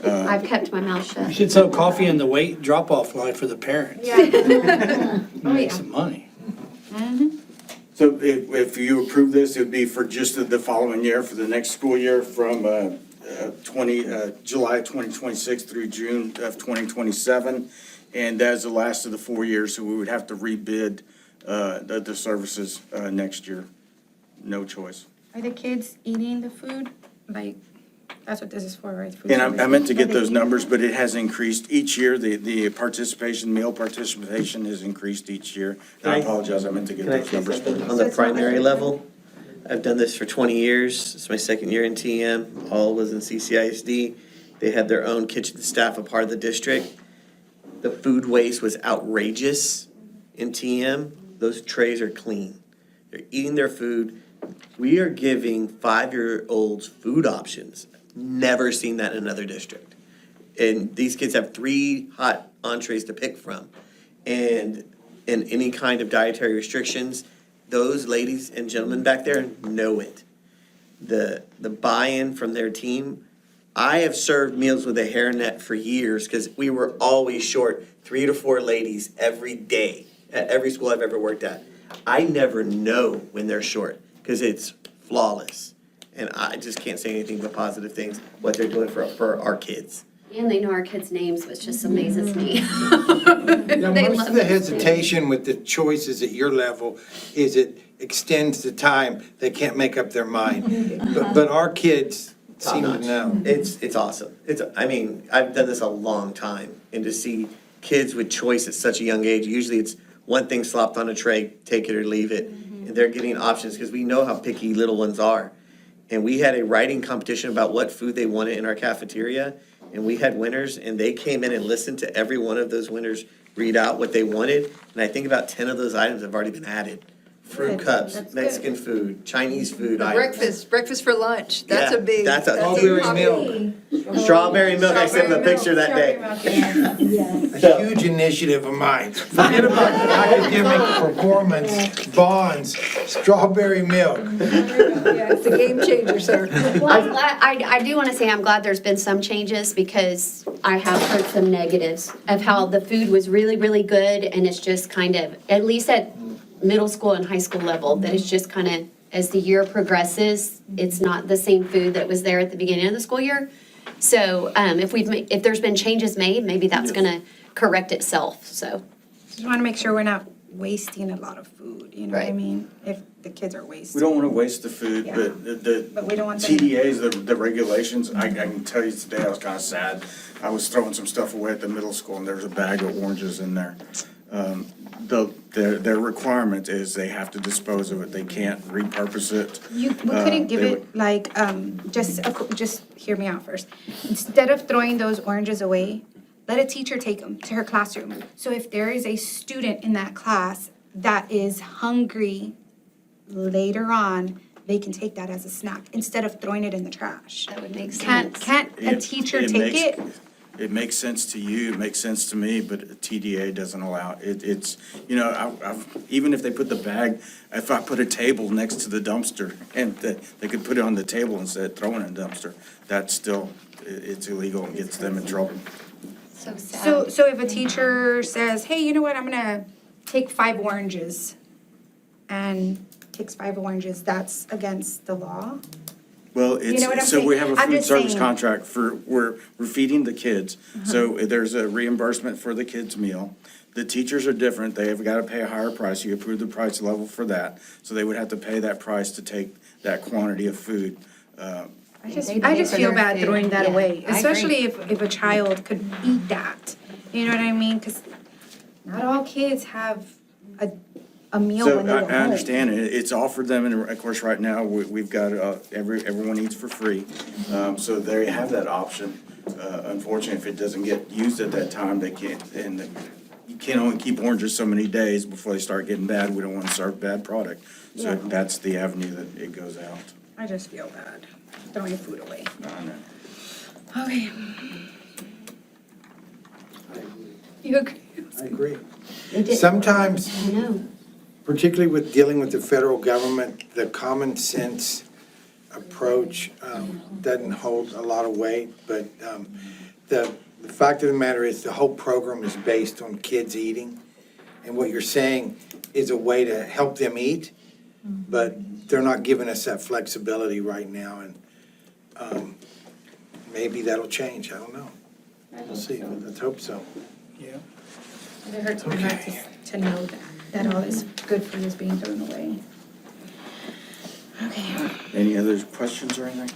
C: I've kept my mouth
A: You
C: shut.
A: should sell coffee in the weight drop-off line for the parents.
C: Yeah.
A: Make some money.
J: So if you approve this, it would be for just the following year, for the next school year, from July 2026 through June of 2027. And that's the last of the 4 years, so we would have to rebid the services next year. No choice.
H: Are the kids eating the food? Like, that's what this is for, right? Food
J: And I
H: service.
J: meant to
H: Are
J: get
H: they
J: those
H: eating?
J: numbers, but it has increased each year. The participation, meal participation has increased each year. And I apologize, I meant to get
E: Can I
J: those
E: say
J: numbers.
E: something? On
H: So
E: the
H: it's not like
E: primary
H: a-
E: level, I've done this for 20 years. It's my second year in TM. All was in CCISD. They had their own kitchen staff, a part of the district. The food waste was outrageous in TM. Those trays are clean. They're eating their food. We are giving 5-year-olds food options. Never seen that in another district. And these kids have 3 hot entrees to pick from. And any kind of dietary restrictions, those ladies and gentlemen back there know it. The buy-in from their team. I have served meals with a hairnet for years because we were always short 3 to 4 ladies every day at every school I've ever worked at. I never know when they're short because it's flawless. And I just can't say anything but positive things, what they're doing for our kids.
C: And they know our kids' names, which just amazes me.
F: Yeah,
C: They
F: most
C: love
F: of the
C: those things.
F: hesitation with the choices at your level is it extends the time they can't make up their mind. But our kids seem to
E: Top-notch.
F: know.
E: It's awesome. I've done this a long time, and to see kids with choice at such a young age, usually it's one thing slopped on a tray, take it or leave it. And they're getting options because we know how picky little ones are. And we had a writing competition about what food they wanted in our cafeteria, and we had winners, and they came in and listened to every one of those winners read out what they wanted. And I think about 10 of those items have already been added. Fruit cups, Mexican food, Chinese food items.
I: Breakfast for lunch, that's a
E: Yeah,
I: big.
E: that's a
F: Strawberry
E: huge-
F: milk.
E: Strawberry milk, I sent them a picture that day.
F: A huge initiative of mine. Forget about academic performance, bonds, strawberry milk.
I: Yeah, it's a game changer, sir.
C: Well, I'm glad, I do want to say I'm glad there's been some changes because I have heard some negatives of how the food was really, really good and it's just kind of, at least at middle school and high school level, that it's just kind of, as the year progresses, it's not the same food that was there at the beginning of the school year. So if there's been changes made, maybe that's going to correct itself, so.
H: Just want to make sure we're not wasting a lot of food, you know what I
J: Right.
H: mean? If the kids are
J: We
H: wasting.
J: don't want to waste the food,
H: Yeah.
J: but
H: But we don't want them-
J: TDAs, the regulations, I can tell you today, I was kind of sad. I was throwing some stuff away at the middle school and there was a bag of oranges in there. Their requirement is they have to dispose of it. They can't repurpose it.
H: We couldn't give
J: They
H: it like, just hear me out first. Instead of throwing those oranges away, let a teacher take them to her classroom. So if there is a student in that class that is hungry later on, they can take that as a snack instead of throwing it in the trash. That would make sense. Can't a teacher take it?
J: It makes sense to you, it makes sense to me, but TDA doesn't allow it. It's, even if they put the bag, if I put a table next to the dumpster and they could put it on the table instead of throwing it in the dumpster, that's still, it's illegal and gets them in trouble.
C: So sad.
H: So if a teacher says, hey, you know what, I'm gonna take 5 oranges and takes 5 oranges, that's against the law?
J: Well,
H: You know what I'm
J: so we
H: saying?
J: have a
H: I'm
J: food
H: just
J: service
H: saying.
J: contract we're feeding the kids. So there's a reimbursement for the kids' meal. The teachers are different, they have got to pay a higher price, you approve the price level for that. So they would have to pay that price to take that quantity of food.
H: I just feel bad throwing that away, especially if a child could eat that. You know what I mean? Because not all kids have a meal
J: So
H: when they
J: I
H: go home.
J: understand, and it's offered them, and of course, right now, we've got, everyone eats for free. So there you have that option. Unfortunately, if it doesn't get used at that time, they can't, and you can only keep oranges so many days before they start getting bad. We don't want to serve bad product. So
H: Yeah.
J: that's the avenue that it goes out.
H: I just feel bad throwing food away.
J: I know.
H: Okay. You agree?
F: I agree.
C: They did-
F: Sometimes,
C: I know.
F: particularly with dealing with the federal government, the common sense approach doesn't hold a lot of weight, but the fact of the matter is, the whole program is based on kids eating, and what you're saying is a way to help them eat, but they're not giving us that flexibility right now, and maybe that'll change, I don't know. We'll see, let's hope so.
H: Yeah. It hurts my heart to know that all this good food is being thrown away. Okay.
J: Any other questions or anything?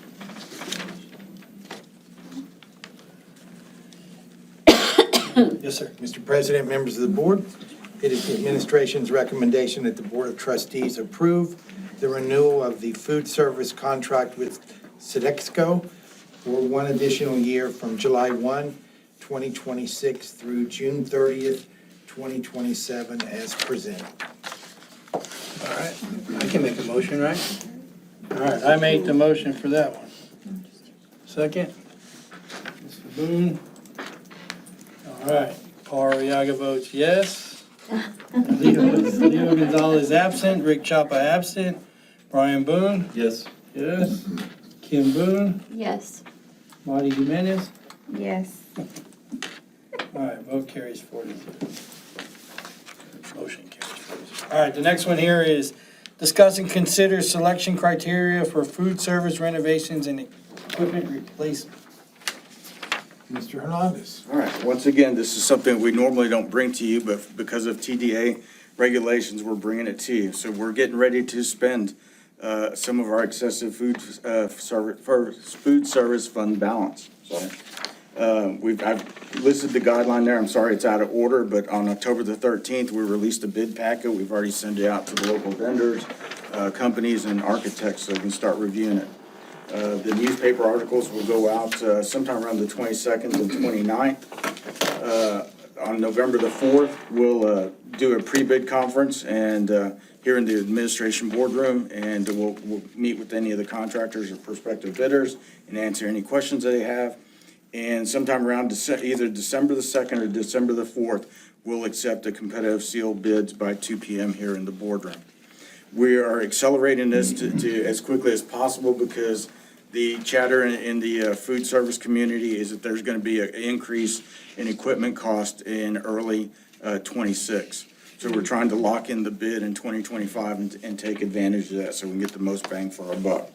A: Yes, sir.
F: Mr. President, members of the board, it is the administration's recommendation that the Board of Trustees approve the renewal of the food service contract with Sodexo for 1 additional year from July 1, 2026 through June 30th, 2027 as presented.
A: All right, I can make a motion, right? All right, I made the motion for that one. Second? Mr. Boone? All right, Paul Arriaga votes yes. Leo Gonzalez absent, Rick Chapa absent, Brian Boone?
Q: Yes.
A: Yes. Kim Boone?
C: Yes.
A: Marty Jimenez?
H: Yes.
A: All right, vote carries 4-0. Motion carries 4-0. All right, the next one here is discuss and consider selection criteria for food service renovations and equipment replacement.
F: Mr. Hernandez.
J: All right, once again, this is something we normally don't bring to you, but because of TDA regulations, we're bringing it to you. So we're getting ready to spend some of our excessive food service fund balance. I've listed the guideline there. I'm sorry it's out of order, but on October the 13th, we released a bid packet. We've already sent it out to the local vendors, companies, and architects so we can start reviewing it. The newspaper articles will go out sometime around the 22nd and 29th. On November the 4th, we'll do a pre-bid conference and here in the administration boardroom, and we'll meet with any of the contractors or prospective bidders and answer any questions that they have. And sometime around either December the 2nd or December the 4th, we'll accept the competitive sealed bids by 2 p.m. here in the boardroom. We are accelerating this to as quickly as possible because the chatter in the food service community is that there's going to be an increase in equipment cost in early '26. So we're trying to lock in the bid in 2025 and take advantage of that so we can get the most bang for our buck.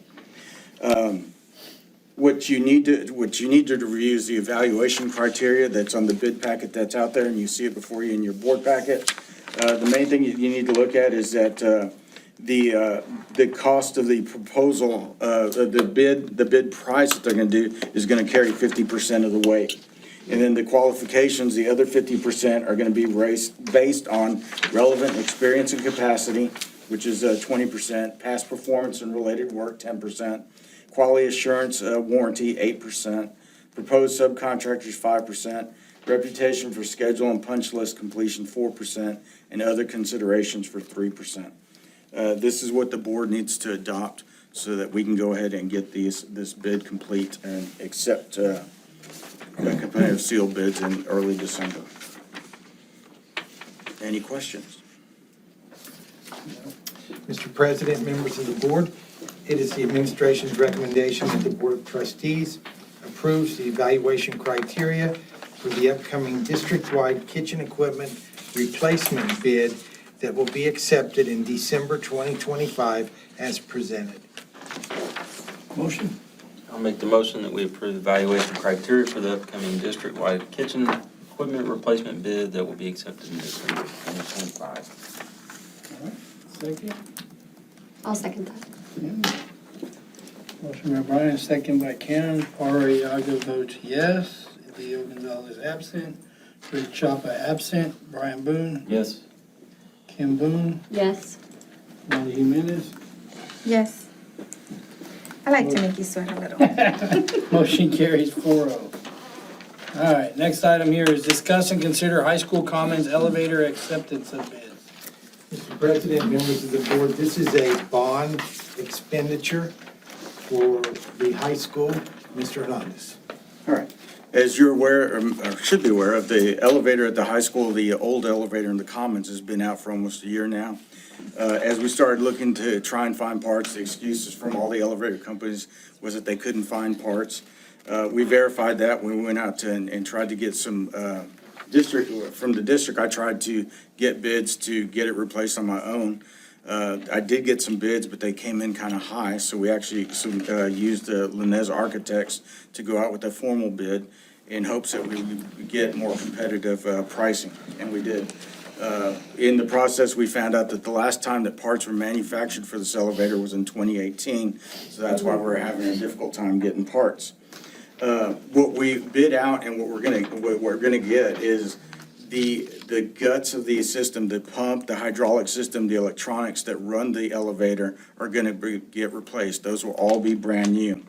J: What you need to review is the evaluation criteria that's on the bid packet that's out there, and you see it before you in your board packet. The main thing you need to look at is that the cost of the proposal, the bid price that they're gonna do is gonna carry 50% of the weight. And then the qualifications, the other 50% are gonna be based on relevant experience and capacity, which is 20%, past performance and related work, 10%, quality assurance warranty, 8%, proposed subcontractors, 5%, reputation for schedule and punch list completion, 4%, and other considerations for 3%. This is what the board needs to adopt so that we can go ahead and get this bid complete and accept competitive sealed bids in early December. Any questions?
F: Mr. President, members of the board, it is the administration's recommendation that the Board of Trustees approves the evaluation criteria for the upcoming district-wide kitchen equipment replacement bid that will be accepted in December 2025 as presented.
A: Motion.
Q: I'll make the motion that we approve the evaluation criteria for the upcoming district-wide kitchen equipment replacement bid that will be accepted in December 2025.
A: Second.
C: I'll second that.
A: Motion by Brian, second by Ken. Ariaga votes yes. Leo Gonzalez absent. Rick Chapa absent. Brian Boone.
Q: Yes.
A: Kim Boone.
C: Yes.
A: Molly Jimenez.
H: Yes. I like to make you sweat a little.
A: Motion carries 4-0. All right, next item here is discuss and consider high school commons elevator acceptance of bids.
F: Mr. President, members of the board, this is a bond expenditure for the high school. Mr. Hernandez.
J: All right. As you're aware, or should be aware of, the elevator at the high school, the old elevator in the Commons has been out for almost a year now. As we started looking to try and find parts, the excuses from all the elevator companies was that they couldn't find parts. We verified that when we went out and tried to get some from the district. I tried to get bids to get it replaced on my own. I did get some bids, but they came in kind of high, so we actually used Linez Architects to go out with a formal bid in hopes that we would get more competitive pricing, and we did. In the process, we found out that the last time that parts were manufactured for this elevator was in 2018, so that's why we're having a difficult time getting parts. What we bid out and what we're gonna get is the guts of the system, the pump, the hydraulic system, the electronics that run the elevator are gonna get replaced. Those will all be brand new.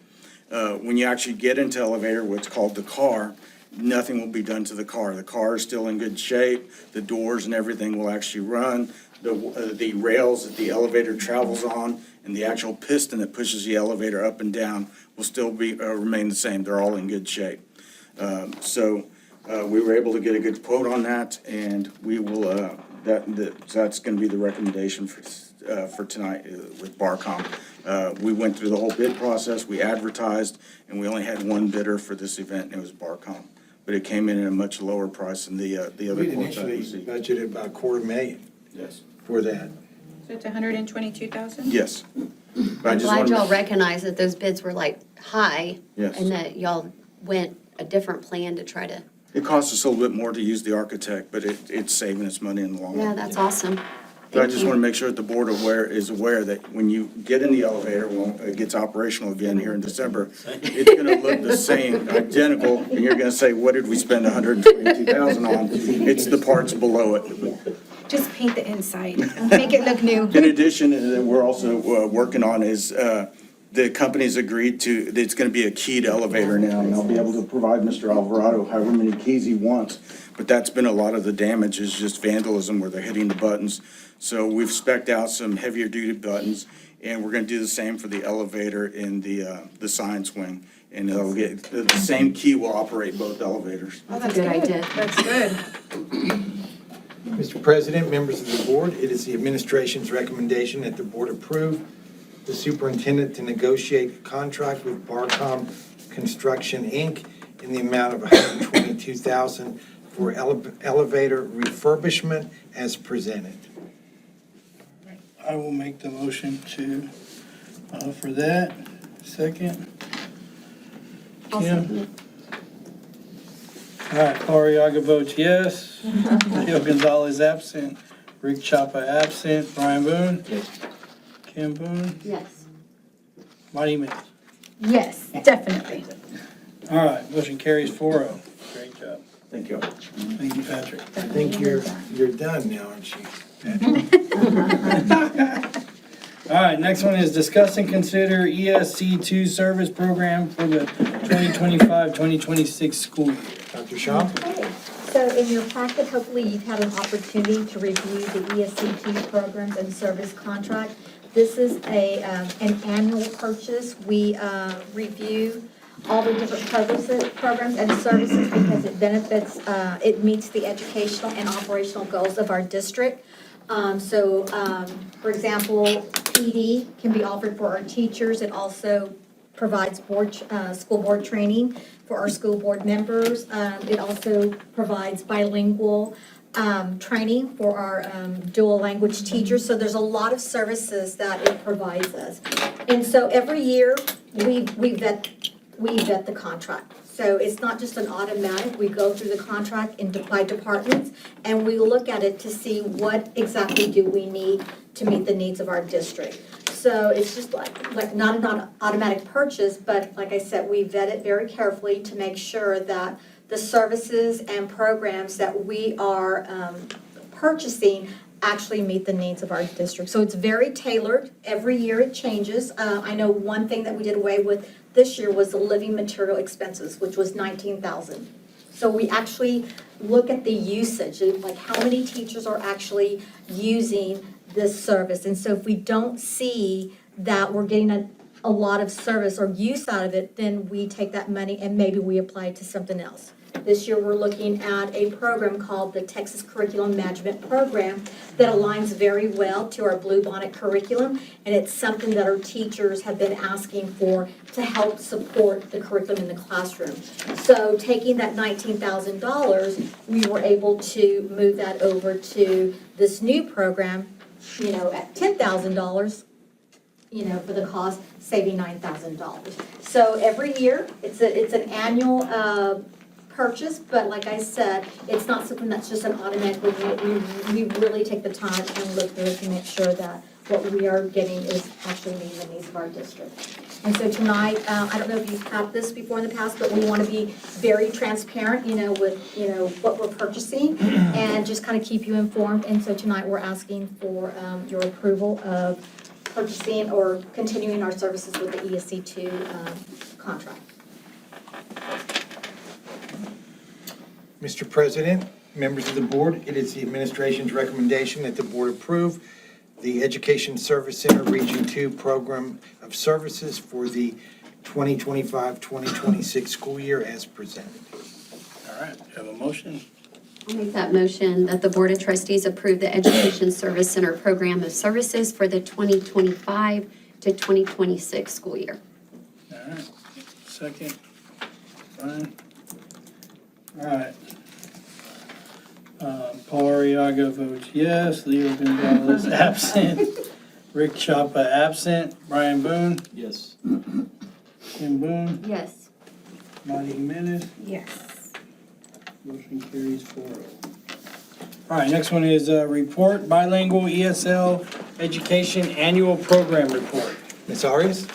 J: When you actually get into elevator, what's called the car, nothing will be done to the car. The car is still in good shape. The doors and everything will actually run. The rails that the elevator travels on and the actual piston that pushes the elevator up and down will still remain the same. They're all in good shape. So we were able to get a good quote on that, and we will. That's going to be the recommendation for tonight with Barcom. We went through the whole bid process. We advertised, and we only had one bidder for this event, and it was Barcom. But it came in at a much lower price than the other
F: We
R: uh,
J: quotes I
F: initially
J: received.
F: budgeted about $250,000
J: Yes.
F: for that.
G: So it's 122,000?
J: Yes. But I
C: I'm
J: just
C: glad
J: wanted
C: y'all
J: to-
C: recognize that those bids were like high.
J: Yes.
C: And that y'all went a different plan to try to,
J: It costs us a little bit more to use the architect, but it's saving us money in the long run.
C: yeah, that's awesome.
J: But I
C: Thank
J: just
C: you.
J: want to make sure that the board is aware that when you get in the elevator, when it gets operational again here in December, it's going to look the same, identical, and you're going to say, what did we spend $122,000 on? It's the parts below it.
H: Just paint the inside, make it look new.
J: In addition, that we're also working on is the company's agreed to, it's going to be a keyed elevator now, and I'll be able to provide Mr. Alvarado however many keys he wants. But that's been a lot of the damage is just vandalism where they're hitting the buttons. So we've spec'd out some heavier duty buttons, and we're going to do the same for the elevator in the science wing. And it'll get, the same key will operate both elevators.
H: Oh, that's
C: Good idea.
H: That's good.
F: Mr. President, members of the board, it is the administration's recommendation that the board approve the superintendent to negotiate a contract with Barcom Construction, Inc. in the amount of $122,000 for elevator refurbishment as presented.
A: I will make the motion for that. Second.
C: I'll
A: Kim?
C: second it.
A: All right, Ariaga votes yes. Leo Gonzalez absent. Rick Chapa absent. Brian Boone? Kim Boone?
C: Yes.
A: Marty Miss?
H: Yes, definitely.
A: All right, motion carries 4-0. Great job.
R: Thank you.
A: Thank you, Patrick.
F: I think you're done now, aren't you?
A: All right, next one is discuss and consider ESC2 service program for the 2025-2026 school year.
F: Dr. Shaw?
L: Okay, so in your packet, hopefully you've had an opportunity to review the ESCP programs and service contract. This is an annual purchase. We review all the different programs and services because it benefits, it meets the educational and operational goals of our district. For example, PD can be offered for our teachers. It also provides school board training for our school board members. It also provides bilingual training for our dual language teachers. So there's a lot of services that it provides us. And so every year, we vet the contract. So it's not just an automatic, we go through the contract by departments, and we look at it to see what exactly do we need to meet the needs of our district. So it's just like not an automatic purchase, but like I said, we vet it very carefully to make sure that the services and programs that we are purchasing actually meet the needs of our district. So it's very tailored. Every year it changes. I know one thing that we did away with this year was the living material expenses, which was $19,000. So we actually look at the usage, like how many teachers are actually using this service. And so if we don't see that we're getting a lot of service or use out of it, then we take that money and maybe we apply it to something else. This year, we're looking at a program called the Texas Curriculum Management Program that aligns very well to our Bluebonnet curriculum, and it's something that our teachers have been asking for to help support the curriculum in the classroom. So taking that $19,000, we were able to move that over to this new program, at $10,000, for the cost, saving $9,000. So every year, it's an annual purchase, but like I said, it's not something that's just an automatic. We really take the time and look through it to make sure that what we are getting is actually meeting the needs of our district. And so tonight, I don't know if you've had this before in the past, but we want to be very transparent, with, what we're purchasing and just kind of keep you informed. And so tonight, we're asking for your approval of purchasing or continuing our services with the ESC2 contract.
F: Mr. President, members of the board, it is the administration's recommendation that the board approve the Education Service Center Region 2 Program of Services for the 2025-2026 school year as presented.
A: All right, have a motion?
C: I'll make that motion that the Board of Trustees approve the Education Service Center Program of Services for the 2025 to 2026 school year.
A: All right, second. Brian? All right. Paul Arriaga votes yes. Leo Gonzalez absent. Rick Chapa absent. Brian Boone?
Q: Yes.
A: Kim Boone?
C: Yes.
A: Marty Jimenez?
G: Yes.
A: Motion carries 4-0. All right, next one is report bilingual ESL education annual program report.
F: Ms. Arias?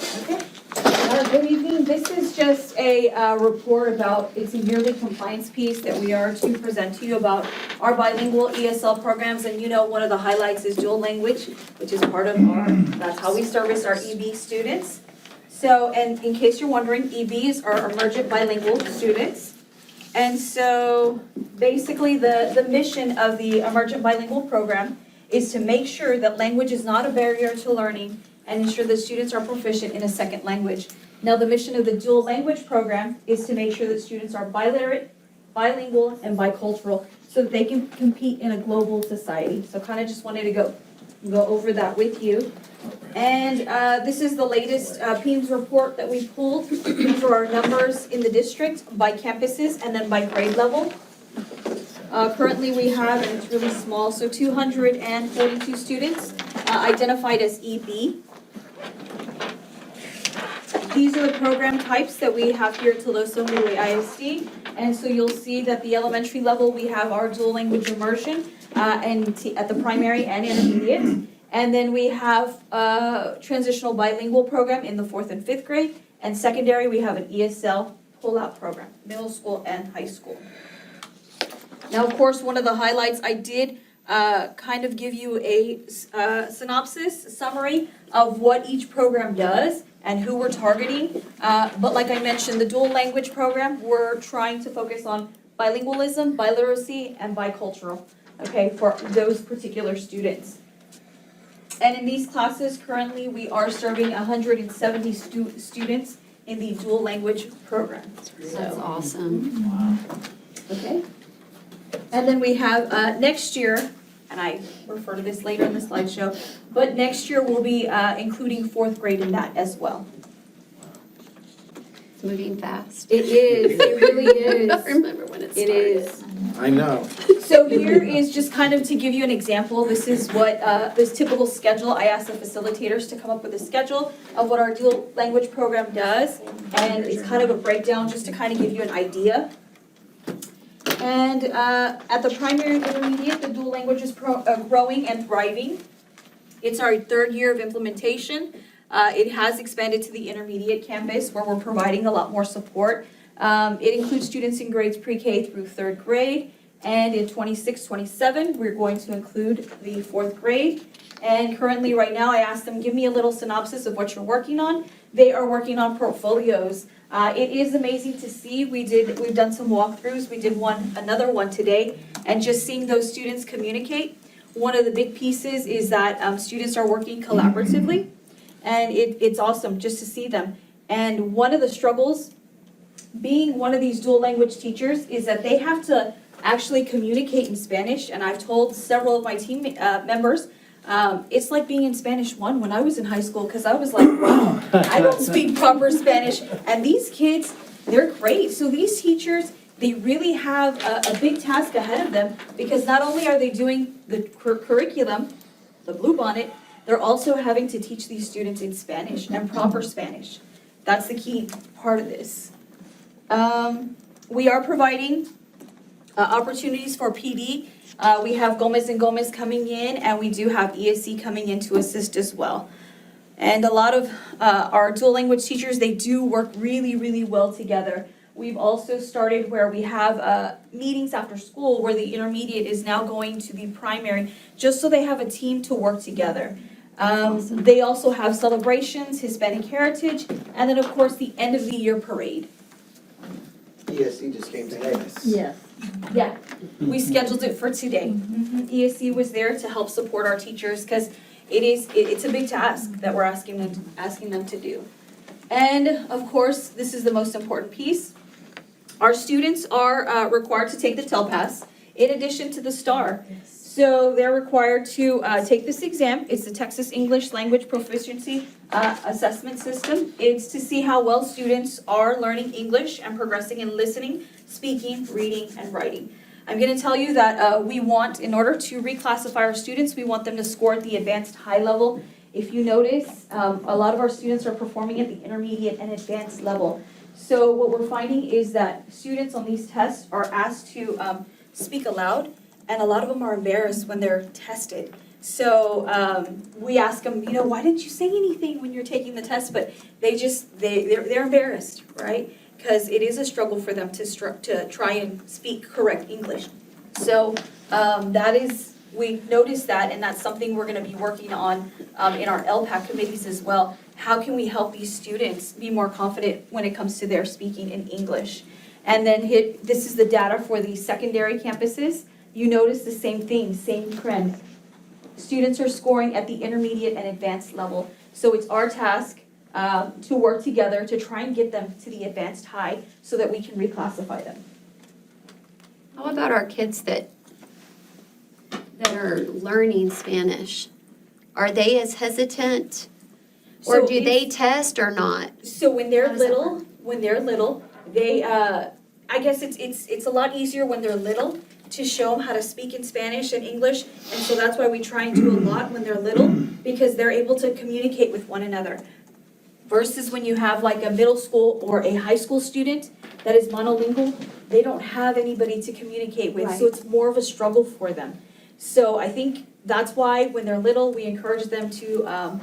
K: Good evening. This is just a report about, it's a yearly compliance piece that we are to present to you about our bilingual ESL programs. And one of the highlights is dual language, which is part of that's how we service our EB students. So, and in case you're wondering, EBs are emergent bilingual students. And so basically the mission of the emergent bilingual program is to make sure that language is not a barrier to learning and ensure that students are proficient in a second language. Now, the mission of the dual language program is to make sure that students are biliterate, bilingual, and bicultural so that they can compete in a global society. So kind of just wanted to go over that with you. And this is the latest PEAMS report that we pulled. These are our numbers in the district by campuses and then by grade level. Currently we have, and it's really small, so 242 students identified as EB. These are the program types that we have here at Tolosa Midway ISD.
I: And so you'll see that the elementary level, we have our dual language immersion, at the primary and intermediate. And then we have a transitional bilingual program in the 4th and 5th grade. And secondary, we have an ESL pull-out program, middle school and high school. Now, of course, one of the highlights, I did kind of give you a synopsis, summary of what each program does and who we're targeting. But like I mentioned, the dual language program, we're trying to focus on bilingualism, biliteracy, and bicultural, okay, for those particular students. And in these classes, currently, we are serving 170 students in the dual language program.
C: That's awesome.
I: Okay. And then we have next year, and I refer to this later in the slideshow, but next year we'll be including 4th grade in that as well.
C: It's moving fast.
I: It is, it really is.
C: I don't remember when it started.
I: It is.
F: I know.
I: So here is just kind of to give you an example, this is what, this typical schedule, I asked the facilitators to come up with a schedule of what our dual language program does, and it's kind of a breakdown just to kind of give you an idea. And at the primary and intermediate, the dual language is growing and thriving. It's our 3rd year of implementation. It has expanded to the intermediate campus where we're providing a lot more support. It includes students in grades pre-K through 3rd grade. And in 26-27, we're going to include the 4th grade. And currently, right now, I asked them, give me a little synopsis of what you're working on. They are working on portfolios. It is amazing to see. We've done some walkthroughs. We did another one today. And just seeing those students communicate, one of the big pieces is that students are working collaboratively. And it's awesome just to see them. And one of the struggles, being one of these dual language teachers, is that they have to actually communicate in Spanish. And I've told several of my team members, it's like being in Spanish 1 when I was in high school, because I was like, wow, I don't speak proper Spanish. And these kids, they're great. So these teachers, they really have a big task ahead of them, because not only are they doing the curriculum, the Bluebonnet, they're also having to teach these students in Spanish and proper Spanish. That's the key part of this. We are providing opportunities for PD. We have Gomez and Gomez coming in, and we do have ESC coming in to assist as well. And a lot of our dual language teachers, they do work really, really well together. We've also started where we have meetings after school where the intermediate is now going to the primary, just so they have a team to work together. They also have celebrations, Hispanic Heritage, and then of course the end of the year parade.
E: ESC just came today.
I: Yes. Yeah, we scheduled it for today. ESC was there to help support our teachers, because it's a big task that we're asking them to do. And of course, this is the most important piece. Our students are required to take the TELPAS in addition to the STAR. So they're required to take this exam. It's the Texas English Language Proficiency Assessment System. It's to see how well students are learning English and progressing in listening, speaking, reading, and writing. I'm going to tell you that we want, in order to reclassify our students, we want them to score at the advanced high level. If you notice, a lot of our students are performing at the intermediate and advanced level. So what we're finding is that students on these tests are asked to speak aloud, and a lot of them are embarrassed when they're tested. So we ask them, why didn't you say anything when you're taking the test? But they're embarrassed, right? Because it is a struggle for them to try and speak correct English. So we've noticed that, and that's something we're going to be working on in our LPAC committees as well. How can we help these students be more confident when it comes to their speaking in English? And then this is the data for the secondary campuses. You notice the same thing, same trend. Students are scoring at the intermediate and advanced level. So it's our task to work together to try and get them to the advanced high so that we can reclassify them.
C: How about our kids that are learning Spanish? Are they as hesitant? Or
I: So
C: do they test or not?
I: So when they're little, they I guess it's a lot easier when they're little to show them how to speak in Spanish and English, and so that's why we try and do a lot when they're little, because they're able to communicate with one another. versus when you have like a middle school or a high school student that is monolingual, they don't have anybody to communicate with, so
L: Right.
I: it's more of a struggle for them. So I think that's why when they're little, we encourage them to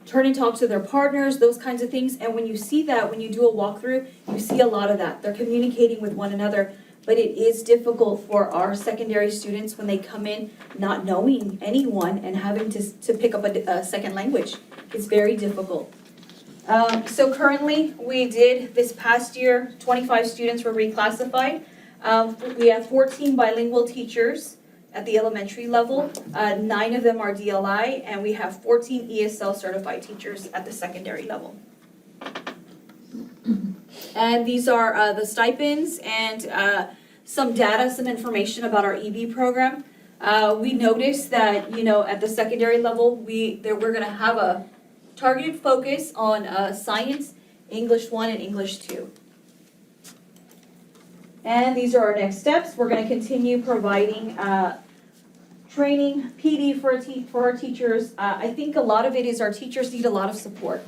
I: turn and talk to their partners, those kinds of things. And when you see that, when you do a walkthrough, you see a lot of that. They're communicating with one another. But it is difficult for our secondary students when they come in not knowing anyone and having to pick up a second language. It's very difficult. So currently, we did, this past year, 25 students were reclassified. We have 14 bilingual teachers at the elementary level. 9 of them are DLI, and we have 14 ESL certified teachers at the secondary level. And these are the stipends and some data, some information about our EB program. We noticed that, at the secondary level, we're gonna have a targeted focus on science, English 1 and English 2. And these are our next steps. We're gonna continue providing training, PD for our teachers. I think a lot of it is our teachers need a lot of support.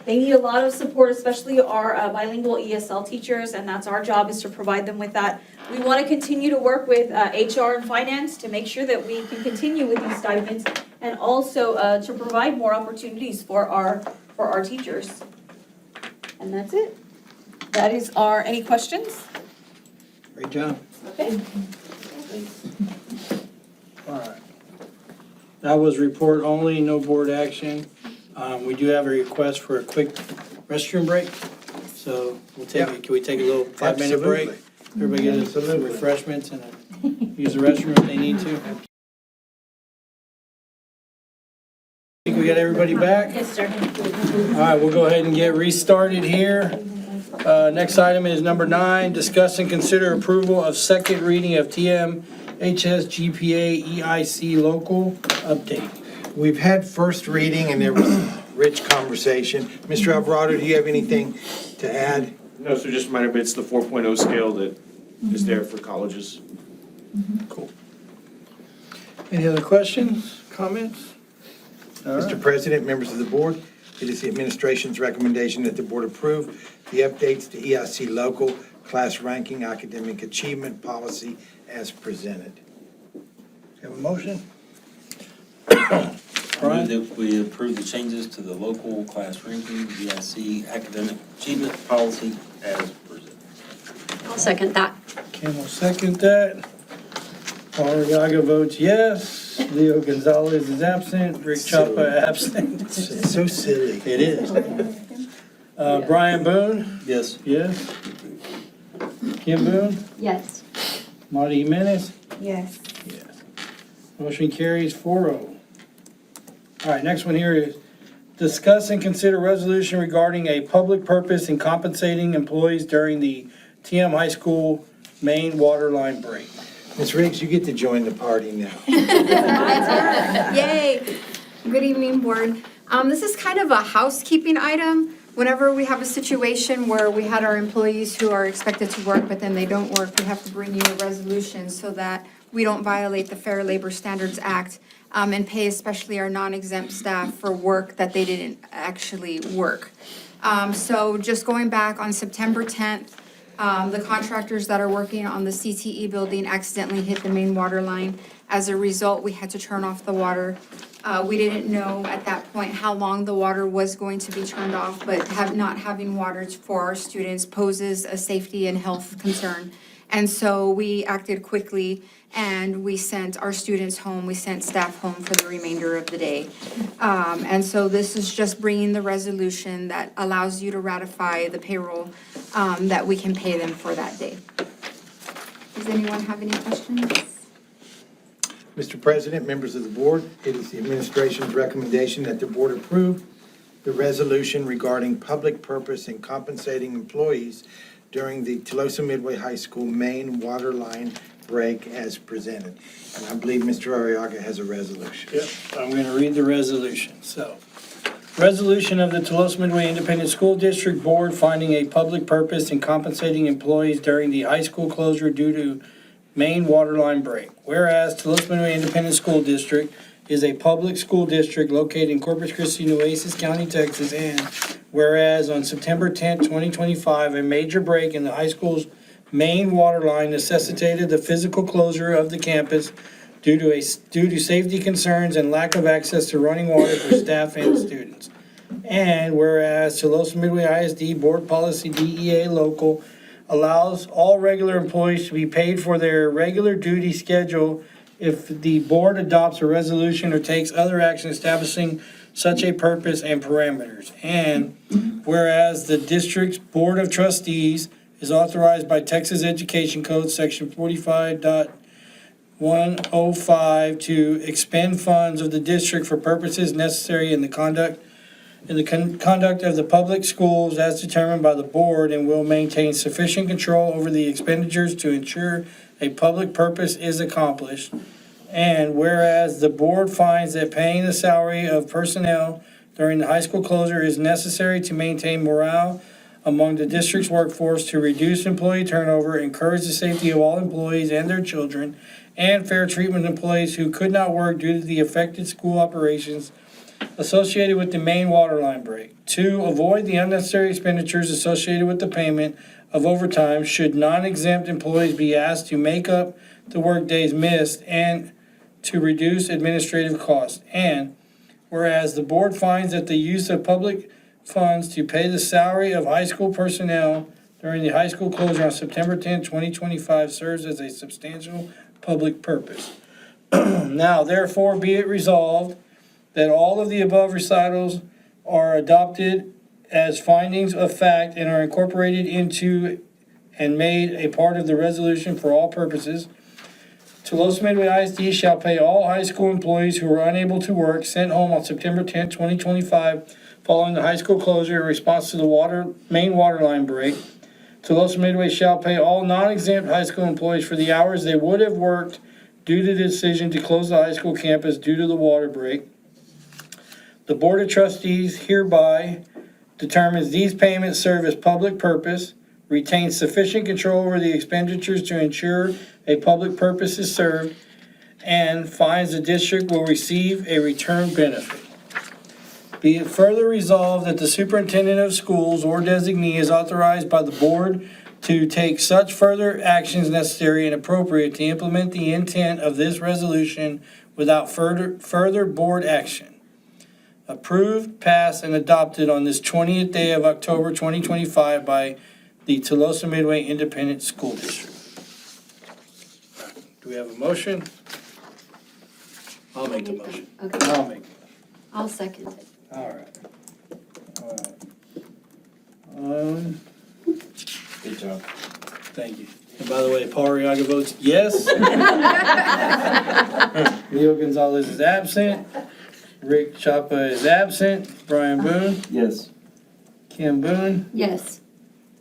I: They need a lot of support, especially our bilingual ESL teachers, and that's our job, is to provide them with that. We want to continue to work with HR and finance to make sure that we can continue with these stipends, and also to provide more opportunities for our teachers. And that's it. That is any questions?
A: Great job.
I: Okay.
A: All right. That was report only, no board action. We do have a request for a quick restroom break. So can we take a little 5-minute break? Everybody get some refreshments and use the restroom if they need to. Think we got everybody back?
T: Yes, sir.
A: All right, we'll go ahead and get restarted here. Next item is number 9, discuss and consider approval of second reading of TMHS GPA EIC local update.
F: We've had first reading and there was rich conversation. Mr. Alvarado, do you have anything to add?
R: No, so just a reminder, but it's the 4.0 scale that is there for colleges.
A: Cool. Any other questions, comments? All right.
F: Mr. President, members of the board, it is the administration's recommendation that the board approve the updates to EIC local class ranking academic achievement policy as presented.
A: Have a motion?
Q: I move that we approve the changes to the local class ranking, EIC academic achievement policy as presented.
C: I'll second that.
A: Kim will second that. Paul Arriaga votes yes. Leo Gonzalez is absent. Rick Chapa absent.
F: It's so silly.
A: It is. Brian Boone?
Q: Yes.
A: Yes. Kim Boone?
L: Yes.
A: Marty Jimenez?
G: Yes.
A: Yes. Motion carries 4-0. All right, next one here is discuss and consider resolution regarding a public purpose in compensating employees during the TM High School main water line break.
F: Ms. Riggs, you get to join the party now.
H: Yay! Good evening, board. This is kind of a housekeeping item. Whenever we have a situation where we had our employees who are expected to work, but then they don't work, we have to bring you a resolution so that we don't violate the Fair Labor Standards Act, and pay especially our non-exempt staff for work that they didn't actually work. So just going back on September 10th, the contractors that are working on the CTE building accidentally hit the main water line. As a result, we had to turn off the water. We didn't know at that point how long the water was going to be turned off, but not having water for our students poses a safety and health concern. And so we acted quickly and we sent our students home, we sent staff home for the remainder of the day. And so this is just bringing the resolution that allows you to ratify the payroll that we can pay them for that day. Does anyone have any questions?
F: Mr. President, members of the board, it is the administration's recommendation that the board approve the resolution regarding public purpose in compensating employees during the Tolosa Midway High School main water line break as presented. And I believe Mr. Arriaga has a resolution.
A: Yep, I'm going to read the resolution. So, resolution of the Tolosa Midway Independent School District Board finding a public purpose in compensating employees during the high school closure due to main water line break. Whereas Tolosa Midway Independent School District is a public school district located in Corpus Christi, Nueces County, Texas, and whereas on September 10th, 2025, a major break in the high school's main water line necessitated the physical closure of the campus due to safety concerns and lack of access to running water for staff and students. And whereas Tulosa Midway ISD Board Policy DEA Local allows all regular employees to be paid for their regular duty schedule if the board adopts a resolution or takes other action establishing such a purpose and parameters. And whereas the district's Board of Trustees is authorized by Texas Education Code, Section 45.105, to expend funds of the district for purposes necessary in the conduct of the public schools as determined by the board, and will maintain sufficient control over the expenditures to ensure a public purpose is accomplished. And whereas the board finds that paying the salary of personnel during the high school closure is necessary to maintain morale among the district's workforce, to reduce employee turnover, encourage the safety of all employees and their children, and fair treatment of employees who could not work due to the affected school operations associated with the main water line break. To avoid the unnecessary expenditures associated with the payment of overtime should non-exempt employees be asked to make up the work days missed and to reduce administrative costs. And whereas the board finds that the use of public funds to pay the salary of high school personnel during the high school closure on September 10, 2025 serves as a substantial public purpose. Now, therefore, be it resolved that all of the above recitals are adopted as findings of fact and are incorporated into and made a part of the resolution for all purposes. Tulosa Midway ISD shall pay all high school employees who are unable to work sent home on September 10, 2025, following the high school closure in response to the main water line break. Tulosa Midway shall pay all non-exempt high school employees for the hours they would have worked due to the decision to close the high school campus due to the water break. The Board of Trustees hereby determines these payments serve as public purpose, retains sufficient control over the expenditures to ensure a public purpose is served, and finds the district will receive a return benefit. Be it further resolved that the superintendent of schools or designee is authorized by the board to take such further actions necessary and appropriate to implement the intent of this resolution without further board action. Approved, passed, and adopted on this 20th day of October 2025 by the Tulosa Midway Independent School District. Do we have a motion? I'll make the motion.
C: Okay,
A: I'll make it.
C: I'll second it.
A: All right.
Q: Good job.
A: Thank you. And by the way, Paul Riaga votes yes. Leo Gonzalez is absent. Rick Chapa is absent. Brian Boone.
Q: Yes.
A: Kim Boone.
C: Yes.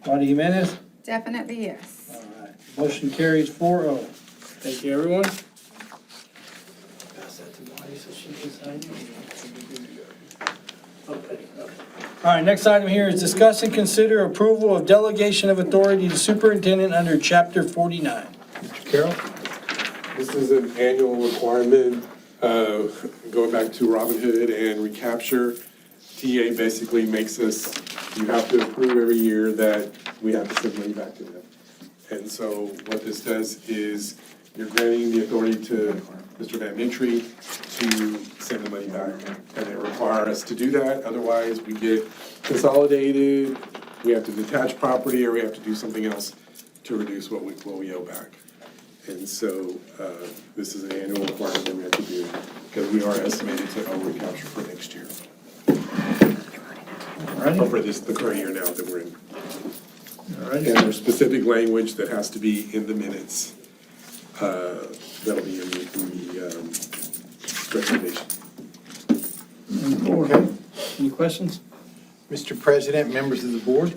A: Marty Jimenez.
G: Definitely yes.
A: All right. Motion carries 4-0. Thank you, everyone. Pass that to Marty so she can sign it. Okay. All right, next item here is discuss and consider approval of delegation of authority to superintendent under Chapter 49.
D: Mr. Carroll? This is an annual requirement, going back to Robin Hood and recapture. TA basically makes us, you have to approve every year that we have to send money back to them. And so what this does is you're granting the authority to Mr. Van Mitry to send the money back. And they require us to do that, otherwise we get consolidated, we have to detach property, or we have to do something else to reduce what we owe back. And so this is an annual requirement that we have to do, because we are estimated to owe recapture for next year. Or for the current year now that we're in. And there's specific language that has to be in the minutes. That'll be in the recommendation.
A: Okay. Any questions?
F: Mr. President, members of the board,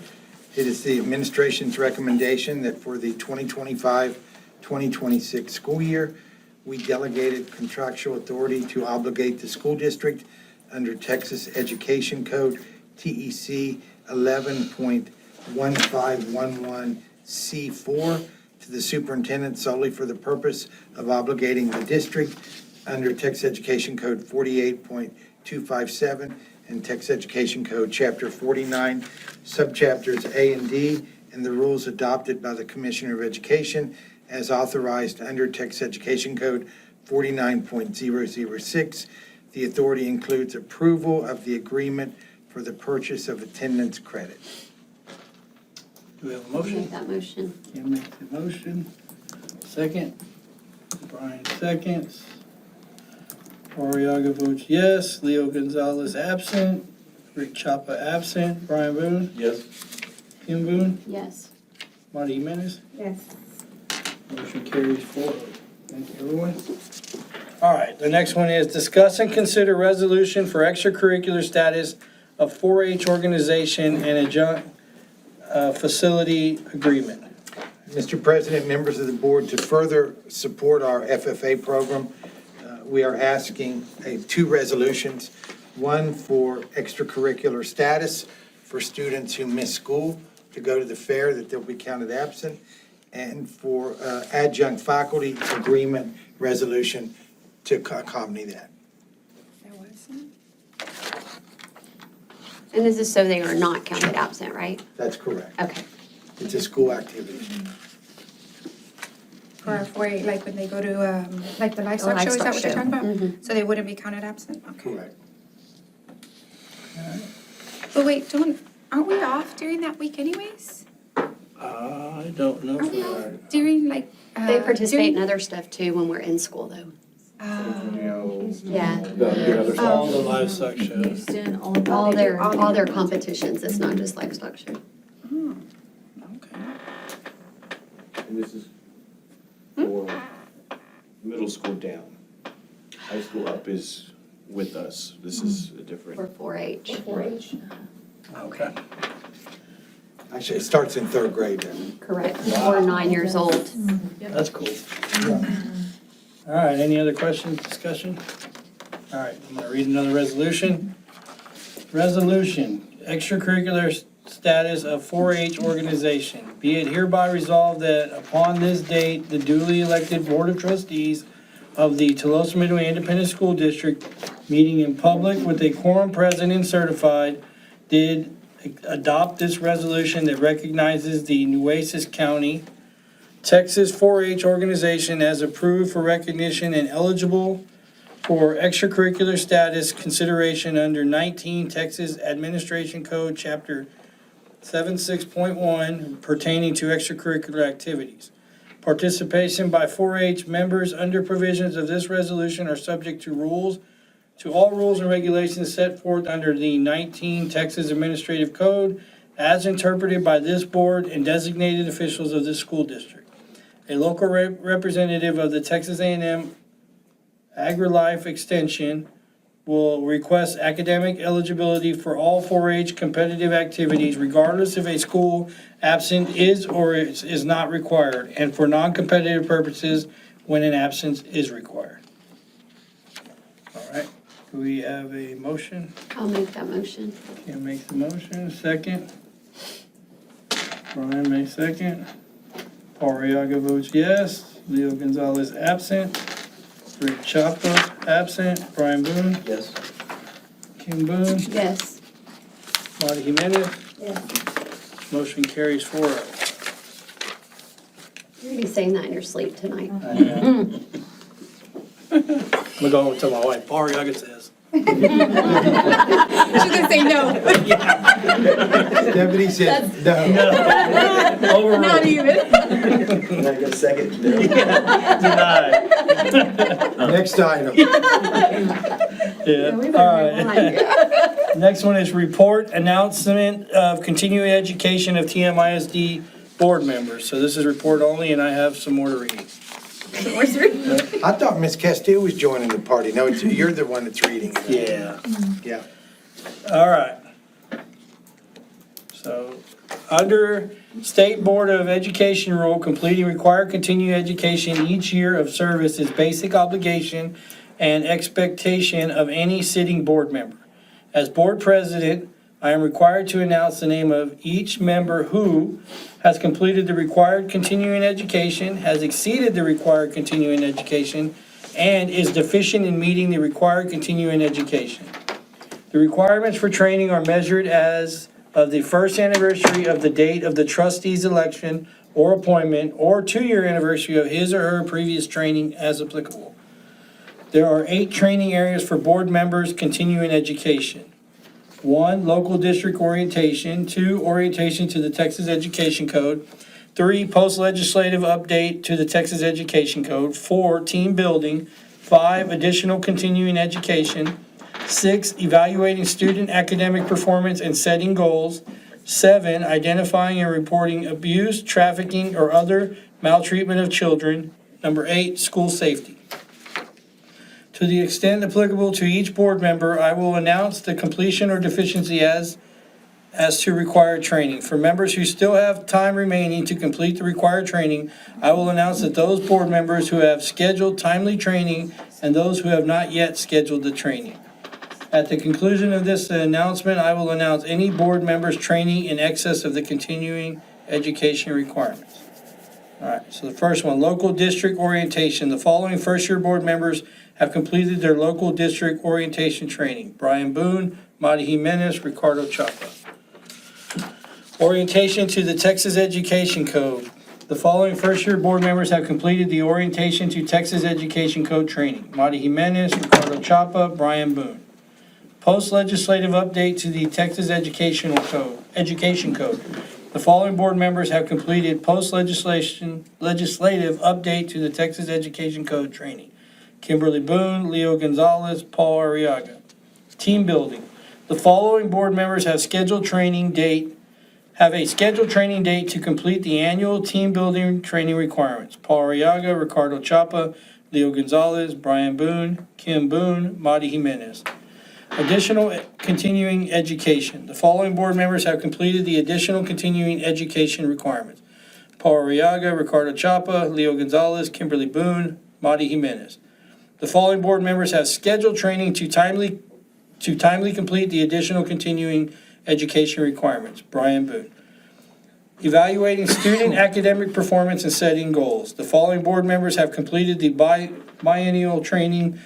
F: it is the administration's recommendation that for the 2025-2026 school year, we delegated contractual authority to obligate the school district under Texas Education Code, TEC 11.1511C4, to the superintendent solely for the purpose of obligating the district under Texas Education Code 48.257 and Texas Education Code Chapter 49, subchapters A and D, and the rules adopted by the Commissioner of Education as authorized under Texas Education Code 49.006. The authority includes approval of the agreement for the purchase of attendance credit.
A: Do we have a motion?
C: Make that motion.
A: Kim makes the motion. Second. Brian seconds. Oriaga votes yes. Leo Gonzalez absent. Rick Chapa absent. Brian Boone.
Q: Yes.
A: Kim Boone.
C: Yes.
A: Marty Jimenez.
G: Yes.
A: Motion carries 4-0. Thank you, everyone. All right, the next one is discuss and consider resolution for extracurricular status of 4-H organization and adjunct facility agreement.
F: Mr. President, members of the board, to further support our FFA program, we are asking two resolutions. One for extracurricular status for students who miss school to go to the fair, that they'll be counted absent, and for adjunct faculty agreement resolution to accompany that.
C: And this is so they are not counted absent, right?
F: That's correct.
C: Okay.
F: It's a school activity.
H: For our 4-H, like when they go to, like the livestock show, is that what you're talking about? So they wouldn't be counted absent? Okay.
F: Correct.
H: But wait, aren't we off during that week anyways?
A: I don't know if we are.
H: During like,
C: They participate in other stuff too when we're in school though. Yeah.
A: All the livestock shows.
C: All their competitions, it's not just livestock show.
R: And this is for middle school down. High school up is with us. This is a different.
C: For 4-H. 4-H.
A: Okay.
F: Actually, it starts in third grade then.
C: Correct. Or 9 years old.
A: That's cool. All right, any other questions, discussion? All right, I'm gonna read another resolution. Resolution, extracurricular status of 4-H organization. Be it hereby resolved that upon this date, the duly elected Board of Trustees of the Tulosa Midway Independent School District, meeting in public with a quorum present and certified, did adopt this resolution that recognizes the Nueces County, Texas 4-H organization as approved for recognition and eligible for extracurricular status consideration under 19 Texas Administration Code, Chapter 76.1 pertaining to extracurricular activities. Participation by 4-H members under provisions of this resolution are subject to all rules and regulations set forth under the 19 Texas Administrative Code as interpreted by this board and designated officials of this school district. A local representative of the Texas A&M AgriLife Extension will request academic eligibility for all 4-H competitive activities regardless if a school absent is or is not required, and for non-competitive purposes when an absence is required. All right, do we have a motion?
C: I'll make that motion.
A: Kim makes the motion, second. Brian makes second. Paul Riaga votes yes. Leo Gonzalez absent. Rick Chapa absent. Brian Boone.
Q: Yes.
A: Kim Boone.
C: Yes.
A: Marty Jimenez.
C: Yes.
A: Motion carries 4-0.
C: You're gonna be saying that in your sleep tonight.
A: I know. I'm gonna go tell my wife, Paul Riaga says.
H: She's gonna say no.
F: Deputy said no.
A: Overruled.
H: Not even.
E: Can I get a second?
A: Denied.
F: Next item.
A: Yeah, all right. Next one is report announcement of continuing education of TMISD board members. So this is report only, and I have some more to read.
F: I thought Miss Castile was joining the party. No, you're the one that's reading it.
A: Yeah.
F: Yeah.
A: All right. So, under State Board of Education rule, completing required continuing education each year of service is basic obligation and expectation of any sitting board member. As board president, I am required to announce the name of each member who has completed the required continuing education, has exceeded the required continuing education, and is deficient in meeting the required continuing education. The requirements for training are measured as of the first anniversary of the date of the trustee's election or appointment, or 2-year anniversary of his or her previous training as applicable. There are 8 training areas for board members' continuing education. 1, local district orientation. 2, orientation to the Texas Education Code. 3, post-legislative update to the Texas Education Code. 4, team building. 5, additional continuing education. 6, evaluating student academic performance and setting goals. 7, identifying and reporting abuse, trafficking, or other maltreatment of children. Number 8, school safety. To the extent applicable to each board member, I will announce the completion or deficiency as to required training. For members who still have time remaining to complete the required training, I will announce that those board members who have scheduled timely training and those who have not yet scheduled the training. At the conclusion of this announcement, I will announce any board members' training in excess of the continuing education requirements. All right, so the first one, local district orientation. The following first-year board members have completed their local district orientation training: Brian Boone, Madi Jimenez, Ricardo Chapa. Orientation to the Texas Education Code. The following first-year board members have completed the orientation to Texas Education Code training: Madi Jimenez, Ricardo Chapa, Brian Boone. Post-legislative update to the Texas Education Code. The following board members have completed legislative update to the Texas Education Code training: Kimberly Boone, Leo Gonzalez, Paul Arriaga. Team building. The following board members have a scheduled training date to complete the annual team building training requirements: Paul Arriaga, Ricardo Chapa, Leo Gonzalez, Brian Boone, Kim Boone, Madi Jimenez. Additional continuing education. The following board members have completed the additional continuing education requirements: Paul Arriaga, Ricardo Chapa, Leo Gonzalez, Kimberly Boone, Madi Jimenez. The following board members have scheduled training to timely complete the additional continuing education requirements: Brian Boone. Evaluating student academic performance and setting goals. The following board members have completed the biennial training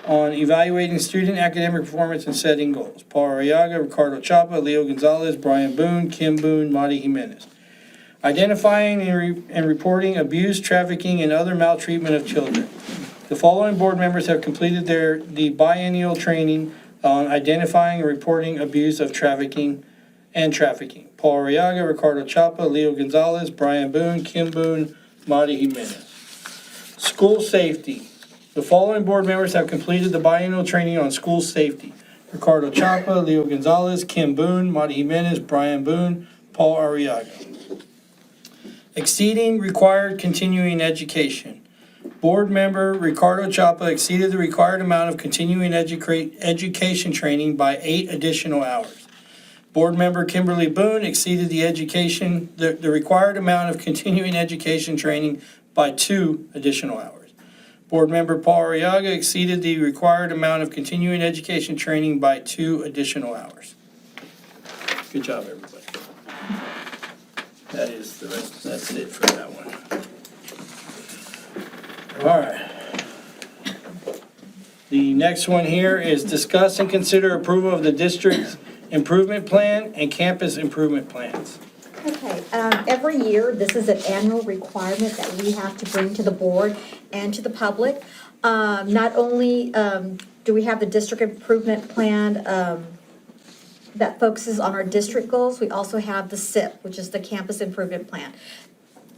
A: on evaluating student academic performance and setting goals: Paul Arriaga, Ricardo Chapa, Leo Gonzalez, Brian Boone, Kim Boone, Madi Jimenez. Identifying and reporting abuse, trafficking, and other maltreatment of children. The following board members have completed the biennial training on identifying and reporting abuse of trafficking. Paul Arriaga, Ricardo Chapa, Leo Gonzalez, Brian Boone, Kim Boone, Madi Jimenez. School safety. The following board members have completed the biennial training on school safety: Ricardo Chapa, Leo Gonzalez, Kim Boone, Madi Jimenez, Brian Boone, Paul Arriaga. Exceeding required continuing education. Board member Ricardo Chapa exceeded the required amount of continuing education training by 8 additional hours. Board member Kimberly Boone exceeded the required amount of continuing education training by 2 additional hours. Board member Paul Arriaga exceeded the required amount of continuing education training by 2 additional hours. Good job, everybody. That's it for that one. All right. The next one here is discuss and consider approval of the district's improvement plan and campus improvement plans.
L: Okay, every year, this is an annual requirement that we have to bring to the board and to the public. Not only do we have the district improvement plan that focuses on our district goals, we also have the SIP, which is the campus improvement plan.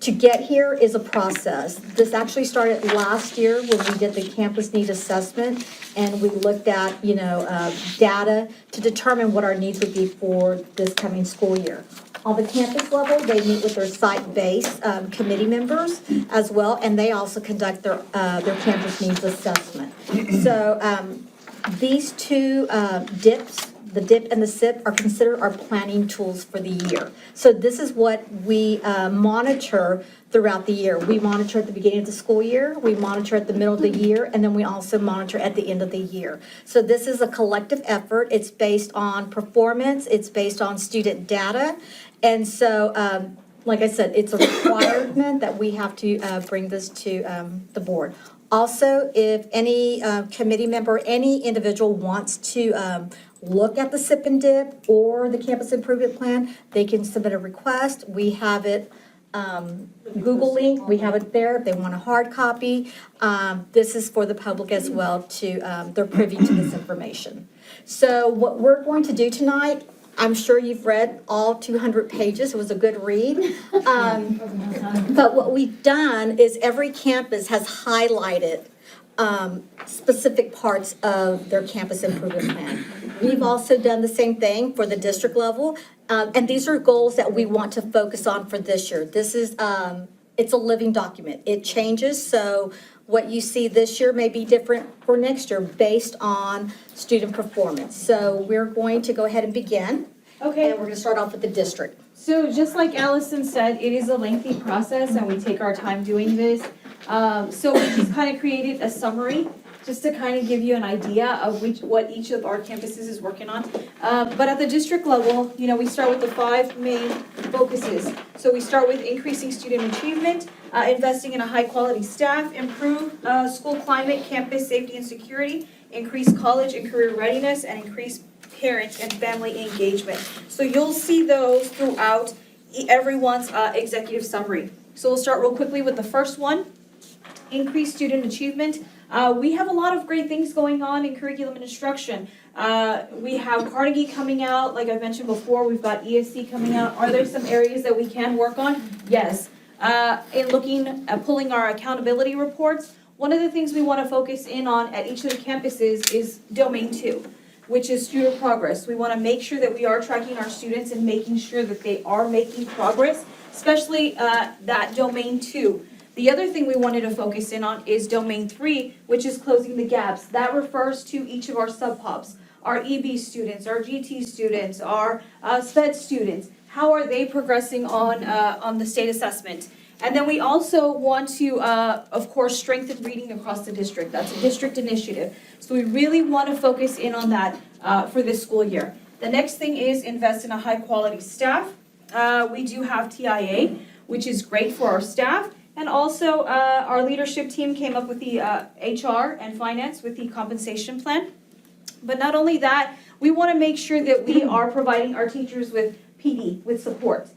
L: To get here is a process. This actually started last year when we did the campus need assessment, and we looked at, data to determine what our needs would be for this coming school year. On the campus level, they meet with their site-based committee members as well, and they also conduct their campus needs assessment. So these 2 DIPs, the DIP and the SIP, are considered our planning tools for the year. So this is what we monitor throughout the year. We monitor at the beginning of the school year, we monitor at the middle of the year, and then we also monitor at the end of the year. So this is a collective effort. It's based on performance, it's based on student data. And so, like I said, it's a requirement that we have to bring this to the board. Also, if any committee member, any individual wants to look at the SIP and DIP or the campus improvement plan, they can submit a request. We have it Google link, we have it there if they want a hard copy. This is for the public as well to, they're privy to this information. So what we're going to do tonight, I'm sure you've read all 200 pages, it was a good read. But what we've done is every campus has highlighted specific parts of their campus improvement plan. We've also done the same thing for the district level, and these are goals that we want to focus on for this year. This is, it's a living document. It changes, so what you see this year may be different for next year based on student performance. So we're going to go ahead and begin.
K: Okay.
L: And we're gonna start off with the district.
K: So just like Allison said, it is a lengthy process and we take our time doing this. So we just kind of created a summary just to kind of give you an idea of what each of our campuses is working on. But at the district level, you know, we start with the 5 main focuses. So we start with increasing student achievement, investing in a high quality staff, improve school climate, campus safety and security, increase college and career readiness, and increase parent and family engagement. So you'll see those throughout everyone's executive summary. So we'll start real quickly with the first one, increase student achievement. We have a lot of great things going on in curriculum and instruction. We have Carnegie coming out, like I mentioned before, we've got ESC coming out. Are there some areas that we can work on? Yes. In looking at pulling our accountability reports, one of the things we want to focus in on at each of the campuses is Domain 2, which is student progress. We want to make sure that we are tracking our students and making sure that they are making progress, especially that Domain 2. The other thing we wanted to focus in on is Domain 3, which is closing the gaps. That refers to each of our sub-hubs, our EB students, our GT students, our SPED students. How are they progressing on the state assessment? And then we also want to, of course, strengthen reading across the district. That's a district initiative. So we really want to focus in on that for this school year. The next thing is invest in a high-quality staff. We do have TIA, which is great for our staff. And also, our leadership team came up with the HR and finance with the compensation plan. But not only that, we want to make sure that we are providing our teachers with PD, with support.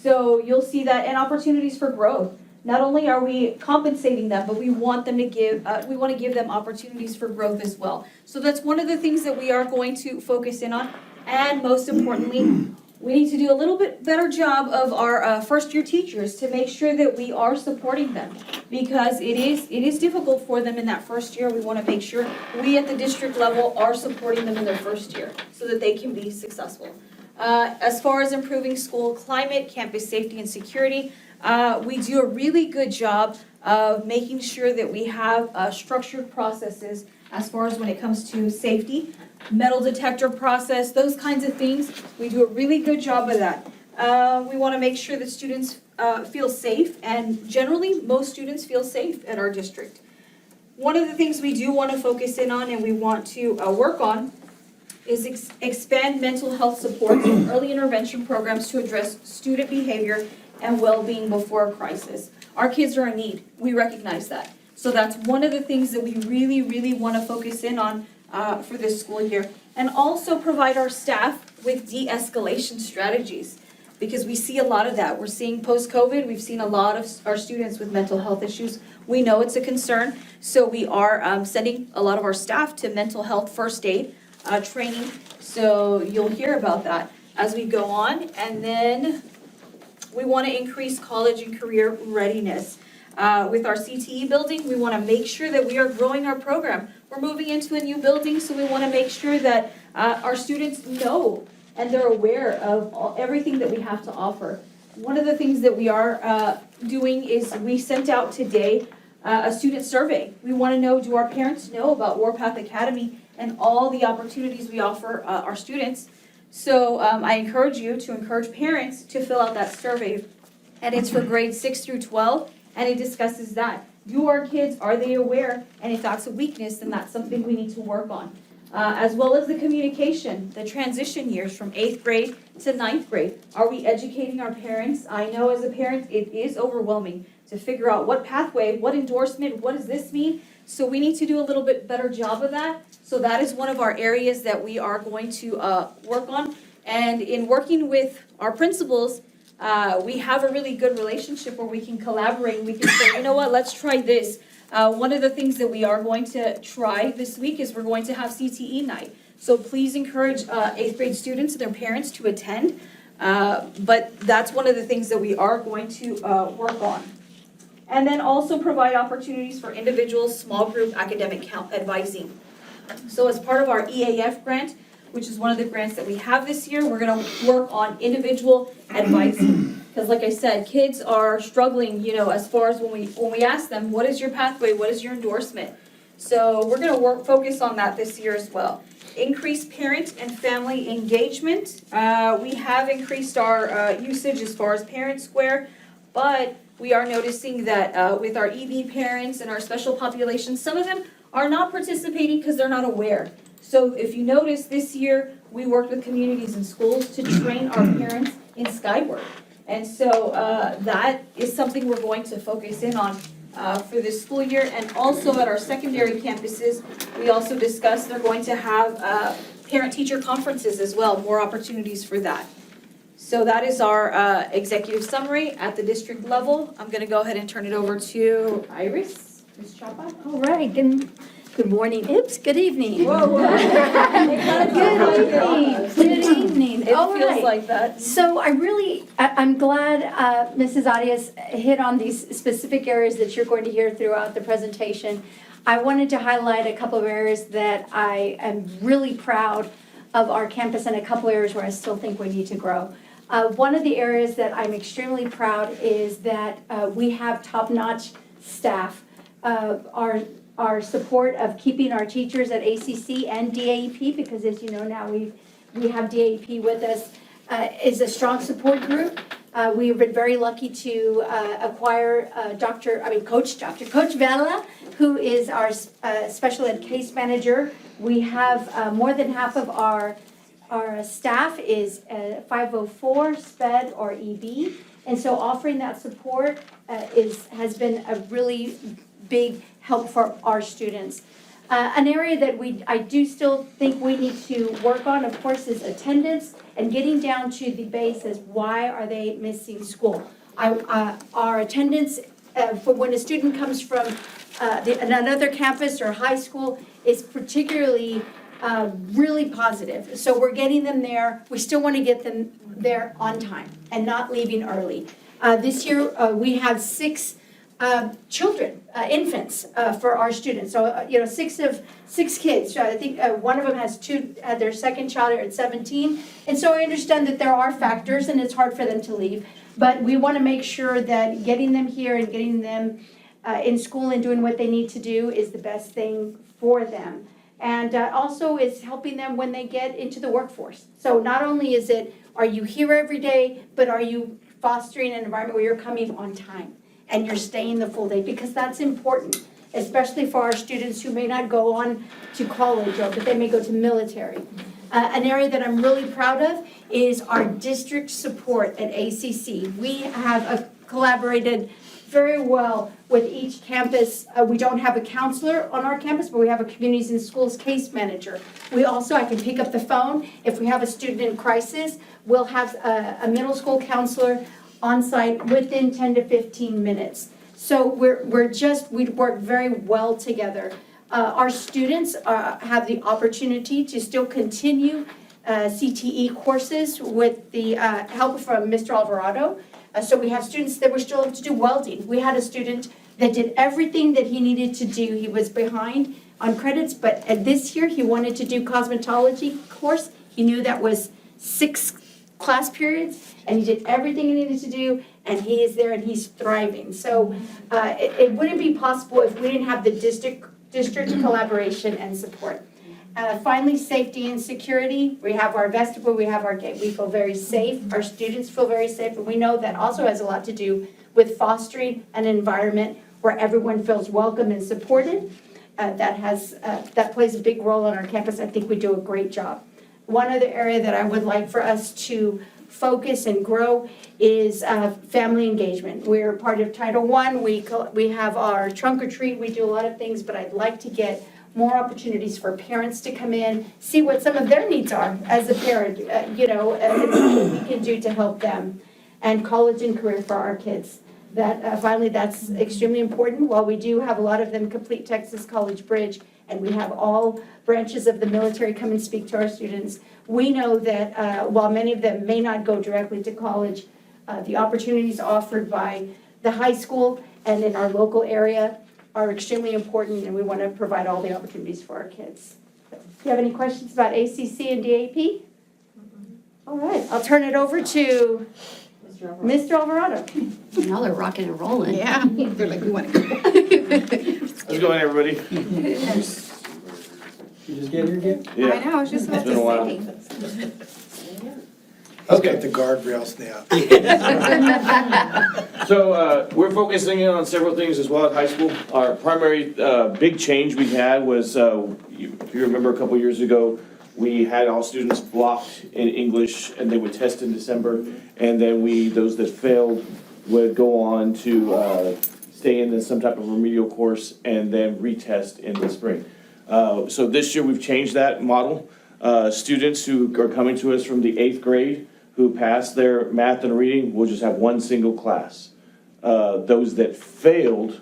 K: So you'll see that, and opportunities for growth. Not only are we compensating them, but we want them to give them opportunities for growth as well. So that's one of the things that we are going to focus in on. And most importantly, we need to do a little bit better job of our first-year teachers to make sure that we are supporting them, because it is difficult for them in that first year. We want to make sure we at the district level are supporting them in their first year so that they can be successful. As far as improving school climate, campus safety and security, we do a really good job of making sure that we have structured processes as far as when it comes to safety, metal detector process, those kinds of things. We do a really good job of that. We want to make sure that students feel safe, and generally most students feel safe at our district. One of the things we do want to focus in on and we want to work on is expand mental health supports and early intervention programs to address student behavior and well-being before a crisis. Our kids are in need. We recognize that. So that's one of the things that we really, really want to focus in on for this school year. And also provide our staff with de-escalation strategies, because we see a lot of that. We're seeing post-COVID, we've seen a lot of our students with mental health issues. We know it's a concern, so we are sending a lot of our staff to mental health first aid training. So you'll hear about that as we go on. And then we want to increase college and career readiness. With our CTE building, we want to make sure that we are growing our program. We're moving into a new building, so we want to make sure that our students know and they're aware of everything that we have to offer. One of the things that we are doing is we sent out today a student survey. We want to know, do our parents know about Warpath Academy and all the opportunities we offer our students? So I encourage you to encourage parents to fill out that survey. And it's for grades 6 through 12. And it discusses that. Do our kids, are they aware? And if that's a weakness, then that's something we need to work on. As well as the communication, the transition years from 8th grade to 9th grade. Are we educating our parents? I know as a parent, it is overwhelming to figure out what pathway, what endorsement, what does this mean?
O: So we need to do a little bit better job of that. So that is one of our areas that we are going to work on. And in working with our principals, we have a really good relationship where we can collaborate. We can say, you know what, let's try this. One of the things that we are going to try this week is we're going to have CTE night. So please encourage 8th grade students and their parents to attend. But that's one of the things that we are going to work on. And then also provide opportunities for individuals, small group academic advising. So as part of our EAF grant, which is one of the grants that we have this year, we're gonna work on individual advising. Because like I said, kids are struggling, you know, as far as when we ask them, what is your pathway, what is your endorsement? So we're gonna focus on that this year as well. Increase parent and family engagement. We have increased our usage as far as Parent Square, but we are noticing that with our EB parents and our special populations, some of them are not participating because they're not aware. So if you notice, this year, we worked with communities and schools to train our parents in Skyward. And so that is something we're going to focus in on for this school year. And also at our secondary campuses, we also discussed they're going to have parent-teacher conferences as well, more opportunities for that. So that is our executive summary at the district level. I'm going to go ahead and turn it over to Iris, Ms. Chapa.
L: All right, good morning. Oops, good evening.
O: Whoa, whoa.
L: Good evening.
O: It
L: All
O: feels
L: right.
O: like that.
L: So I'm glad Mrs. Arias hit on these specific areas that you're going to hear throughout the presentation. I wanted to highlight a couple of areas that I am really proud of our campus and a couple areas where I still think we need to grow. One of the areas that I'm extremely proud is that we have top-notch staff. Our support of keeping our teachers at ACC and DAEP, because as you know now we have DAEP with us, is a strong support group. We have been very lucky to acquire Coach Vela, who is our special ed case manager. We have more than half of our staff is 504 SPED or EB, and so offering that support has been a really big help for our students. An area that I do still think we need to work on, of course, is attendance and getting down to the base as why are they missing school. Our attendance for when a student comes from another campus or high school is particularly really positive. So we're getting them there. We still want to get them there on time and not leaving early. This year, we have 6 children, infants, for our students. So, 6 kids. I think one of them had their second child at 17. And so I understand that there are factors and it's hard for them to leave. But we want to make sure that getting them here and getting them in school and doing what they need to do is the best thing for them. And also is helping them when they get into the workforce. So not only is it, are you here every day, but are you fostering an environment where you're coming on time and you're staying the full day? Because that's important, especially for our students who may not go on to college but they may go to military. An area that I'm really proud of is our district support at ACC. We have collaborated very well with each campus. We don't have a counselor on our campus, but we have a communities and schools case manager. We also, I can pick up the phone. If we have a student in crisis, we'll have a middle school counselor on site within 10 to 15 minutes. So we work very well together. Our students have the opportunity to still continue CTE courses with the help from Mr. Alvarado. So we have students that were still able to do welding. We had a student that did everything that he needed to do. He was behind on credits, but this year he wanted to do cosmetology course. He knew that was 6 class periods, and he did everything he needed to do, and he is there and he's thriving. So it wouldn't be possible if we didn't have the district collaboration and support. Finally, safety and security. We have our vestibule, we have our gate. We feel very safe. Our students feel very safe, and we know that also has a lot to do with fostering an environment where everyone feels welcome and supported. That plays a big role on our campus. I think we do a great job. One other area that I would like for us to
M: focus and grow is family engagement. We're part of Title I. We have our trunk or treat. We do a lot of things, but I'd like to get more opportunities for parents to come in, see what some of their needs are as a parent, and see what we can do to help them. And college and career for our kids. That finally, that's extremely important. While we do have a lot of them complete Texas College Bridge, and we have all branches of the military come and speak to our students, we know that while many of them may not go directly to college, the opportunities offered by the high school and in our local area are extremely important, and we want to provide all the opportunities for our kids. Do you have any questions about ACC and DAP? All right, I'll turn it over to Mr. Alvarado.
C: Y'all are rocking and rolling.
M: Yeah, they're like, we want to go.
R: How's it going, everybody?
A: You just get here again?
R: Yeah.
M: I know, I was just about
R: It's been a while.
M: to say.
R: Okay.
V: The guardrails now.
R: So we're focusing in on several things as well at high school. Our primary big change we had was, if you remember a couple years ago, we had all students blocked in English and they would test in December. And then those that failed would go on to stay in some type of remedial course and then retest in the spring. So this year we've changed that model. Students who are coming to us from the 8th grade who pass their math and reading will just have one single class. Those that failed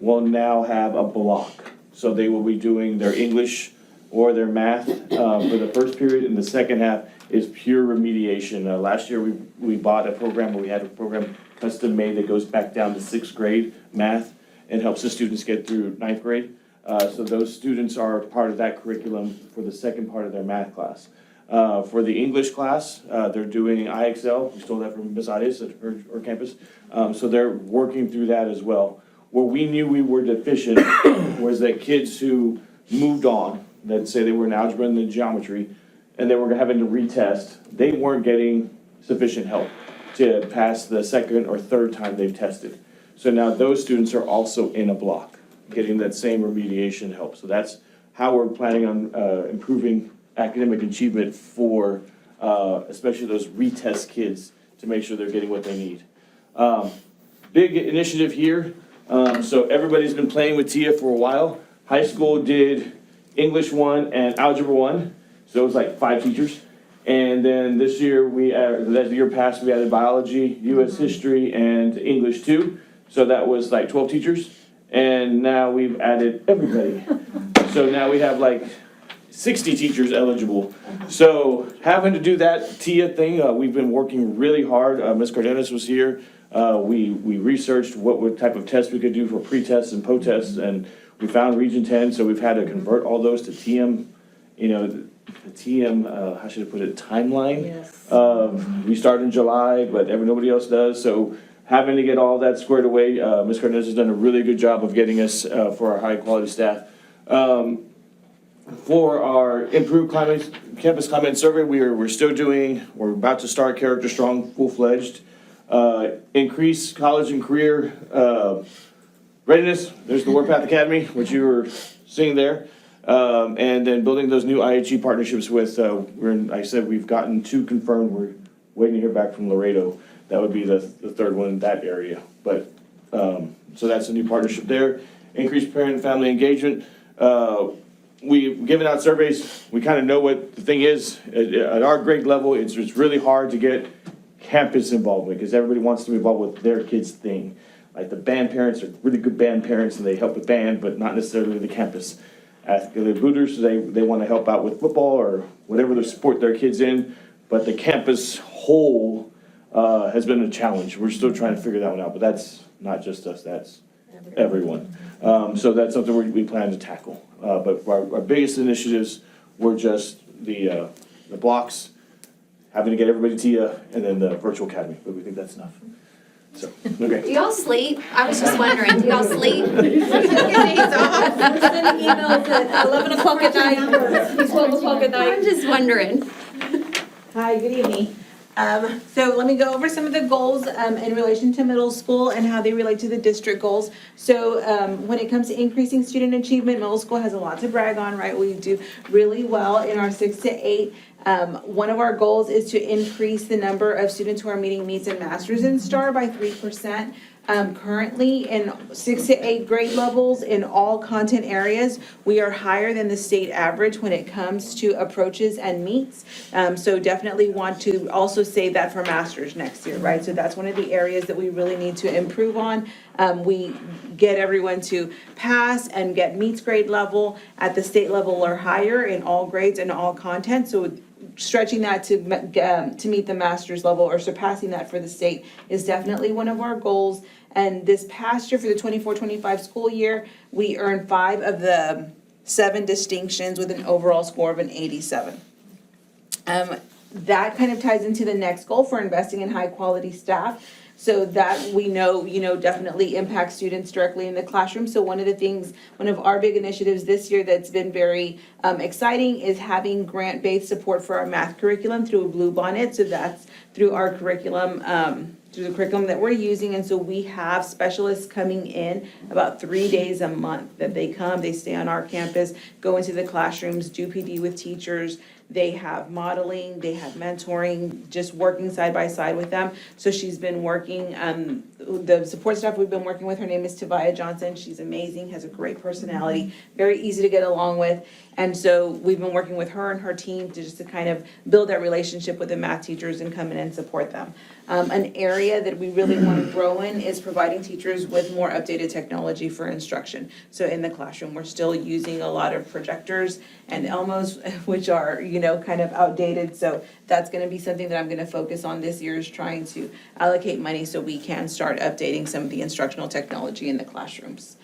R: will now have a block. So they will be doing their English or their math for the first period, and the second half is pure remediation. Last year we bought a program, we had a program custom made that goes back down to 6th grade math and helps the students get through 9th grade. So those students are part of that curriculum for the second part of their math class. For the English class, they're doing IXL. We stole that from Ms. Arias at her campus. So they're working through that as well. Where we knew we were deficient was that kids who moved on, let's say they were in algebra and then geometry, and they were having to retest, they weren't getting sufficient help to pass the second or third time they've tested. So now those students are also in a block, getting that same remediation help. So that's how we're planning on improving academic achievement for especially those retest kids to make sure they're getting what they need. Big initiative here. So everybody's been playing with TIA for a while. High school did English 1 and Algebra 1, so it was like 5 teachers. And then this year, the year past, we added biology, US history, and English 2. So that was like 12 teachers. And now we've added everybody. So now we have like 60 teachers eligible. So having to do that TIA thing, we've been working really hard. Ms. Cardenas was here. We researched what type of tests we could do for pre-tests and post-tests, and we found Region 10, so we've had to convert all those to TM, the TM, how should I put it, timeline. Yes. We start in July, but nobody else does, so having to get all that squared away, Ms. Cardenas has done a really good job of getting us for our high-quality staff. For our improved campus climate survey, we're about to start Character Strong full-fledged. Increase college and career readiness. There's the Warpath Academy, which you were seeing there. And then building those new IHE partnerships with, I said we've gotten 2 confirmed. We're waiting to hear back from Laredo. That would be the third one in that area. But, so that's a new partnership there. Increased parent and family engagement. We've given out surveys. We kind of know what the thing is. At our grade level, it's really hard to get campus involvement because everybody wants to be involved with their kid's thing. Like the band parents are really good band parents and they help with band, but not necessarily the campus. The booters, they want to help out with football or whatever the sport their kids in, but the campus whole has been a challenge. We're still trying to figure that one out, but that's not just us, that's everyone. So that's something we plan to tackle. But our biggest initiatives were just the blocks, having to get everybody to TIA, and then the virtual academy, but we think that's enough. So, okay.
C: Do y'all sleep? I was just wondering, do y'all sleep?
O: We're sending emails at 11 o'clock at night, 12 o'clock at night.
C: I'm just wondering.
K: Hi, good evening. So let me go over some of the goals in relation to middle school and how they relate to the district goals. So when it comes to increasing student achievement, middle school has a lot to brag on, right? We do really well in our 6 to 8. One of our goals is to increase the number of students who are meeting meets and masters in STAR by 3%. Currently in 6 to 8 grade levels in all content areas, we are higher than the state average when it comes to approaches and meets. So definitely want to also say that for masters next year, right? So that's one of the areas that we really need to improve on. We get everyone to pass and get meets grade level at the state level or higher in all grades and all content. So stretching that to meet the master's level or surpassing that for the state is definitely one of our goals. And this past year, for the 24-25 school year, we earned 5 of the 7 distinctions with an overall score of an 87. That kind of ties into the next goal for investing in high quality staff. So that we know, definitely impacts students directly in the classroom. So one of our big initiatives this year that's been very exciting is having grant-based support for our math curriculum through a Bluebonnet. So that's through our curriculum, through the curriculum that we're using. And so we have specialists coming in about 3 days a month that they come, they stay on our campus, go into the classrooms, do PD with teachers. They have modeling, they have mentoring, just working side by side with them. So she's been working, the support staff we've been working with, her name is Tavia Johnson. She's amazing, has a great personality, very easy to get along with. And so we've been working with her and her team to kind of build that relationship with the math teachers and come in and support them. An area that we really want to grow in is providing teachers with more updated technology for instruction. So in the classroom, we're still using a lot of projectors and Elmos, which are, kind of outdated. So that's going to be something that I'm going to focus on this year, is trying to allocate money so we can start updating some of the instructional technology in the classrooms.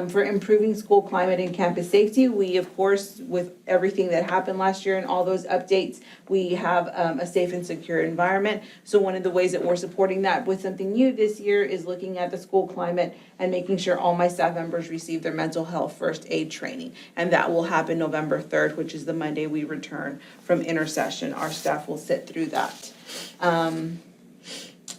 K: For improving school climate and campus safety, we, of course, with everything that happened last year and all those updates, we have a safe and secure environment. So one of the ways that we're supporting that with something new this year is looking at the school climate and making sure all my staff members receive their mental health first aid training. And that will happen November 3rd, which is the Monday we return from intersession. Our staff will sit through that.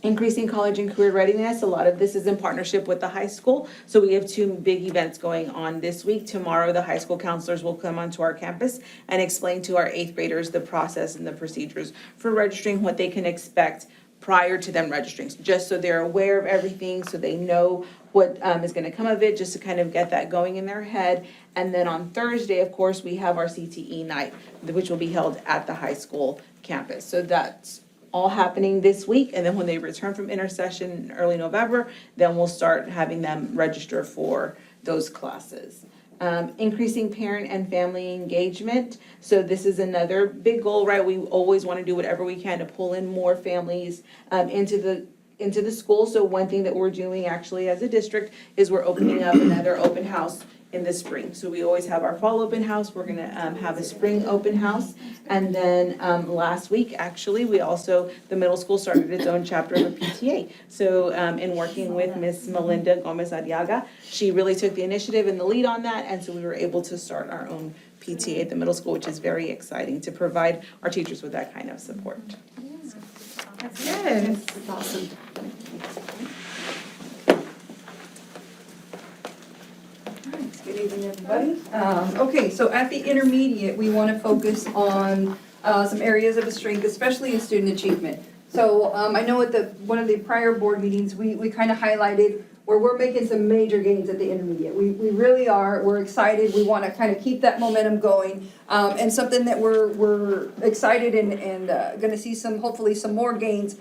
K: Increasing college and career readiness, a lot of this is in partnership with the high school. So we have 2 big events going on this week. Tomorrow, the high school counselors will come onto our campus and explain to our 8th graders the process and the procedures for registering, what they can expect prior to them registering, just so they're aware of everything, so they know what is going to come of it, just to kind of get that going in their head. And then on Thursday, of course, we have our CTE night, which will be held at the high school campus. So that's all happening this week, and then when they return from intersession in early November, then we'll start having them register for those classes. Increasing parent and family engagement. So this is another big goal, right? We always want to do whatever we can to pull in more families into the school. So one thing that we're doing actually as a district is we're opening up another open house in the spring. So we always have our fall open house. We're gonna have a spring open house. And then last week, actually, the middle school started its own chapter of a PTA. So in working with Miss Melinda Gomez Arriaga, she really took the initiative and the lead on that. And so we were able to start our own PTA at the middle school, which is very exciting to provide our teachers with that kind of support.
H: That's good.
K: That's awesome.
P: Good evening, everybody. Okay, so at the intermediate, we want to focus on some areas of strength, especially in student achievement. So I know at one of the prior board meetings, we kind of highlighted where we're making some major gains at the intermediate. We really are. We're excited. We want to kind of keep that momentum going. And something that we're excited and going to see hopefully some more gains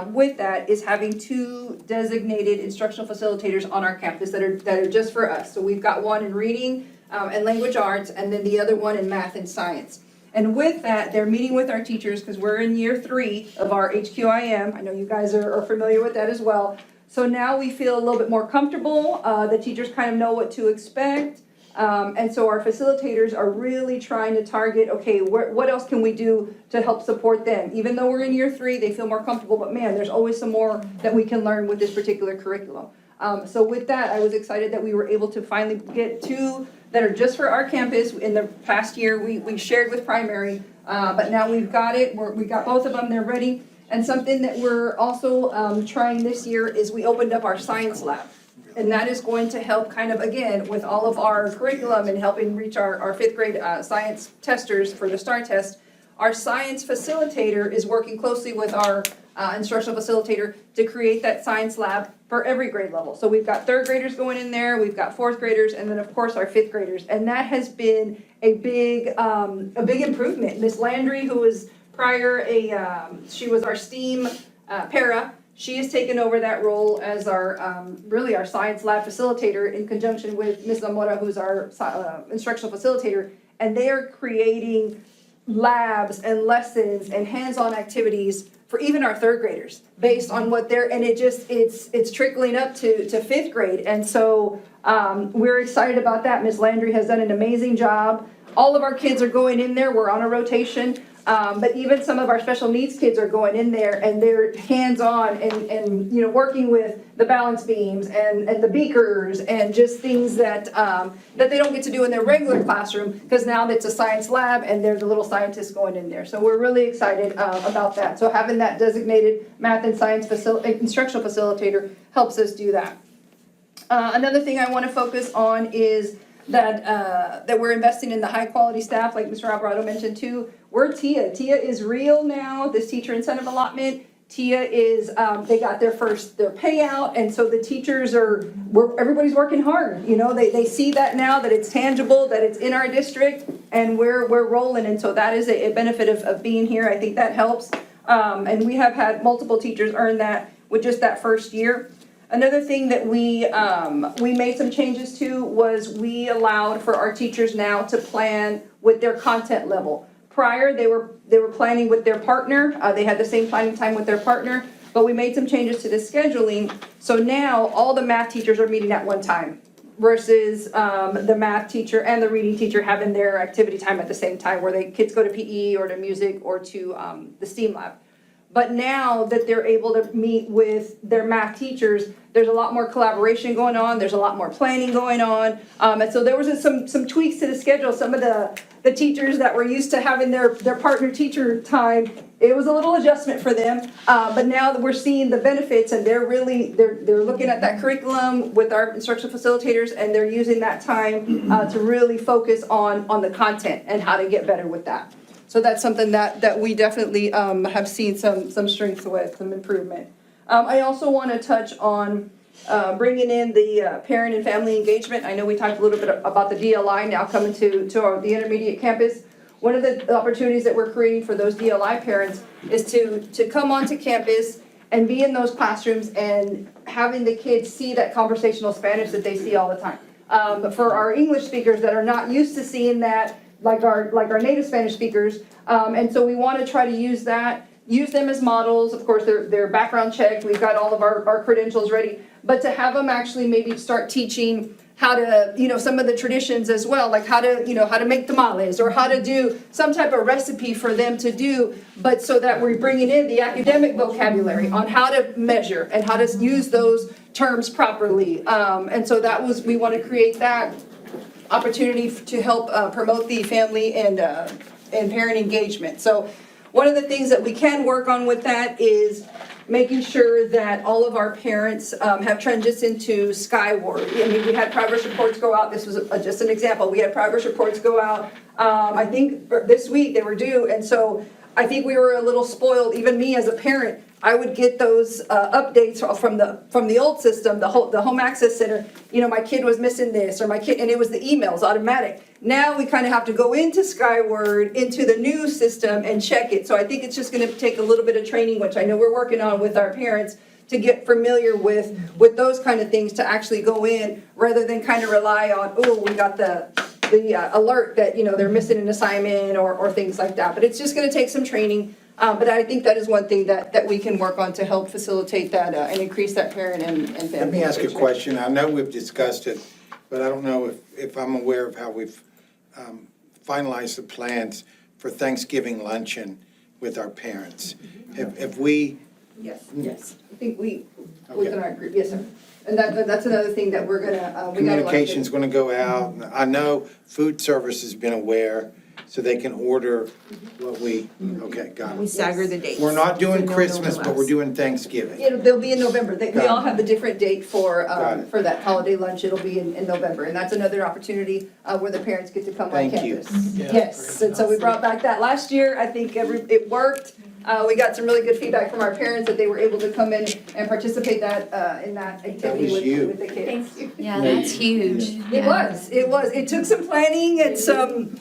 P: with that is having 2 designated instructional facilitators on our campus that are just for us. So we've got one in reading and language arts, and then the other one in math and science. And with that, they're meeting with our teachers because we're in year 3 of our HQIM. I know you guys are familiar with that as well. So now we feel a little bit more comfortable. The teachers kind of know what to expect. And so our facilitators are really trying to target, okay, what else can we do to help support them? Even though we're in year 3, they feel more comfortable, but man, there's always some more that we can learn with this particular curriculum. So with that, I was excited that we were able to finally get 2 that are just for our campus. In the past year, we shared with primary, but now we've got it. We got both of them, they're ready. And something that we're also trying this year is we opened up our science lab. And that is going to help kind of, again, with all of our curriculum and helping reach our fifth grade science testers for the STAR test. Our science facilitator is working closely with our instructional facilitator to create that science lab for every grade level. So we've got third graders going in there, we've got fourth graders, and then of course our fifth graders. And that has been a big improvement. Miss Landry, who was prior she was our STEAM para. She has taken over that role as our, really our science lab facilitator in conjunction with Ms. Zamora, who's our instructional facilitator. And they are creating labs and lessons and hands-on activities for even our third graders based on what they're, and it's trickling up to fifth grade. And so we're excited about that. Ms. Landry has done an amazing job. All of our kids are going in there. We're on a rotation. But even some of our special needs kids are going in there and they're hands-on and you know, working with the balance beams and the beakers and just things that they don't get to do in their regular classroom, because now it's a science lab and they're the little scientists going in there. So we're really excited about that. So having that designated math and science instructional facilitator helps us do that. Another thing I want to focus on is that we're investing in the high quality staff, like Mr. Alvarado mentioned too. We're TIA. TIA is real now, this teacher incentive allotment. TIA is, they got their payout, and so the teachers everybody's working hard. You know, they see that now, that it's tangible, that it's in our district, and we're rolling, and so that is a benefit of being here. I think that helps. And we have had multiple teachers earn that with just that first year. Another thing that we made some changes to was we allowed for our teachers now to plan with their content level. Prior, they were planning with their partner. They had the same planning time with their partner, but we made some changes to the scheduling. So now all the math teachers are meeting at one time versus the math teacher and the reading teacher having their activity time at the same time, where the kids go to PE or to music or to the STEAM lab. But now that they're able to meet with their math teachers, there's a lot more collaboration going on. There's a lot more planning going on. And so there was some tweaks to the schedule. Some of the teachers that were used to having their partner teacher time, it was a little adjustment for them. But now that we're seeing the benefits, and they're looking at that curriculum with our instructional facilitators, and they're using that time to really focus on the content and how to get better with that. So that's something that we definitely have seen some strength with, some improvement. I also want to touch on bringing in the parent and family engagement. I know we talked a little bit about the DLI now coming to the intermediate campus. One of the opportunities that we're creating for those DLI parents is to come onto campus and be in those classrooms and having the kids see that conversational Spanish that they see all the time. But for our English speakers that are not used to seeing that, like our native Spanish speakers, and so we want to try to use them as models. Of course, they're background checked. We've got all of our credentials ready, but to have them actually maybe start teaching how to, some of the traditions as well, like how to make tamales or how to do some type of recipe for them to do, but so that we're bringing in the academic vocabulary on how to measure and how to use those terms properly. And so we want to create that opportunity to help promote the family and parent engagement. So one of the things that we can work on with that is making sure that all of our parents have transitioned to Skyward. I mean, we had progress reports go out. This was just an example. We had progress reports go out, I think this week they were due. And so I think we were a little spoiled, even me as a parent. I would get those updates from the old system, the home access center. My kid was missing this, or and it was the emails automatic. Now we kind of have to go into Skyward, into the new system, and check it. So I think it's just going to take a little bit of training, which I know we're working on with our parents, to get familiar with those kind of things, to actually go in rather than kind of rely on, we got the alert that they're missing an assignment or things like that. But it's just going to take some training. But I think that is one thing that we can work on to help facilitate that and increase that parent and family.
F: Let me ask you a question. I know we've discussed it, but I don't know if I'm aware of how we've finalized the plans for Thanksgiving luncheon with our parents. Have we
P: Yes.
F: Yes.
P: I think we, within our group, yes, sir. And that's another thing that we're gonna, we got a lot of.
F: Communication's gonna go out. I know food service has been aware, so they can order what we, okay, got
K: We
F: it.
K: stagger the dates.
F: We're not doing
K: So no
F: Christmas, but we're
K: overlaps.
F: doing Thanksgiving.
P: They'll be in November. We
F: Got
P: all
F: it.
P: have the different date for
F: Got it.
P: that holiday lunch. It'll be in November. And that's another opportunity where the parents get to come on
F: Thank you.
P: campus.
A: Yeah,
P: Yes, and so we brought back that last year. I think it worked. We got some really good feedback from our parents that they were able to come in and participate in that activity
F: was you.
P: with the kids.
C: Yeah, that's huge.
P: It was. It took some planning and some,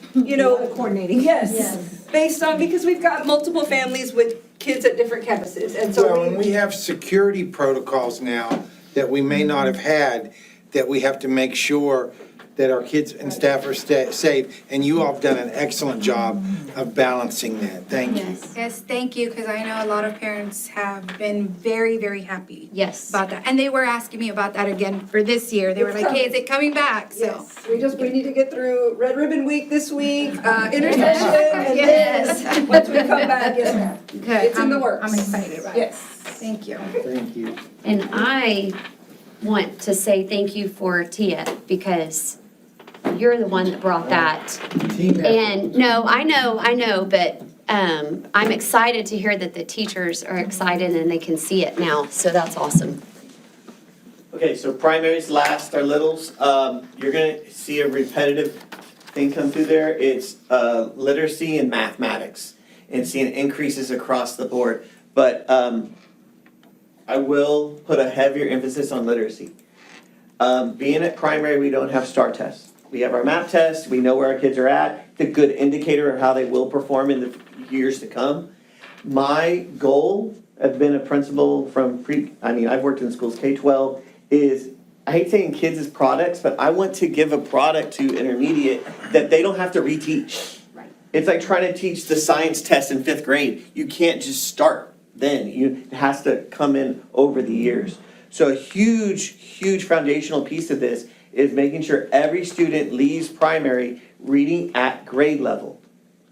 K: Coordinating.
P: yes, based on, because we've got multiple families with kids at different campuses. And
F: Well,
P: so
F: and we have security protocols now that we may not have had, that we have to make sure that our kids and staff are safe, and you all have done an excellent job of balancing that. Thank you.
H: Yes, thank you, because I know a lot of parents have been very, very happy
C: Yes.
H: about that. And they were asking me about that again for this year. They were
P: It's
H: like, hey,
P: coming.
H: is it coming back? So.
P: yes, we need to get through Red Ribbon Week this week, intercession, and
H: Yes.
P: then once we come back, yes, ma'am.
H: Good.
P: It's in the
H: I'm-
P: works.
H: I'm excited about it.
P: Yes.
H: Thank you.
F: Thank you.
C: And I want to say thank you for Tia, because you're the one that brought that.
F: Team effort.
C: And no, I know, but I'm excited to hear that the teachers are excited and they can see it now, so that's awesome.
E: Okay, so primaries last, our littles, you're gonna see a repetitive thing come through there. It's literacy and mathematics, and seeing increases across the board. But I will put a heavier emphasis on literacy. Being at primary, we don't have STAR tests. We have our MAP test, we know where our kids are at. It's a good indicator of how they will perform in the years to come. My goal, I've been a principal from I've worked in schools K-12, is, I hate saying kids as products, but I want to give a product to intermediate that they don't have to reteach. It's like trying to teach the science test in 5th grade. You can't just start then. It has to come in over the years. So a huge foundational piece of this is making sure every student leaves primary reading at grade level.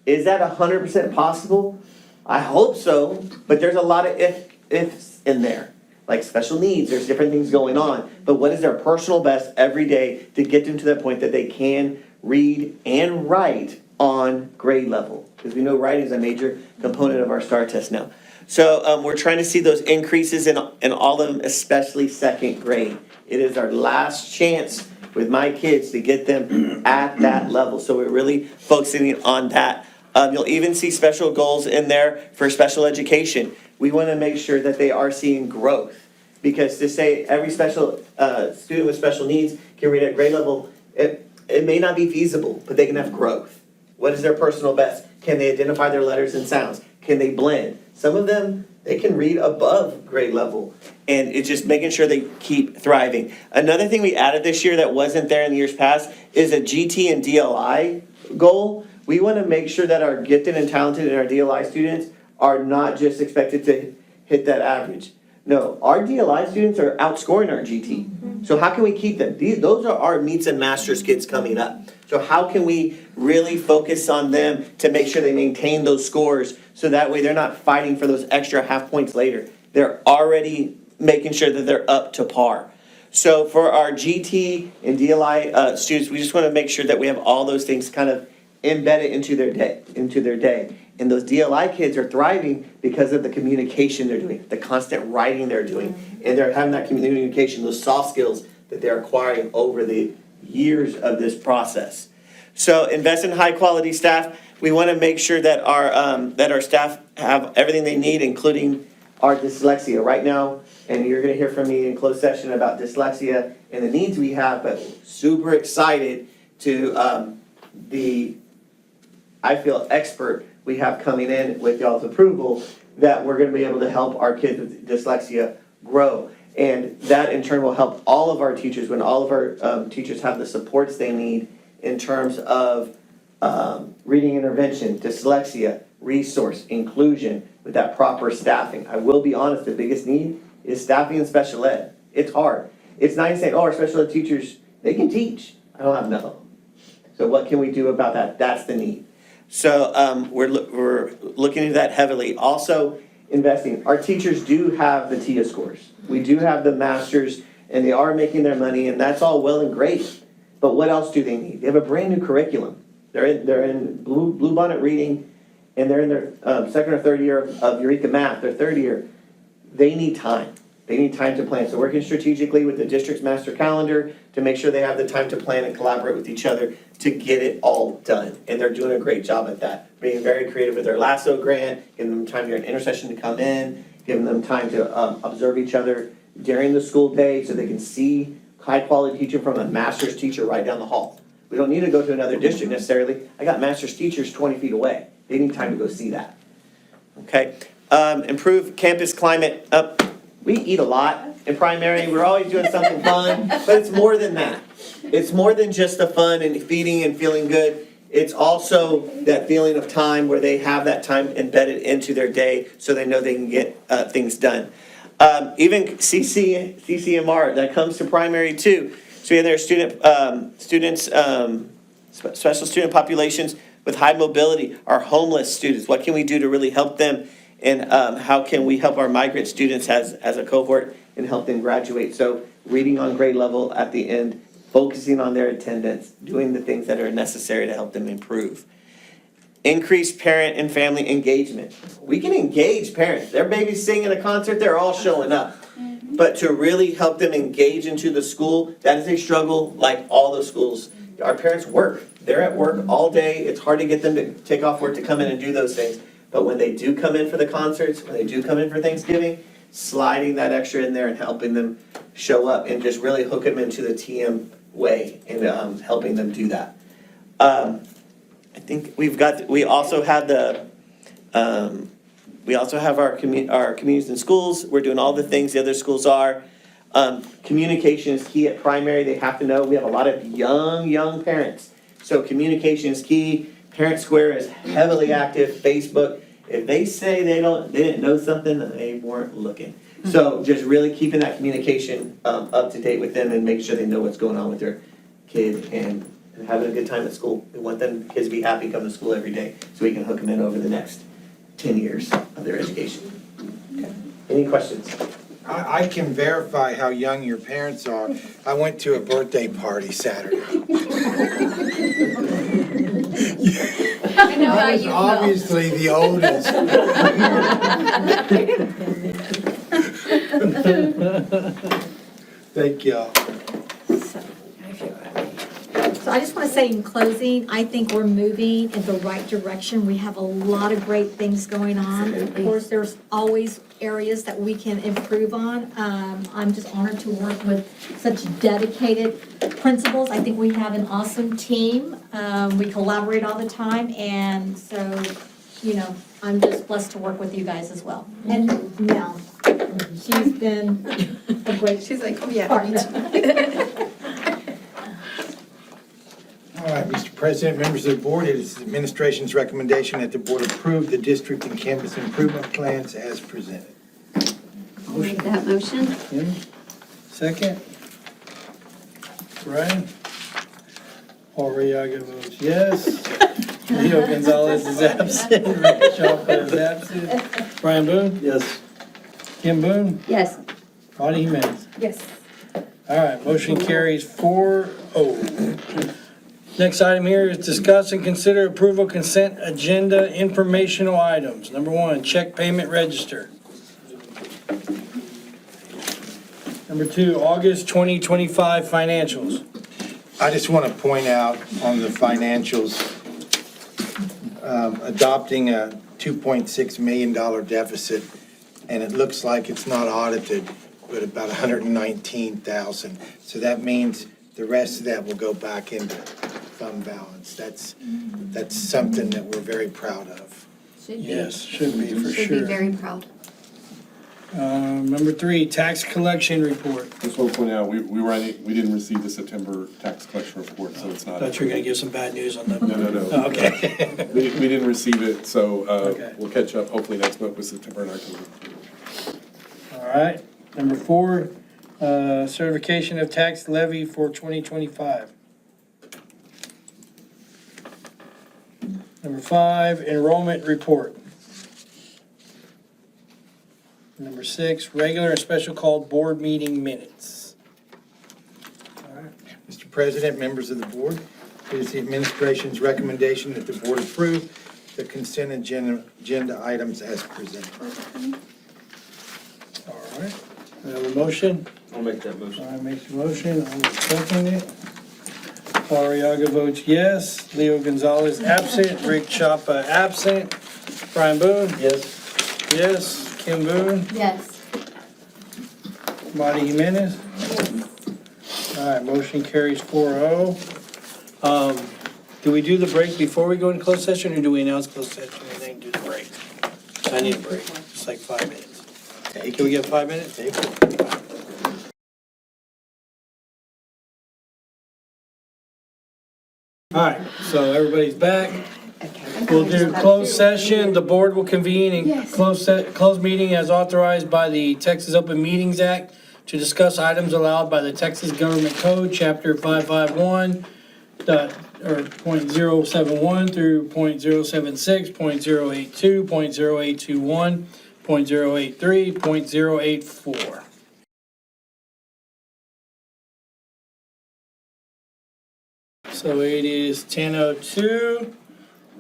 E: Is that 100% possible? I hope so, but there's a lot of ifs in there. Like special needs, there's different things going on. But what is their personal best every day to get them to that point that they can read and write on grade level? Because we know writing is a major component of our STAR test now. So we're trying to see those increases in all of them, especially 2nd grade. It is our last chance with my kids to get them at that level. So we're really focusing on that. You'll even see special goals in there for special education. We want to make sure that they are seeing growth. Because to say every special student with special needs can read at grade level, it may not be feasible, but they can have growth. What is their personal best? Can they identify their letters and sounds? Can they blend? Some of them, they can read above grade level. And it's just making sure they keep thriving. Another thing we added this year that wasn't there in the years past is a GT and DLI goal. We want to make sure that our gifted and talented and our DLI students are not just expected to hit that average. No, our DLI students are outscoring our GT. So how can we keep them? Those are our meets and masters kids coming up. So how can we really focus on them to make sure they maintain those scores so that way they're not fighting for those extra half points later. They're already making sure that they're up to par. So for our GT and DLI students, we just want to make sure that we have all those things kind of embedded into their day. And those DLI kids are thriving because of the communication they're doing, the constant writing they're doing, and they're having that communication, those soft skills that they're acquiring over the years of this process. So invest in high quality staff. We want to make sure that our staff have everything they need, including our dyslexia. Right now, and you're going to hear from me in closed session about dyslexia and the needs we have, but super excited to I feel expert we have coming in with y'all's approval that we're going to be able to help our kids with dyslexia grow. And that in turn will help all of our teachers when all of our teachers have the supports they need in terms of reading intervention, dyslexia, resource, inclusion with that proper staffing. I will be honest, the biggest need is staffing in special ed. It's hard. It's nice saying, oh, our special ed teachers, they can teach. I don't have enough. So what can we do about that? That's the need. So we're looking into that heavily. Also, investing. Our teachers do have the TIA scores. We do have the masters, and they are making their money, and that's all well and great. But what else do they need? They have a brand new curriculum. They're in Bluebonnet Reading, and they're in their second or third year of Eureka Math, their third year. They need time. They need time to plan. So working strategically with the district's master calendar to make sure they have the time to plan and collaborate with each other to get it all done. And they're doing a great job at that. Being very creative with their LASSO grant, giving them time during intercession to come in, giving them time to observe each other during the school day so they can see high-quality teaching from a master's teacher right down the hall. We don't need to go to another district necessarily. I got master's teachers 20 feet away. They need time to go see that. Okay, improve campus climate. We eat a lot in primary. We're always doing something fun, but it's more than that. It's more than just the fun and feeding and feeling good. It's also that feeling of time where they have that time embedded into their day so they know they can get things done. Even CCMR, that comes to primary too. So we have their students, special student populations with high mobility, our homeless students. What can we do to really help them? And how can we help our migrant students as a cohort and help them graduate? So reading on grade level at the end, focusing on their attendance, doing the things that are necessary to help them improve. Increase parent and family engagement. We can engage parents. Their baby's singing a concert, they're all showing up. But to really help them engage into the school, that is a struggle like all the schools. Our parents work. They're at work all day. It's hard to get them to take off work to come in and do those things. But when they do come in for the concerts, when they do come in for Thanksgiving, sliding that extra in there and helping them show up and just really hook them into the TM way and helping them do that. I think we also have our communities and schools. We're doing all the things the other schools are. Communication is key at primary. They have to know. We have a lot of young parents. So communication is key. Parent Square is heavily active, Facebook. If they say they didn't know something, they weren't looking. So just really keeping that communication up to date with them and make sure they know what's going on with their kid and having a good time at school. We want them kids to be happy, come to school every day, so we can hook them in over the next 10 years of their education. Okay. Any questions?
F: I can verify how young your parents are. I went to a birthday party Saturday.
C: I know how
F: I was
C: you feel.
F: obviously the oldest. Thank y'all.
L: So I just want to say in closing, I think we're moving in the right direction. We have a lot of great things going on. Of course, there's always areas that we can improve on. I'm just honored to work with such dedicated principals. I think we have an awesome team. We collaborate all the time, and so, I'm just blessed to work with you guys as well. And Mel, she's been a great partner.
F: All right, Mr. President, members of the board, it is the administration's recommendation that the board approve the district and campus improvement plans as presented.
C: I'll make that motion.
A: Second. Brian? Paul Riaga votes yes. Leo Gonzalez is absent. Rick Choppa is absent. Brian Boone? Yes. Kim Boone?
C: Yes.
A: Audie Jimenez?
H: Yes.
A: All right, motion carries 4-0. Next item here is discuss and consider approval consent agenda informational items. Number 1, check payment register. Number 2, August 2025 financials.
F: I just want to point out on the financials, adopting a $2.6 million deficit, and it looks like it's not audited, but about $119,000. So that means the rest of that will go back into fund balance. That's something that we're very proud of.
A: Yes, should be for
C: Should
A: sure.
C: be very proud.
A: Number 3, tax collection report.
D: Just want to point out, we didn't receive the September tax collection report, so it's not.
A: Thought you were gonna give some bad news on that.
D: No.
A: Oh, okay.
D: We didn't receive it, so
A: Okay.
D: we'll catch up hopefully next month with September and October.
A: All right. Number 4, certification of tax levy for 2025. Number 5, enrollment report. Number 6, regular and special called board meeting minutes.
F: Mr. President, members of the board, it is the administration's recommendation that the board approve the consent agenda items as presented.
A: All right, we have a motion.
Q: I'll make that motion.
A: I make the motion, I will second it. Paul Arriaga votes yes. Leo Gonzalez absent. Rick Chapa absent. Brian Boone? Yes. Yes. Kim Boone?
C: Yes.
A: Marty Jimenez? All right, motion carries 4-0. Do we do the break before we go into closed session, or do we announce closed session and then do the break? I need a break, it's like 5 minutes. Can we get 5 minutes? All right, so everybody's back. We'll do closed session. The board will convene in closed meeting as authorized by the Texas Open Meetings Act to discuss items allowed by the Texas Government Code, Chapter 551, .071 through .076, .082, .0821, .083, .084. So it is 10:02,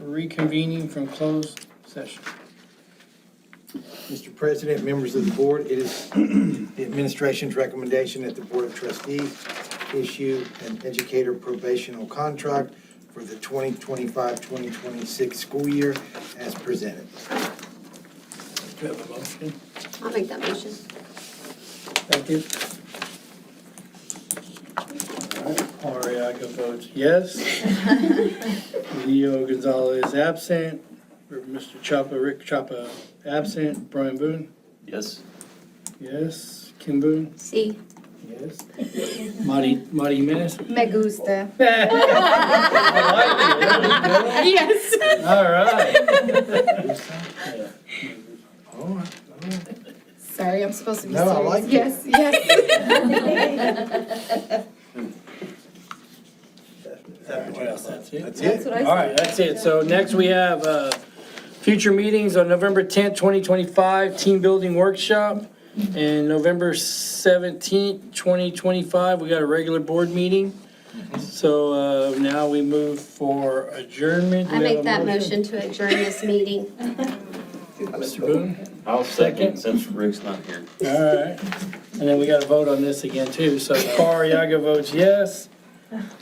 A: reconvening from closed session.
F: Mr. President, members of the board, it is the administration's recommendation that the Board of Trustees issue an educator probational contract for the 2025-2026 school year as presented.
A: Do you have a motion?
C: I'll make that motion.
A: Thank you. Paul Arriaga votes yes. Leo Gonzalez absent. Mr. Chapa, Rick Chapa absent. Brian Boone?
Q: Yes.
A: Yes. Kim Boone?
C: See.
A: Yes. Marty Jimenez?
H: Me gusta.
A: Yes. All right.
H: Sorry, I'm supposed to be
F: No, I
H: serious.
F: like it.
H: Yes, yes.
A: What else? That's it?
F: That's it.
A: All right, that's it. So next we have future meetings on November 10th, 2025, team building workshop. And November 17th, 2025, we got a regular board meeting. So now we move for adjournment. Do
C: I
A: we have
C: make
A: a
C: that motion to adjourn this meeting.
A: Mr. Boone?
Q: I'll second since Rick's not here.
A: All right. And then we got to vote on this again too. So Paul Arriaga votes yes.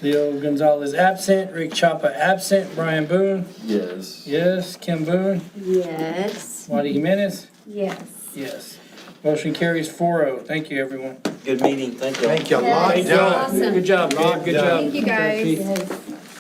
A: Leo Gonzalez absent. Rick Chapa absent. Brian Boone?
Q: Yes.
A: Yes. Kim Boone?
C: Yes.
A: Marty Jimenez?
C: Yes.
A: Yes. Motion carries 4-0. Thank you, everyone.
Q: Good meeting, thank you.
F: Thank you. A lot
C: Yes,
F: done.
C: awesome.
A: Good job, Dave. Good job.
H: Thank you, guys.
A: Keith.
C: Yes.